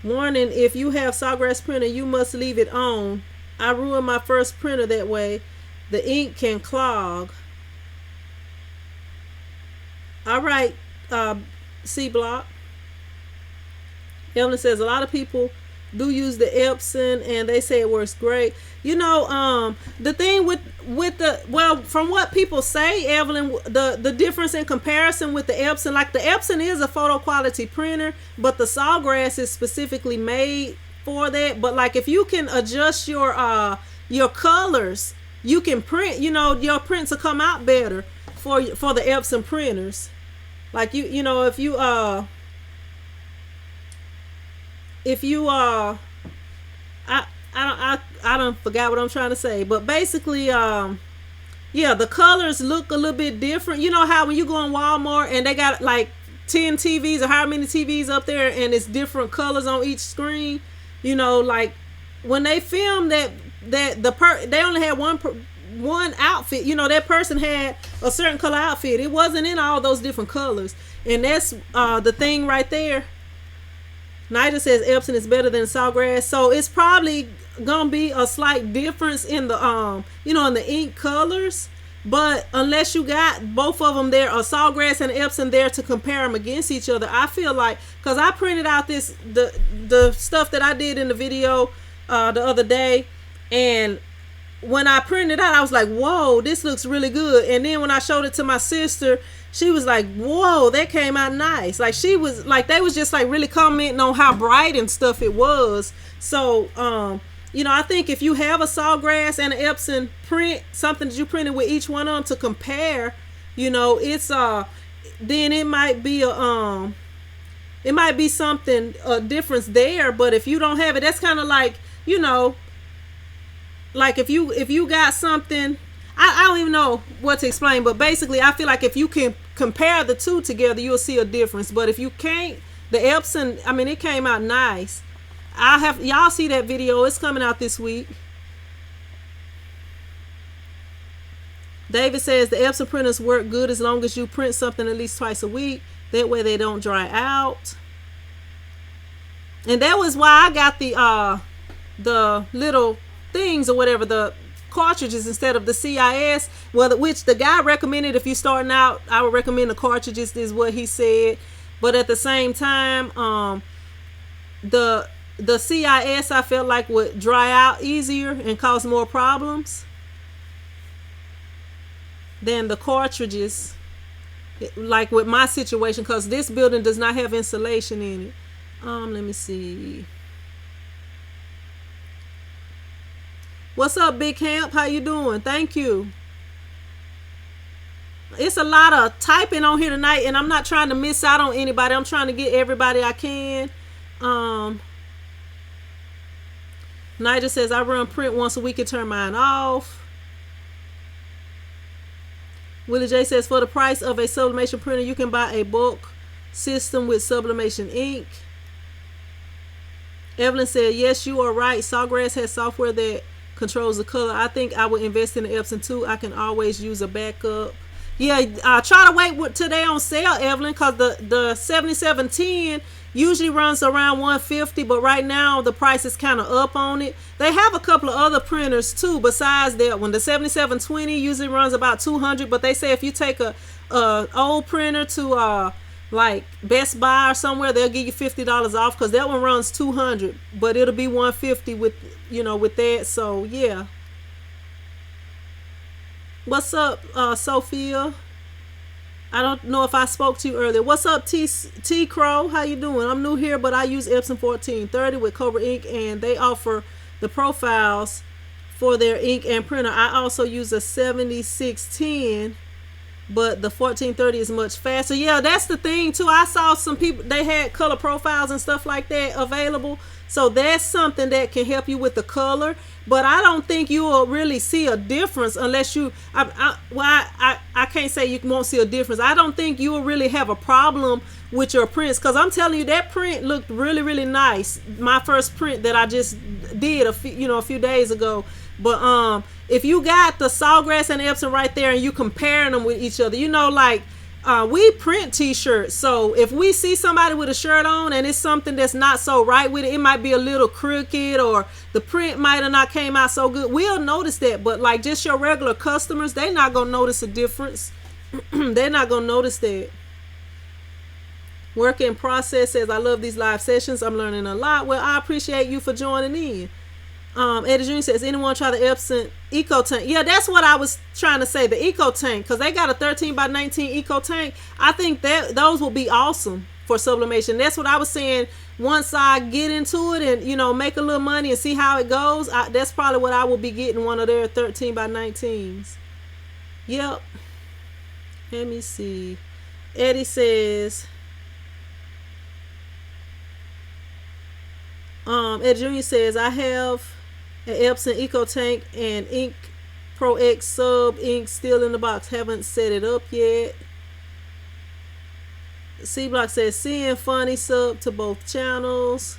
warning, if you have Sawgrass printer, you must leave it on. I ruined my first printer that way. The ink can clog. All right, C Block. Evelyn says, a lot of people do use the Epson and they say it works great. The thing with from what people say, Evelyn, the difference in comparison with the Epson, like the Epson is a photo quality printer, but the Sawgrass is specifically made for that. But like if you can adjust your colors, you can print, your prints will come out better for the Epson printers. Like if you I don't forgot what I'm trying to say, but basically the colors look a little bit different. You know how when you go in Walmart and they got like 10 TVs or however many TVs up there and it's different colors on each screen, like when they filmed that they only had one outfit, that person had a certain color outfit. It wasn't in all those different colors, and that's the thing right there. Nida says Epson is better than Sawgrass, so it's probably gonna be a slight difference in the in the ink colors. But unless you got both of them there, a Sawgrass and Epson there to compare them against each other, I feel like, because I printed out the stuff that I did in the video the other day, and when I printed it out, I was like, whoa, this looks really good. And then when I showed it to my sister, she was like, whoa, that came out nice. Like she was like, they was just like really commenting on how bright and stuff it was. So I think if you have a Sawgrass and an Epson print, something that you printed with each one of them to compare, it's then it might be something, a difference there. But if you don't have it, that's kind of like, like if you got something, I don't even know what to explain, but basically I feel like if you can compare the two together, you'll see a difference. But if you can't, the Epson, I mean, it came out nice. Y'all see that video, it's coming out this week. David says the Epson printers work good as long as you print something at least twice a week. That way they don't dry out. And that was why I got the little things or whatever, the cartridges instead of the CIS. Well, which the guy recommended, if you're starting out, I would recommend the cartridges, is what he said. But at the same time, the CIS I felt like would dry out easier and cause more problems than the cartridges, like with my situation, because this building does not have insulation in it. Let me see. What's up, Big Camp? How you doing? Thank you. It's a lot of typing on here tonight, and I'm not trying to miss out on anybody. I'm trying to get everybody I can. Nigel says I run print once a week and turn mine off. Willie J says for the price of a sublimation printer, you can buy a bulk system with sublimation ink. Evelyn said, yes, you are right. Sawgrass has software that controls the color. I think I would invest in the Epson too. I can always use a backup. Yeah, try to wait till they on sale, Evelyn, because the 7710 usually runs around $150, but right now the price is kind of up on it. They have a couple of other printers too besides that one. The 7720 usually runs about $200, but they say if you take a old printer to like Best Buy or somewhere, they'll give you $50 off, because that one runs $200, but it'll be $150 with with that. So yeah. What's up, Sophia? I don't know if I spoke to you earlier. What's up, T Crow? How you doing? I'm new here, but I use Epson 1430 with Cobra ink, and they offer the profiles for their ink and printer. I also use a 7610, but the 1430 is much faster. Yeah, that's the thing too. I saw some people, they had color profiles and stuff like that available. So that's something that can help you with the color. But I don't think you will really see a difference unless you, I can't say you won't see a difference. I don't think you will really have a problem with your prints, because I'm telling you, that print looked really, really nice. My first print that I just did a few days ago. But if you got the Sawgrass and Epson right there and you comparing them with each other, like we print t-shirts. So if we see somebody with a shirt on and it's something that's not so right with it, it might be a little crooked or the print might have not came out so good, we'll notice that. But like just your regular customers, they're not gonna notice a difference. They're not gonna notice that. Work in Process says, I love these live sessions, I'm learning a lot. Well, I appreciate you for joining in. Eddie Jr. says, anyone try the Epson Eco Tank? Yeah, that's what I was trying to say, the Eco Tank, because they got a 13x19 Eco Tank. I think that those will be awesome for sublimation. That's what I was saying. Once I get into it and make a little money and see how it goes, that's probably what I will be getting, one of their 13x19s. Yep. Let me see. Eddie says, Ed Jr. says, I have an Epson Eco Tank and Ink Pro X Sub ink still in the box. Haven't set it up yet. C Block says, seeing funny, sub to both channels.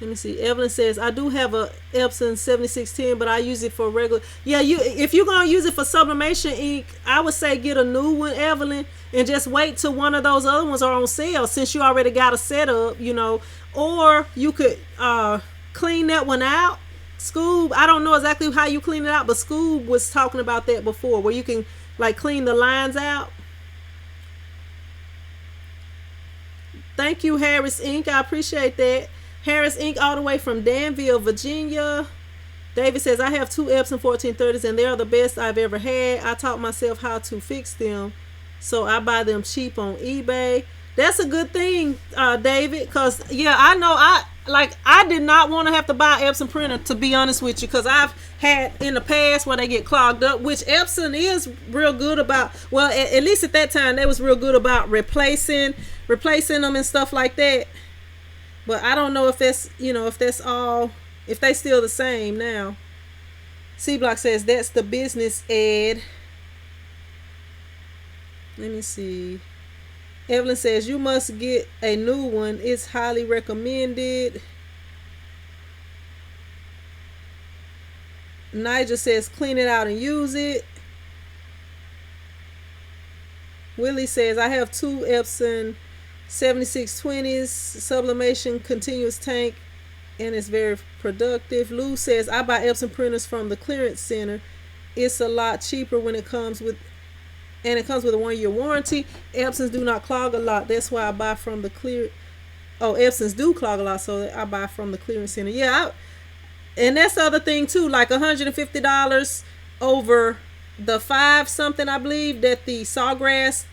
Let me see. Evelyn says, I do have a Epson 7610, but I use it for regular. Yeah, if you're going to use it for sublimation ink, I would say get a new one, Evelyn, and just wait till one of those other ones are on sale, since you already got a setup, or you could clean that one out. Scoob, I don't know exactly how you clean it out, but Scoob was talking about that before, where you can like clean the lines out. Thank you, Harris Ink. I appreciate that. Harris Ink all the way from Danville, Virginia. David says, I have two Epson 1430s and they are the best I've ever had. I taught myself how to fix them, so I buy them cheap on eBay. That's a good thing, David, because yeah, I know like I did not want to have to buy Epson printer, to be honest with you, because I've had in the past where they get clogged up, which Epson is real good about. Well, at least at that time they was real good about replacing them and stuff like that. But I don't know if that's, if that's all, if they still the same now. C Block says that's the business, Ed. Let me see. Evelyn says you must get a new one. It's highly recommended. Nigel says clean it out and use it. Willie says I have two Epson 7620s sublimation continuous tank and it's very productive. Lou says I buy Epson printers from the clearance center. It's a lot cheaper when it comes with a 1-year warranty. Epsons do not clog a lot. That's why I buy from the clear. Oh, Epsons do clog a lot, so I buy from the clearance center. Yeah, and that's the other thing too. Like $150 over the 5 something, I believe, that the Sawgrass,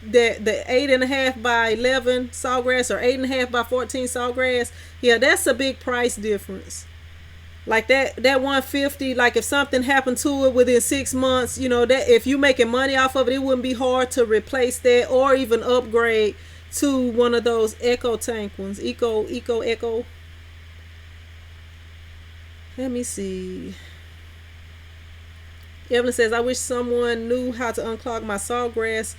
the 8.5 by 11 Sawgrass or 8.5 by 14 Sawgrass. Yeah, that's a big price difference. Like that 150, like if something happened to it within 6 months, that if you making money off of it, it wouldn't be hard to replace that or even upgrade to one of those Echo tank ones. Echo. Let me see. Evelyn says, I wish someone knew how to unclog my Sawgrass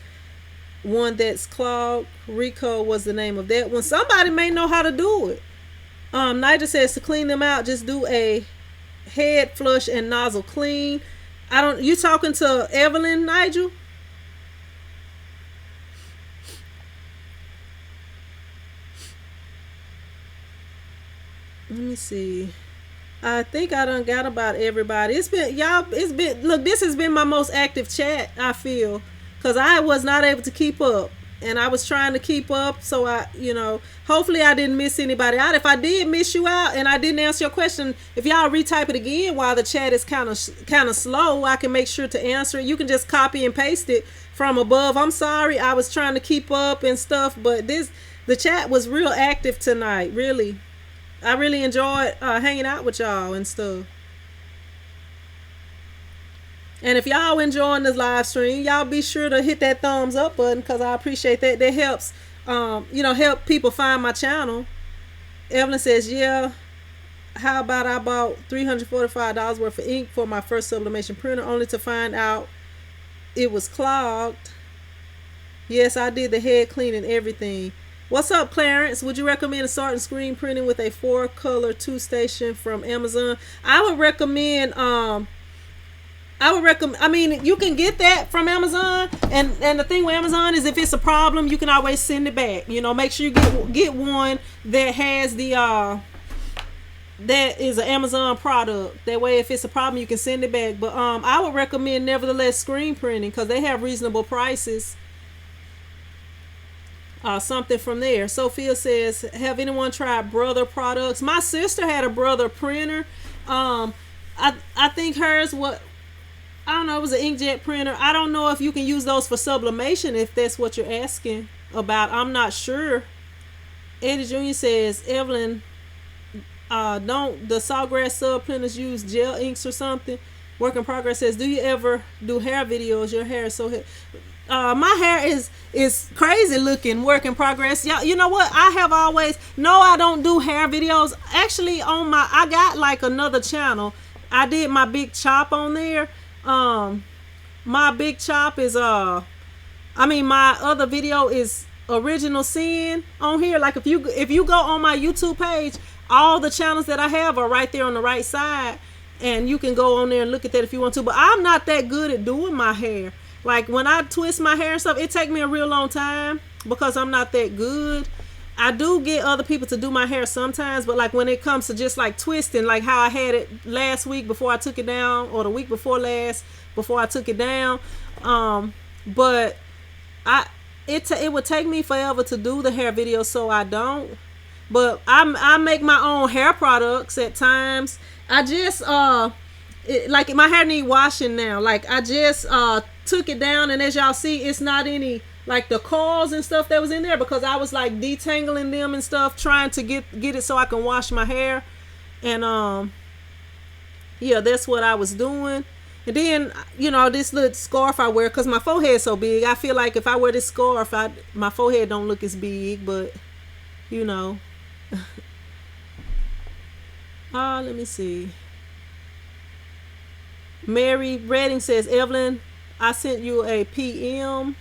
one that's clogged. Rico was the name of that one. Somebody may know how to do it. Nigel says to clean them out, just do a head flush and nozzle clean. You talking to Evelyn, Nigel? Let me see. I think I done got about everybody. Look, this has been my most active chat, I feel, because I was not able to keep up. And I was trying to keep up, so hopefully I didn't miss anybody out. If I did miss you out and I didn't answer your question, if y'all retype it again while the chat is kind of slow, I can make sure to answer it. You can just copy and paste it from above. I'm sorry, I was trying to keep up and stuff, but the chat was real active tonight. Really, I really enjoyed hanging out with y'all and stuff. And if y'all enjoying this live stream, y'all be sure to hit that thumbs up button, because I appreciate that. That helps, help people find my channel. Evelyn says, yeah, how about I bought $345 worth of ink for my first sublimation printer only to find out it was clogged. Yes, I did the head clean and everything. What's up, Clarence? Would you recommend a certain screen printing with a 4-color 2-station from Amazon? I would recommend I mean, you can get that from Amazon, and the thing with Amazon is if it's a problem, you can always send it back. Make sure you get one that has that is an Amazon product. That way, if it's a problem, you can send it back. But I would recommend nevertheless screen printing, because they have reasonable prices. Something from there. Sophia says, have anyone tried Brother products? My sister had a Brother printer. I think hers I don't know, it was an inkjet printer. I don't know if you can use those for sublimation, if that's what you're asking about. I'm not sure. Eddie Jr. says, Evelyn, don't the Sawgrass sub printers use gel inks or something? Work in Progress says, do you ever do hair videos? Your hair is so my hair is crazy looking. Work in Progress. Yeah, you know what? I don't do hair videos. Actually, I got like another channel. I did my big chop on there. My big chop is my other video is Original Sin on here. Like if you go on my YouTube page, all the channels that I have are right there on the right side, and you can go on there and look at that if you want to. But I'm not that good at doing my hair. Like when I twist my hair and stuff, it takes me a real long time because I'm not that good. I do get other people to do my hair sometimes, but like when it comes to just like twisting, like how I had it last week before I took it down, or the week before last before I took it down, but it would take me forever to do the hair video, so I don't. But I make my own hair products at times. I just my hair need washing now. Like I just took it down, and as y'all see, it's not any like the coils and stuff that was in there, because I was like detangling them and stuff, trying to get it so I can wash my hair. And yeah, that's what I was doing. And then, this little scarf I wear, because my forehead's so big. I feel like if I wear this scarf, my forehead don't look as big, but, let me see. Mary Redding says, Evelyn, I sent you a PM.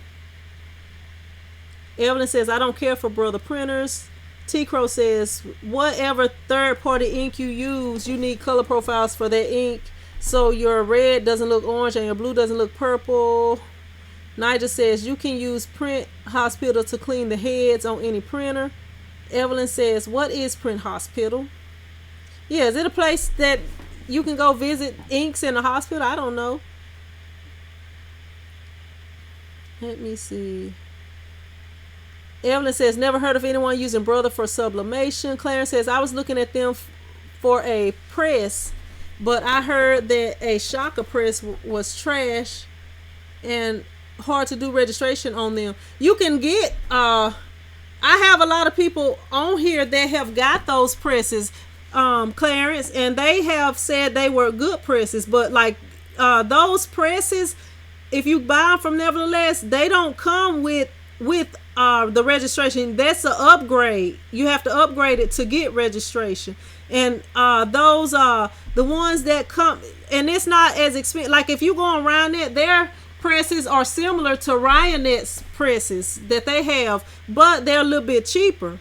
Evelyn says, I don't care for brother printers. T Crow says, whatever third party ink you use, you need color profiles for that ink, so your red doesn't look orange and your blue doesn't look purple. Nigel says, you can use Print Hospital to clean the heads on any printer. Evelyn says, what is Print Hospital? Yeah, is it a place that you can go visit inks in a hospital? I don't know. Let me see. Evelyn says, never heard of anyone using Brother for sublimation. Clarence says, I was looking at them for a press, but I heard that a Shaka press was trash and hard to do registration on them. You can get, I have a lot of people on here that have got those presses, Clarence, and they have said they were good presses, but like those presses, if you buy them from Nevertheless, they don't come with the registration. That's an upgrade. You have to upgrade it to get registration. And those are the ones that come, and it's not as expensive. Like if you go around it, their presses are similar to Ryanet's presses that they have, but they're a little bit cheaper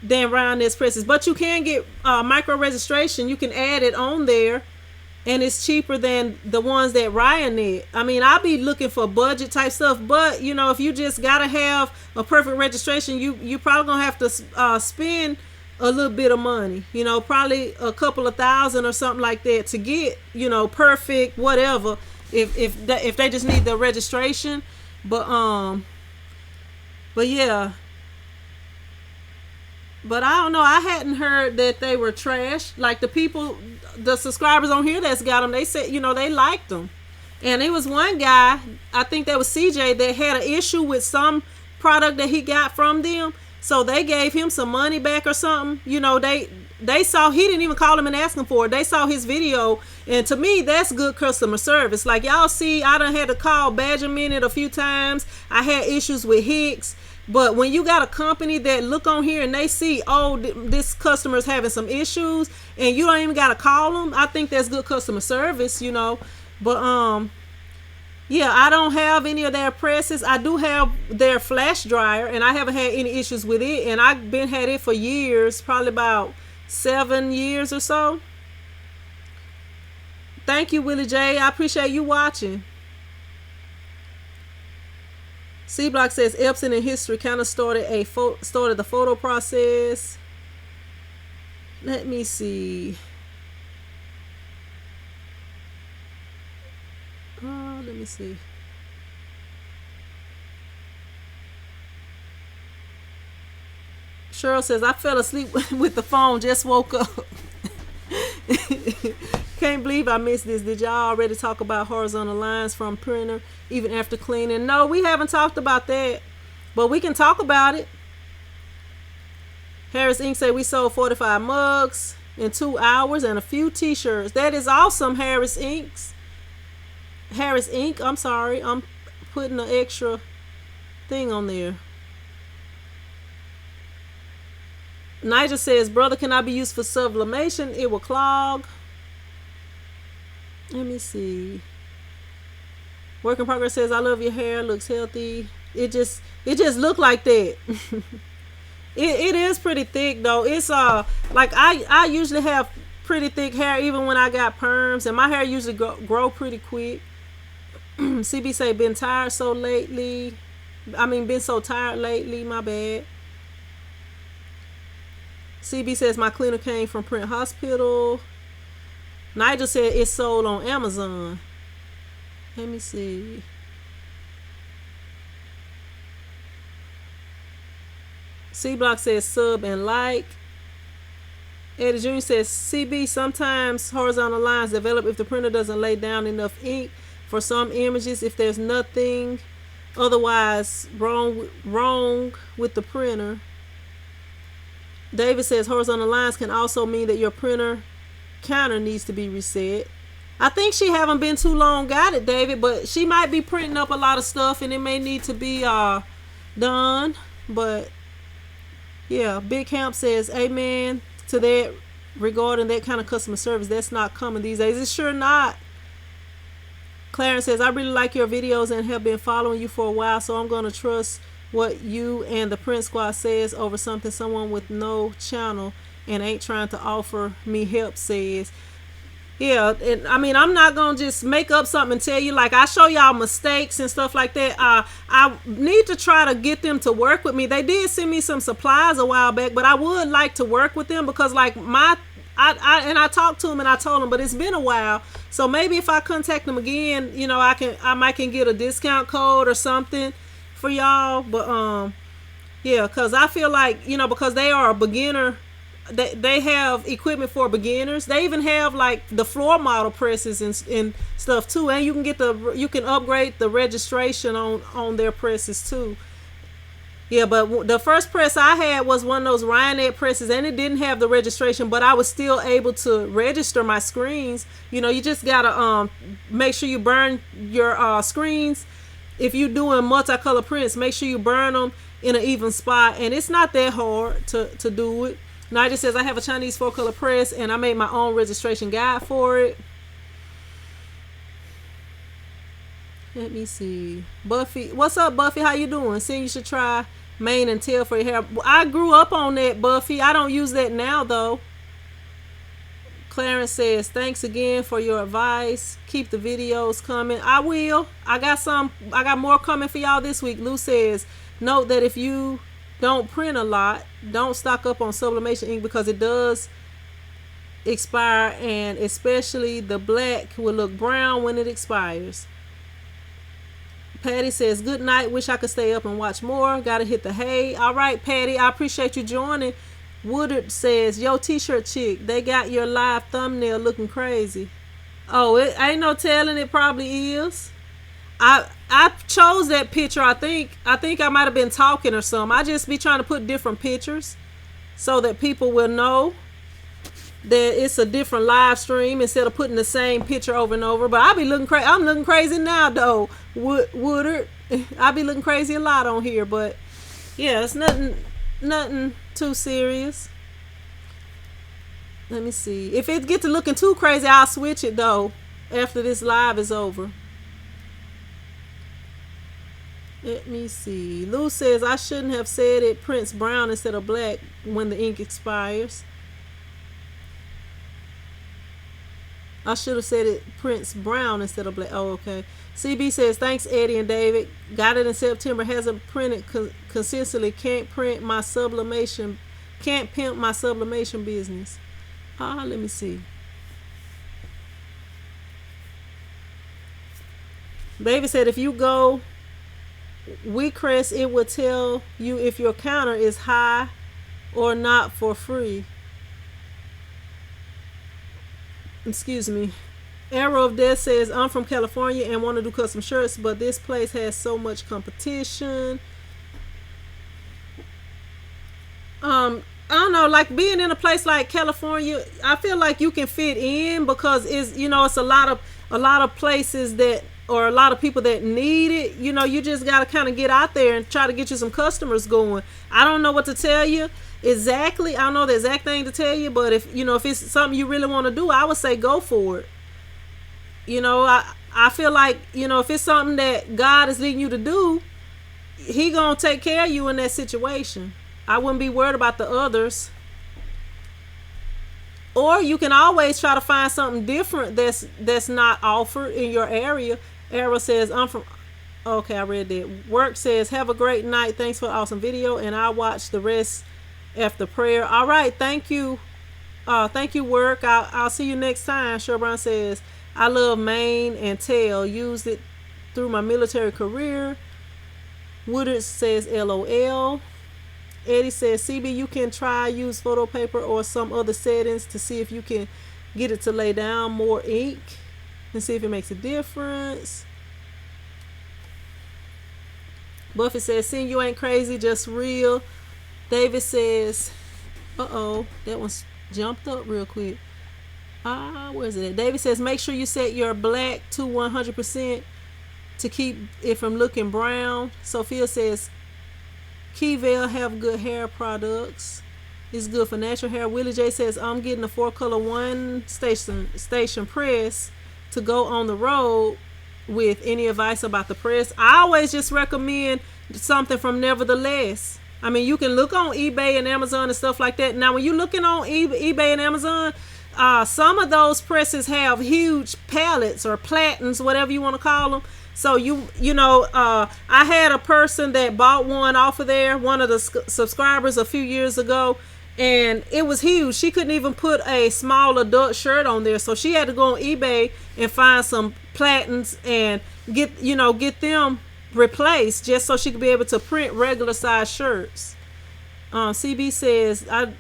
than Ryanet's presses. But you can get micro registration. You can add it on there, and it's cheaper than the ones that Ryanet. I mean, I'll be looking for budget type stuff, but if you just gotta have a perfect registration, you probably gonna have to spend a little bit of money, probably a couple of $1,000 or something like that to get, perfect whatever, if they just need the registration. But yeah. But I don't know. I hadn't heard that they were trash. Like the subscribers on here that's got them, they said, they liked them. And it was one guy, I think that was CJ, that had an issue with some product that he got from them. So they gave him some money back or something. They saw, he didn't even call him and ask him for it. They saw his video. And to me, that's good customer service. Like y'all see, I done had to call Badger Minute a few times. I had issues with Hicks. But when you got a company that look on here and they see, this customer's having some issues, and you don't even got to call them, I think that's good customer service, But yeah, I don't have any of their presses. I do have their flash dryer, and I haven't had any issues with it. And I've had it for years, probably about 7 years or so. Thank you, Willie J. I appreciate you watching. C Block says Epson in history kind of started the photo process. Let me see. Let me see. Cheryl says, I fell asleep with the phone, just woke up. Can't believe I missed this. Did y'all already talk about horizontal lines from printer even after cleaning? No, we haven't talked about that, but we can talk about it. Harris Inc. say we sold 45 mugs in 2 hours and a few t-shirts. That is awesome, Harris Inc. I'm sorry, I'm putting an extra thing on there. Nigel says, brother cannot be used for sublimation, it will clog. Let me see. Work in Progress says, I love your hair, looks healthy. It just look like that. it is pretty thick though. It's like I usually have pretty thick hair even when I got perms, and my hair usually grow pretty quick. CB say been so tired lately, my bad. CB says my cleaner came from Print Hospital. Nigel said it's sold on Amazon. Let me see. C Block says sub and like. Eddie Jr. says CB, sometimes horizontal lines develop if the printer doesn't lay down enough ink for some images. If there's nothing Otherwise, wrong with the printer. David says horizontal lines can also mean that your printer counter needs to be reset. I think she haven't been too long got it, David, but she might be printing up a lot of stuff and it may need to be done. But yeah, Big Camp says amen to that regarding that kind of customer service. That's not common these days. It's sure not. Clarence says, I really like your videos and have been following you for a while, so I'm going to trust what you and the Print Squad says over something someone with no channel and ain't trying to offer me help says. Yeah, and I mean, I'm not gonna just make up something and tell you. Like, I show y'all mistakes and stuff like that. I need to try to get them to work with me. They did send me some supplies a while back, but I would like to work with them because, like, I talked to them and I told them, but it's been a while. So maybe if I contact them again, you know, I might can get a discount code or something for y'all. But yeah, because I feel like, you know, because they are a beginner. They have equipment for beginners. They even have like the floor model presses and stuff too, and you can upgrade the registration on their presses too. Yeah, but the first press I had was one of those Ryonet presses, and it didn't have the registration, but I was still able to register my screens. You know, you just gotta make sure you burn your screens. If you're doing multicolor prints, make sure you burn them in an even spot, and it's not that hard to do it. Nigel says, I have a Chinese 4-color press and I made my own registration guide for it. Let me see. Buffy. What's up, Buffy? How you doing? Saying you should try mane and tail for your hair. I grew up on that, Buffy. I don't use that now, though. Clarence says, thanks again for your advice. Keep the videos coming. I will. I got more coming for y'all this week. Lou says, note that if you don't print a lot, don't stock up on sublimation ink because it does expire, and especially the black will look brown when it expires. Patty says, good night, wish I could stay up and watch more, gotta hit the hay. All right, Patty, I appreciate you joining. Woodard says, yo, t-shirt chick, they got your live thumbnail looking crazy. Oh, it ain't no telling, it probably is. I chose that picture. I think I might have been talking or something. I just be trying to put different pictures so that people will know that it's a different live stream instead of putting the same picture over and over. But I be looking crazy. I'm looking crazy now though. Woodard, I be looking crazy a lot on here. But yeah, it's nothing too serious. Let me see. If it gets to looking too crazy, I'll switch it though after this live is over. Let me see. Lou says, I shouldn't have said it prints brown instead of black when the ink expires. I should have said it prints brown instead of black. Oh, okay. CB says, thanks, Eddie and David. Got it in September. Hasn't printed consistently. Can't pimp my sublimation business. Let me see. David said, if you go WeCrest, it will tell you if your counter is high or not for free. Excuse me. Arrow of Death says, I'm from California and want to do custom shirts, but this place has so much competition. I don't know, like being in a place like California, I feel like you can fit in because it's a lot of places that, or a lot of people that need it. You know, you just got to kind of get out there and try to get you some customers going. I don't know what to tell you exactly. I don't know the exact thing to tell you, but if it's something you really want to do, I would say go for it. You know, I feel like, if it's something that God is leading you to do, He gonna take care of you in that situation. I wouldn't be worried about the others. Or you can always try to find something different that's not offered in your area. Arrow says, okay, I read that. Work says, have a great night. Thanks for the awesome video. And I'll watch the rest after prayer. All right. Thank you. Thank you, Work. I'll see you next time. Sherburne says, I love mane and tail. Used it through my military career. Woodard says, LOL. Eddie says, CB, you can try use photo paper or some other settings to see if you can get it to lay down more ink and see if it makes a difference. Buffy says, seeing you ain't crazy, just real. David says, that one's jumped up real quick. Where is it at? David says, make sure you set your black to 100% to keep it from looking brown. Sophia says, Keyvale have good hair products. It's good for natural hair. Willie J says, I'm getting a 4-color one station press to go on the road with. Any advice about the press? I always just recommend something from Nevertheless. I mean, you can look on eBay and Amazon and stuff like that. Now, when you're looking on eBay and Amazon, some of those presses have huge pallets or platens, whatever you want to call them. So I had a person that bought one off of there, one of the subscribers a few years ago, and it was huge. She couldn't even put a small adult shirt on there, so she had to go on eBay and find some platens and get them replaced just so she could be able to print regular size shirts. CB says, I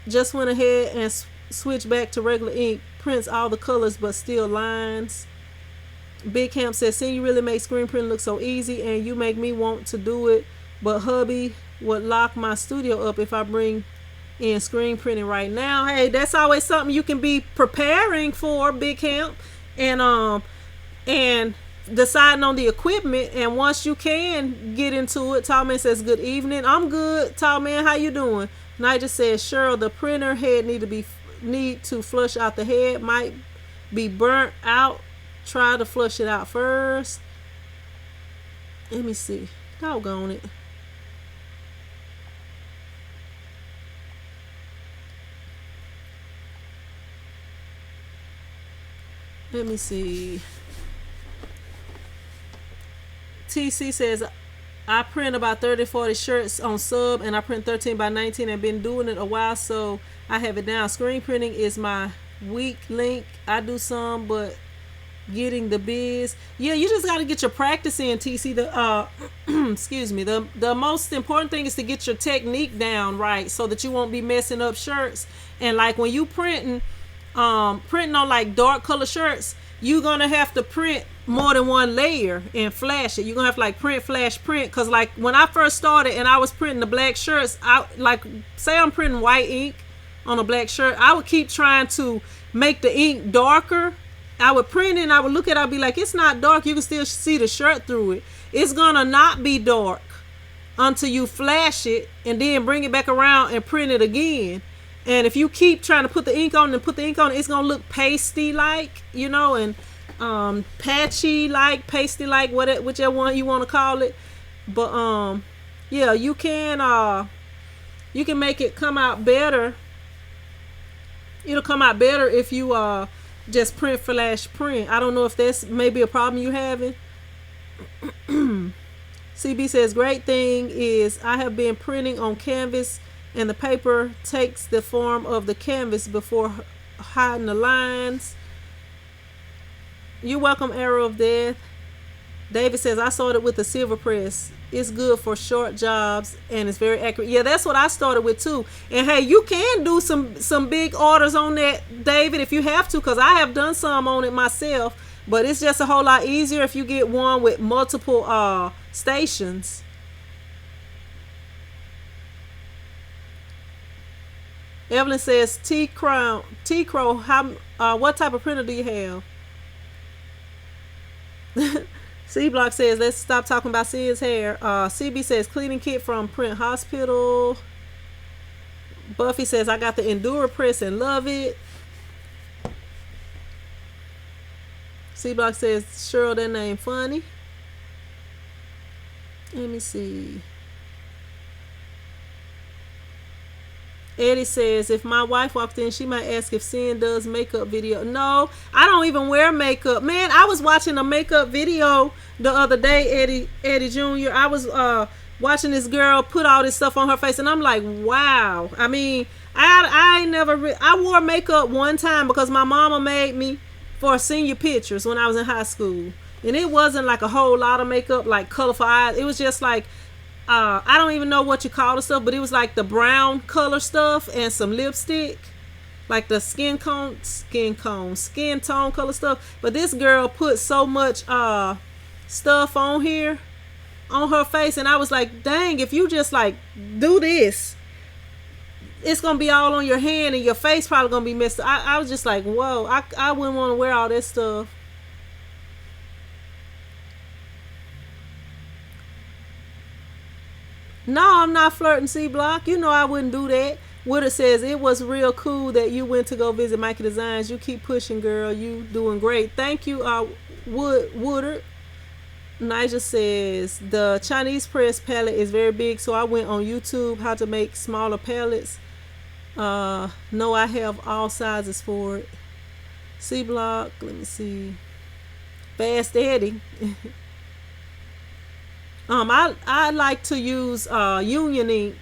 just went ahead and switched back to regular ink, prints all the colors but still lines. Big Camp says, seeing you really make screen printing look so easy, and you make me want to do it, but hubby would lock my studio up if I bring in screen printing right now. Hey, that's always something you can be preparing for, Big Camp, and deciding on the equipment. And once you can get into it, Tall Man says, good evening. I'm good, Tall Man, how you doing? Nigel says, Cheryl, the printer head need to flush out the head, might be burnt out. Try to flush it out first. Let me see. Doggone it. Let me see. TC says, I print about 30-40 shirts on sub, and I print 13 by 19 and been doing it a while, so I have it down. Screen printing is my weak link. I do some, but getting the biz, yeah, you just got to get your practice in, TC. Excuse me, the most important thing is to get your technique down right so that you won't be messing up shirts. And like when you printing on like dark color shirts, you're gonna have to print more than one layer and flash it. You're gonna have to like print, flash, print, because like when I first started and I was printing the black shirts, say I'm printing white ink on a black shirt, I would keep trying to make the ink darker. I would print it and I would look at it, I'd be like, it's not dark. You can still see the shirt through it. It's gonna not be dark until you flash it and then bring it back around and print it again. And if you keep trying to put the ink on, it's gonna look pasty like, and patchy like, pasty like, whichever one you want to call it. But yeah, you can make it come out better. It'll come out better if you just print, flash, print. I don't know if that's maybe a problem you having. CB says, great thing is I have been printing on canvas and the paper takes the form of the canvas before hiding the lines. You're welcome, Arrow of Death. David says, I started with the silver press. It's good for short jobs and it's very accurate. Yeah, that's what I started with too. And hey, you can do some big orders on that, David, if you have to, because I have done some on it myself. But it's just a whole lot easier if you get one with multiple stations. Evelyn says, T-Crow, what type of printer do you have? C-Block says, let's stop talking about Sid's hair. CB says, cleaning kit from Print Hospital. Buffy says, I got the Endura press and love it. C-Block says, Cheryl, that name funny. Let me see. Eddie says, if my wife walked in, she might ask if Sin does makeup video. No, I don't even wear makeup. Man, I was watching a makeup video the other day, Eddie Jr. I was watching this girl put all this stuff on her face, and I'm like, wow. I mean, I wore makeup one time because my mama made me for senior pictures when I was in high school. And it wasn't like a whole lot of makeup, like colorful eyes. It was just like, I don't even know what you call the stuff, but it was like the brown color stuff and some lipstick, like the skin tone color stuff. But this girl put so much stuff on here, on her face, and I was like, dang, if you just like do this, it's gonna be all on your hand and your face probably gonna be messed up. I was just like, whoa, I wouldn't want to wear all this stuff. No, I'm not flirting, C Block. You know I wouldn't do that. Woodard says, it was real cool that you went to go visit Mikey Designs. You keep pushing, girl. You doing great. Thank you, Woodard. Nigel says, the Chinese press palette is very big, so I went on YouTube how to make smaller palettes. No, I have all sizes for it. C Block, let me see. Fast Eddie. I like to use Union ink,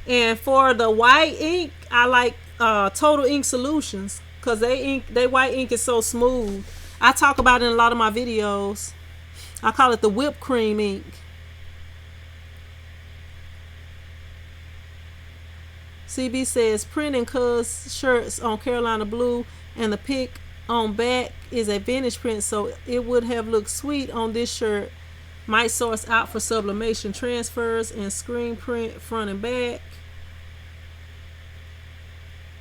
and for the white ink I like Total Ink Solutions, because they white ink is so smooth. I talk about it in a lot of my videos. I call it the whipped cream ink. CB says, printing cuz shirts on Carolina Blue, and the pic on back is a vintage print, so it would have looked sweet on this shirt. Might source out for sublimation transfers and screen print front and back.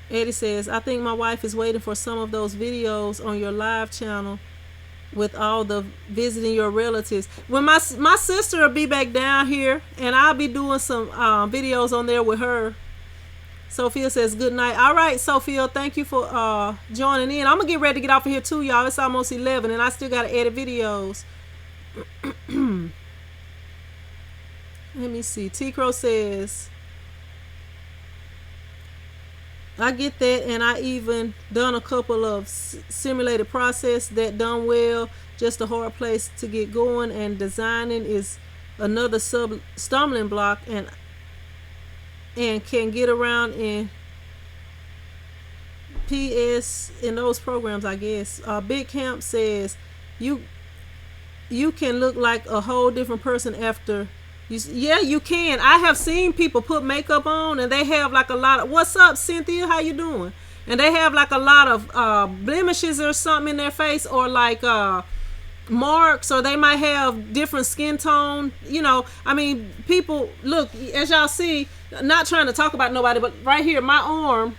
Eddie says, I think my wife is waiting for some of those videos on your live channel with all the visiting your relatives. When my sister will be back down here, and I'll be doing some videos on there with her. Sophia says, good night. All right, Sophia, thank you for joining in. I'm gonna get ready to get off of here too, y'all. It's almost 11 and I still gotta edit videos. Let me see. T Crow says, I get that, and I even done a couple of simulated process that done well. Just a hard place to get going, and designing is another stumbling block, and can get around in PS in those programs, I guess. Big Camp says, you can look like a whole different person after. Yeah, you can. I have seen people put makeup on, and they have like a lot of, what's up, Cynthia? How you doing? And they have like a lot of blemishes or something in their face, or like marks, or they might have different skin tone. You know, I mean, people, look, as y'all see, not trying to talk about nobody, but right here, my arm,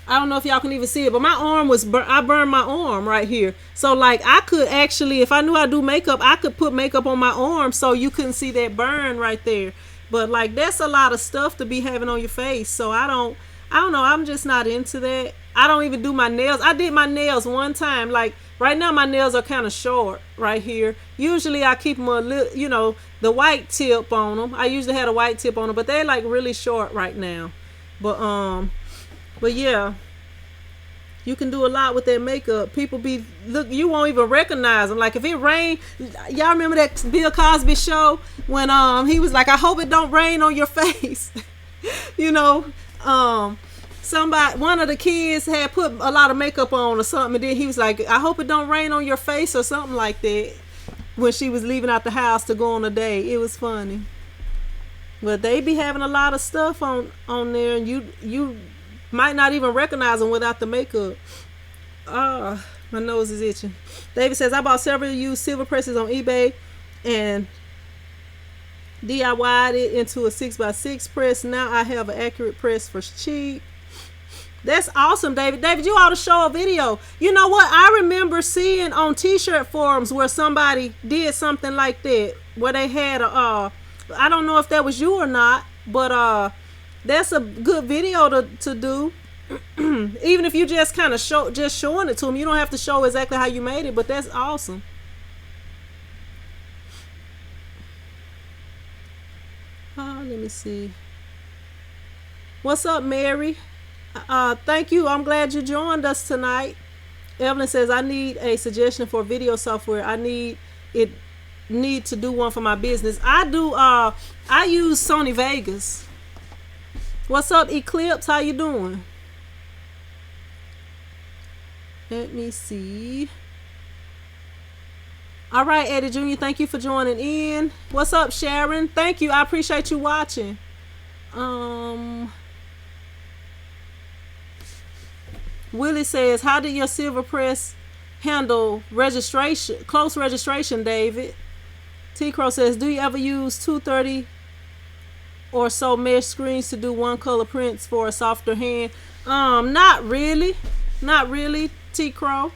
I don't know if y'all can even see it, but my arm was I burned my arm right here. So like I could actually, if I knew how to do makeup, I could put makeup on my arm so you couldn't see that burn right there. But like that's a lot of stuff to be having on your face. So I don't know, I'm just not into that. I don't even do my nails. I did my nails one time. Like right now my nails are kind of short right here. Usually I keep them a little, you know, the white tip on them. I usually had a white tip on them, but they're like really short right now. But yeah, you can do a lot with that makeup. People be, look, you won't even recognize them. Like if it rained, y'all remember that Bill Cosby show when he was like, I hope it don't rain on your face. You know, one of the kids had put a lot of makeup on or something, and then he was like, I hope it don't rain on your face or something like that, when she was leaving out the house to go on a date. It was funny. But they be having a lot of stuff on there, and you might not even recognize them without the makeup. My nose is itching. David says, I bought several used silver presses on eBay and DIY'd it into a 6x6 press. Now I have an accurate press for cheap. That's awesome, David. David, you ought to show a video. You know what? I remember seeing on t-shirt forums where somebody did something like that, where they had I don't know if that was you or not, but that's a good video to do. Even if you just kind of showing it to them. You don't have to show exactly how you made it, but that's awesome. Let me see. What's up, Mary? Thank you. I'm glad you joined us tonight. Evelyn says, I need a suggestion for video software. I need to do one for my business. I use Sony Vegas. What's up, Eclipse? How you doing? Let me see. All right, Eddie Jr., thank you for joining in. What's up, Sharon? Thank you. I appreciate you watching. Willie says, how did your silver press handle registration, close registration, David? T Crow says, do you ever use 230 or so mesh screens to do one color prints for a softer hand? Not really. Not really, T Crow.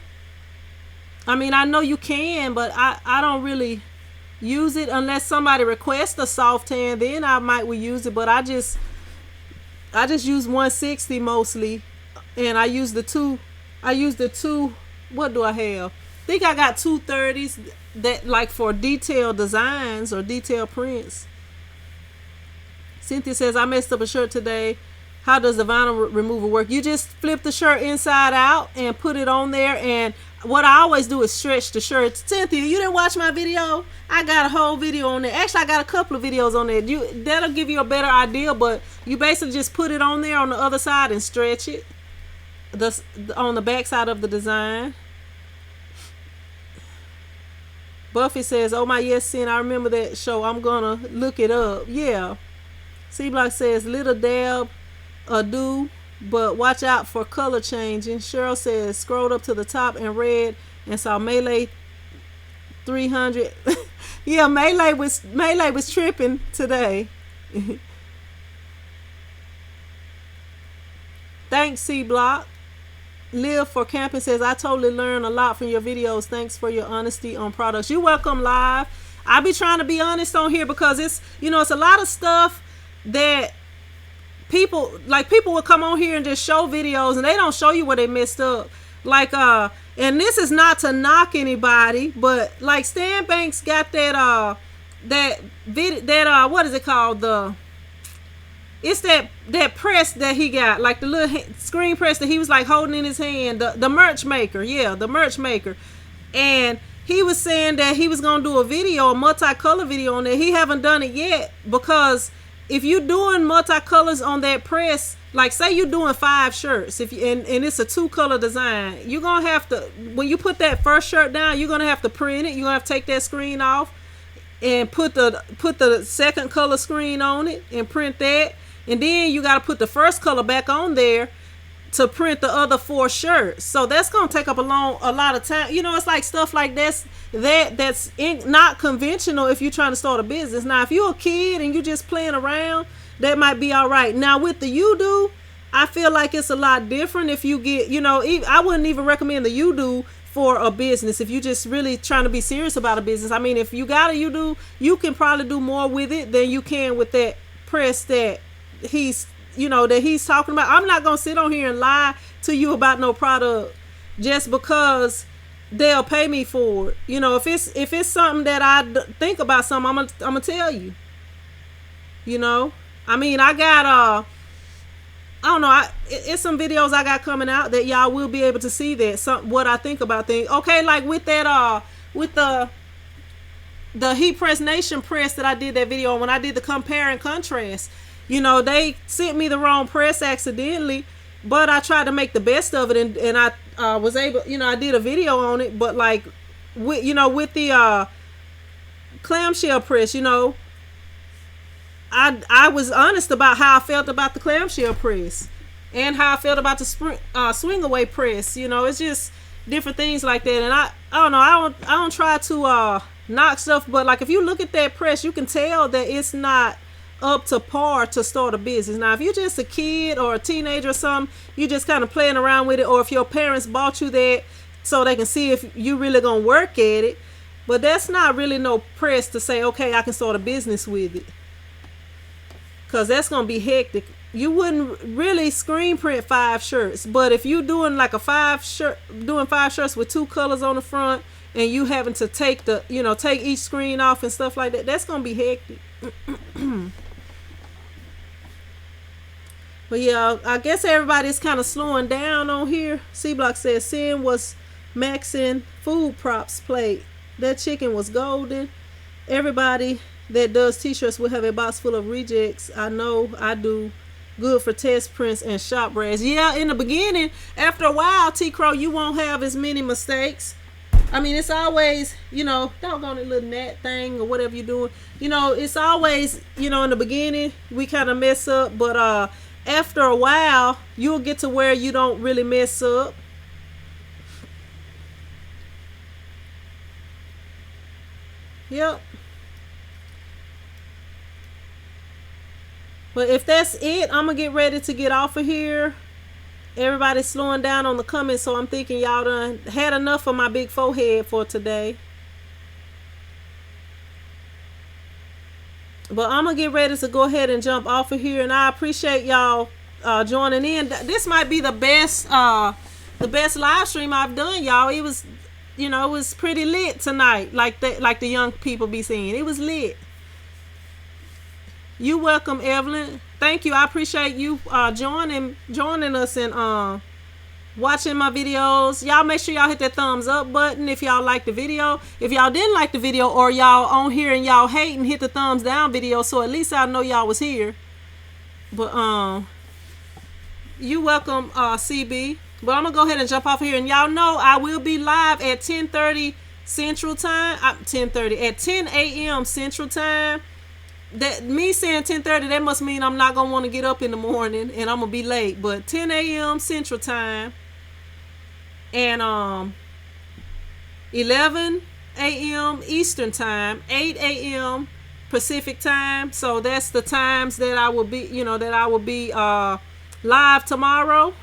I mean, I know you can, but I don't really use it unless somebody requests a soft hand. Then I might will use it, but I just use 160 mostly, and I use the two. What do I have? I think I got 230s that like for detailed designs or detailed prints. Cynthia says, I messed up a shirt today. How does the vinyl removal work? You just flip the shirt inside out and put it on there. And what I always do is stretch the shirt. Cynthia, you didn't watch my video? I got a whole video on there. Actually, I got a couple of videos on there. That'll give you a better idea, but you basically just put it on there on the other side and stretch it on the back side of the design. Buffy says, oh my yes, Sin, I remember that show. I'm gonna look it up. Yeah. C Block says, little dab do, but watch out for color changing. Cheryl says, scrolled up to the top and read and saw Melee 300. Yeah, Melee was tripping today. Thanks, C Block. Live for Camping says, I totally learned a lot from your videos. Thanks for your honesty on products. You're welcome, Live. I be trying to be honest on here because it's a lot of stuff that people will come on here and just show videos and they don't show you where they messed up. And this is not to knock anybody, but like Stan Banks got that what is it called? It's that press that he got, like the little screen press that he was like holding in his hand, the merch maker. Yeah, the merch maker. And he was saying that he was going to do a multicolor video on there. He haven't done it yet because if you're doing multicolors on that press, like say you're doing 5 shirts, and it's a 2-color design, you're going to have to, when you put that first shirt down, you're going to have to print it. You're going to have to take that screen off and put the second color screen on it and print that. And then you got to put the first color back on there to print the other 4 shirts. So that's going to take up a lot of time. It's like stuff like that's not conventional if you're trying to start a business. Now, if you're a kid and you're just playing around, that might be all right. Now, with the UDO, I feel like it's a lot different if you get, I wouldn't even recommend the UDO for a business if you're just really trying to be serious about a business. I mean, if you got a UDO, you can probably do more with it than you can with that press that he's talking about. I'm not gonna sit on here and lie to you about no product just because they'll pay me for it. If it's something that I think about something, I'm gonna tell you. I mean, I got I don't know. It's some videos I got coming out that y'all will be able to see what I think about things. Okay, like with that with the Heat Press Nation press that I did that video on when I did the compare and contrast. They sent me the wrong press accidentally, but I tried to make the best of it, and I was able, I did a video on it, but like, with the clamshell press, I was honest about how I felt about the clamshell press and how I felt about the swing away press. It's just different things like that, and I don't know, I don't try to knock stuff, but like if you look at that press, you can tell that it's not up to par to start a business. Now, if you're just a kid or a teenager or something, you just kind of playing around with it, or if your parents bought you that so they can see if you really gonna work at it, but that's not really no press to say, okay, I can start a business with it, because that's gonna be hectic. You wouldn't really screen print 5 shirts, but if you doing like doing 5 shirts with 2 colors on the front, and you having to take each screen off and stuff like that, that's gonna be hectic. But yeah, I guess everybody's kind of slowing down on here. C Block says Sin was maxing food props plate. That chicken was golden. Everybody that does t-shirts will have a box full of rejects. I know I do. Good for test prints and shop brands. Yeah, in the beginning, after a while, T Crow, you won't have as many mistakes. I mean, it's always, doggone it little gnat thing or whatever you're doing. It's always, in the beginning, we kind of mess up, but after a while, you'll get to where you don't really mess up. Yep. But if that's it, I'm gonna get ready to get off of here. Everybody's slowing down on the comments, so I'm thinking y'all done had enough of my big forehead for today. But I'm gonna get ready to go ahead and jump off of here, and I appreciate y'all joining in. This might be the best live stream I've done, y'all. It was, it was pretty lit tonight, like the young people be saying. It was lit. You welcome, Evelyn. Thank you. I appreciate you joining us and watching my videos. Y'all make sure y'all hit that thumbs up button if y'all like the video. If y'all didn't like the video, or y'all on here and y'all hating, hit the thumbs down video, so at least I know y'all was here. But you welcome, CB. But I'm gonna go ahead and jump off here, and y'all know I will be live at 10:30 Central Time. 10:30 at 10 a.m. Central Time. That me saying 10:30, that must mean I'm not gonna want to get up in the morning and I'm gonna be late. But 10 a.m. Central Time and 11 a.m. Eastern Time, 8 a.m. Pacific Time. So that's the times that I will be live tomorrow.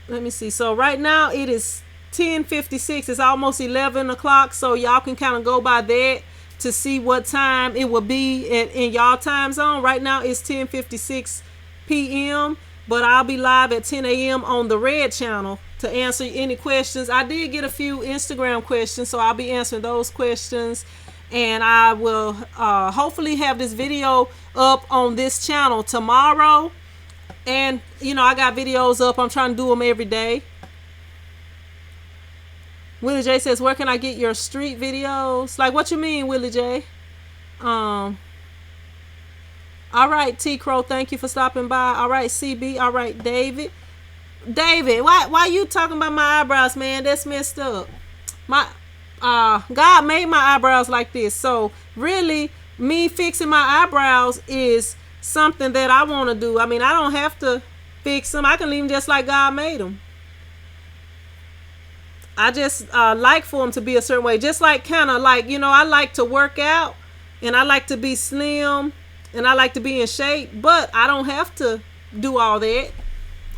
Let me see. So right now it is 10:56. It's almost 11 o'clock. So y'all can kind of go by that to see what time it will be in y'all time zone. Right now it's 10:56 p.m. But I'll be live at 10 a.m. on the Red channel to answer any questions. I did get a few Instagram questions, so I'll be answering those questions. And I will hopefully have this video up on this channel tomorrow. And, I got videos up. I'm trying to do them every day. Willie J says, where can I get your street videos? Like, what you mean, Willie J? All right, T Crow, thank you for stopping by. All right, CB. All right, David, why you talking about my eyebrows, man? That's messed up. God made my eyebrows like this, so really me fixing my eyebrows is something that I want to do. I mean, I don't have to fix them. I can leave them just like God made them. I just like for them to be a certain way. Just like I like to work out and I like to be slim and I like to be in shape, but I don't have to do all that.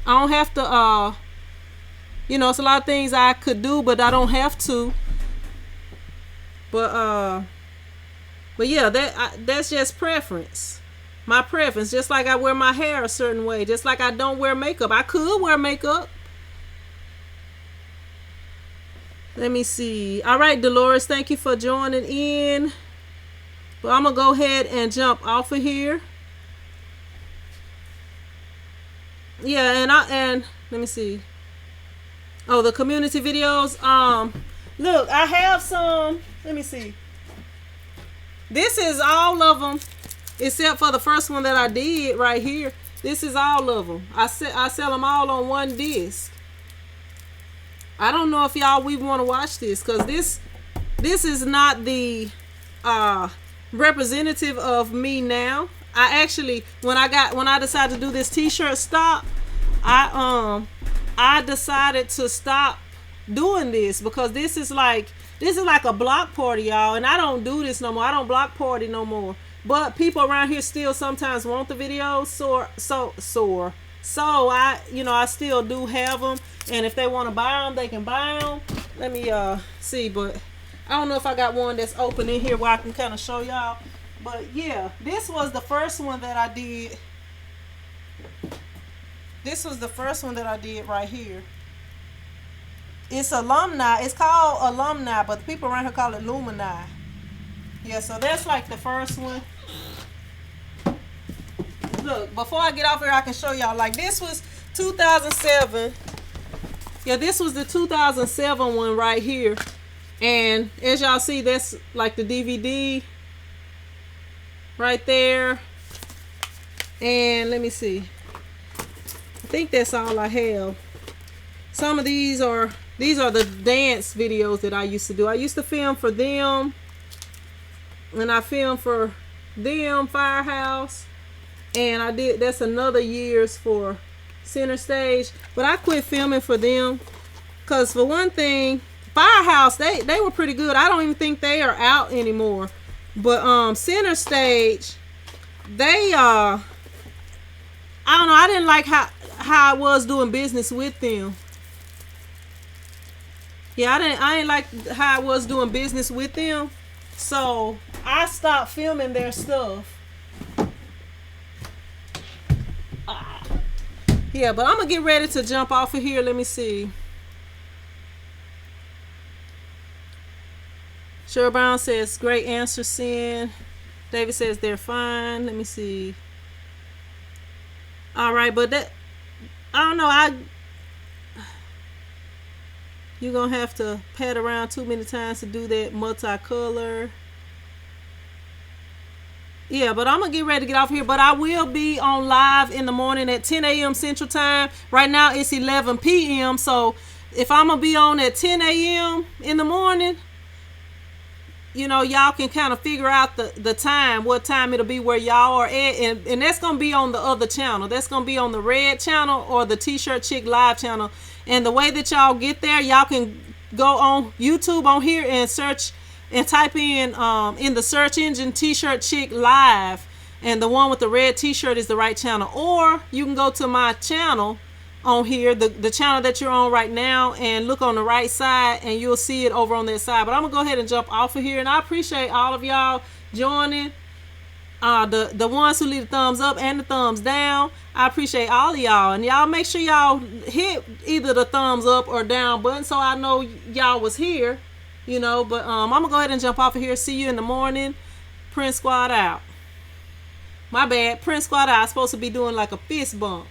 I don't have to, it's a lot of things I could do, but I don't have to. But yeah, that's just preference. My preference. Just like I wear my hair a certain way. Just like I don't wear makeup. I could wear makeup. Let me see. All right, Dolores, thank you for joining in. But I'm going to go ahead and jump off of here. Yeah, and let me see. Oh, the community videos. Look, I have some. Let me see. This is all of them except for the first one that I did right here. This is all of them. I sell them all on one disc. I don't know if y'all we want to watch this, because this is not the representative of me now. I actually, when I decided to do this t-shirt stop, I decided to stop doing this, because this is like a block party, y'all, and I don't do this no more. I don't block party no more. But people around here still sometimes want the videos, so I still do have them, and if they want to buy them, they can buy them. Let me see, but I don't know if I got one that's open in here where I can kind of show y'all. But yeah, this was the first one that I did. This was the first one that I did right here. It's alumni. It's called alumni, but the people around here call it Lumini. Yeah, so that's like the first one. Look, before I get off here, I can show y'all. Like, this was 2007. Yeah, this was the 2007 one right here. And as y'all see, that's like the DVD right there. And let me see. I think that's all I have. Some of these are the dance videos that I used to do. I used to film for them. And I filmed for them, Firehouse. And that's another years for Center Stage. But I quit filming for them, because for one thing, Firehouse, they were pretty good. I don't even think they are out anymore. But Center Stage, they I don't know, I didn't like how I was doing business with them. Yeah, I didn't like how I was doing business with them. So I stopped filming their stuff. Yeah, but I'm gonna get ready to jump off of here. Let me see. Cheryl Brown says, great answer, Sin. David says they're fine. Let me see. All right, but that, I don't know. You're gonna have to pat around too many times to do that multicolor. Yeah, but I'm gonna get ready to get off here. But I will be on live in the morning at 10 a.m. Central Time. Right now it's 11 p.m. So if I'm gonna be on at 10 a.m. in the morning, y'all can kind of figure out the time, what time it'll be where y'all are at, and that's gonna be on the other channel. That's gonna be on the red channel or the T-shirt chick live channel. And the way that y'all get there, y'all can go on YouTube on here and search and type in the search engine T-shirt chick live, and the one with the red T-shirt is the right channel. Or you can go to my channel on here, the channel that you're on right now, and look on the right side and you'll see it over on that side. But I'm gonna go ahead and jump off of here, and I appreciate all of y'all joining, the ones who leave the thumbs up and the thumbs down. I appreciate all of y'all, and y'all make sure y'all hit either the thumbs up or down button so I know y'all was here, but I'm gonna go ahead and jump off of here. See you in the morning. Prince Squad out. My bad, Prince Squad out. I'm supposed to be doing like a fist bump.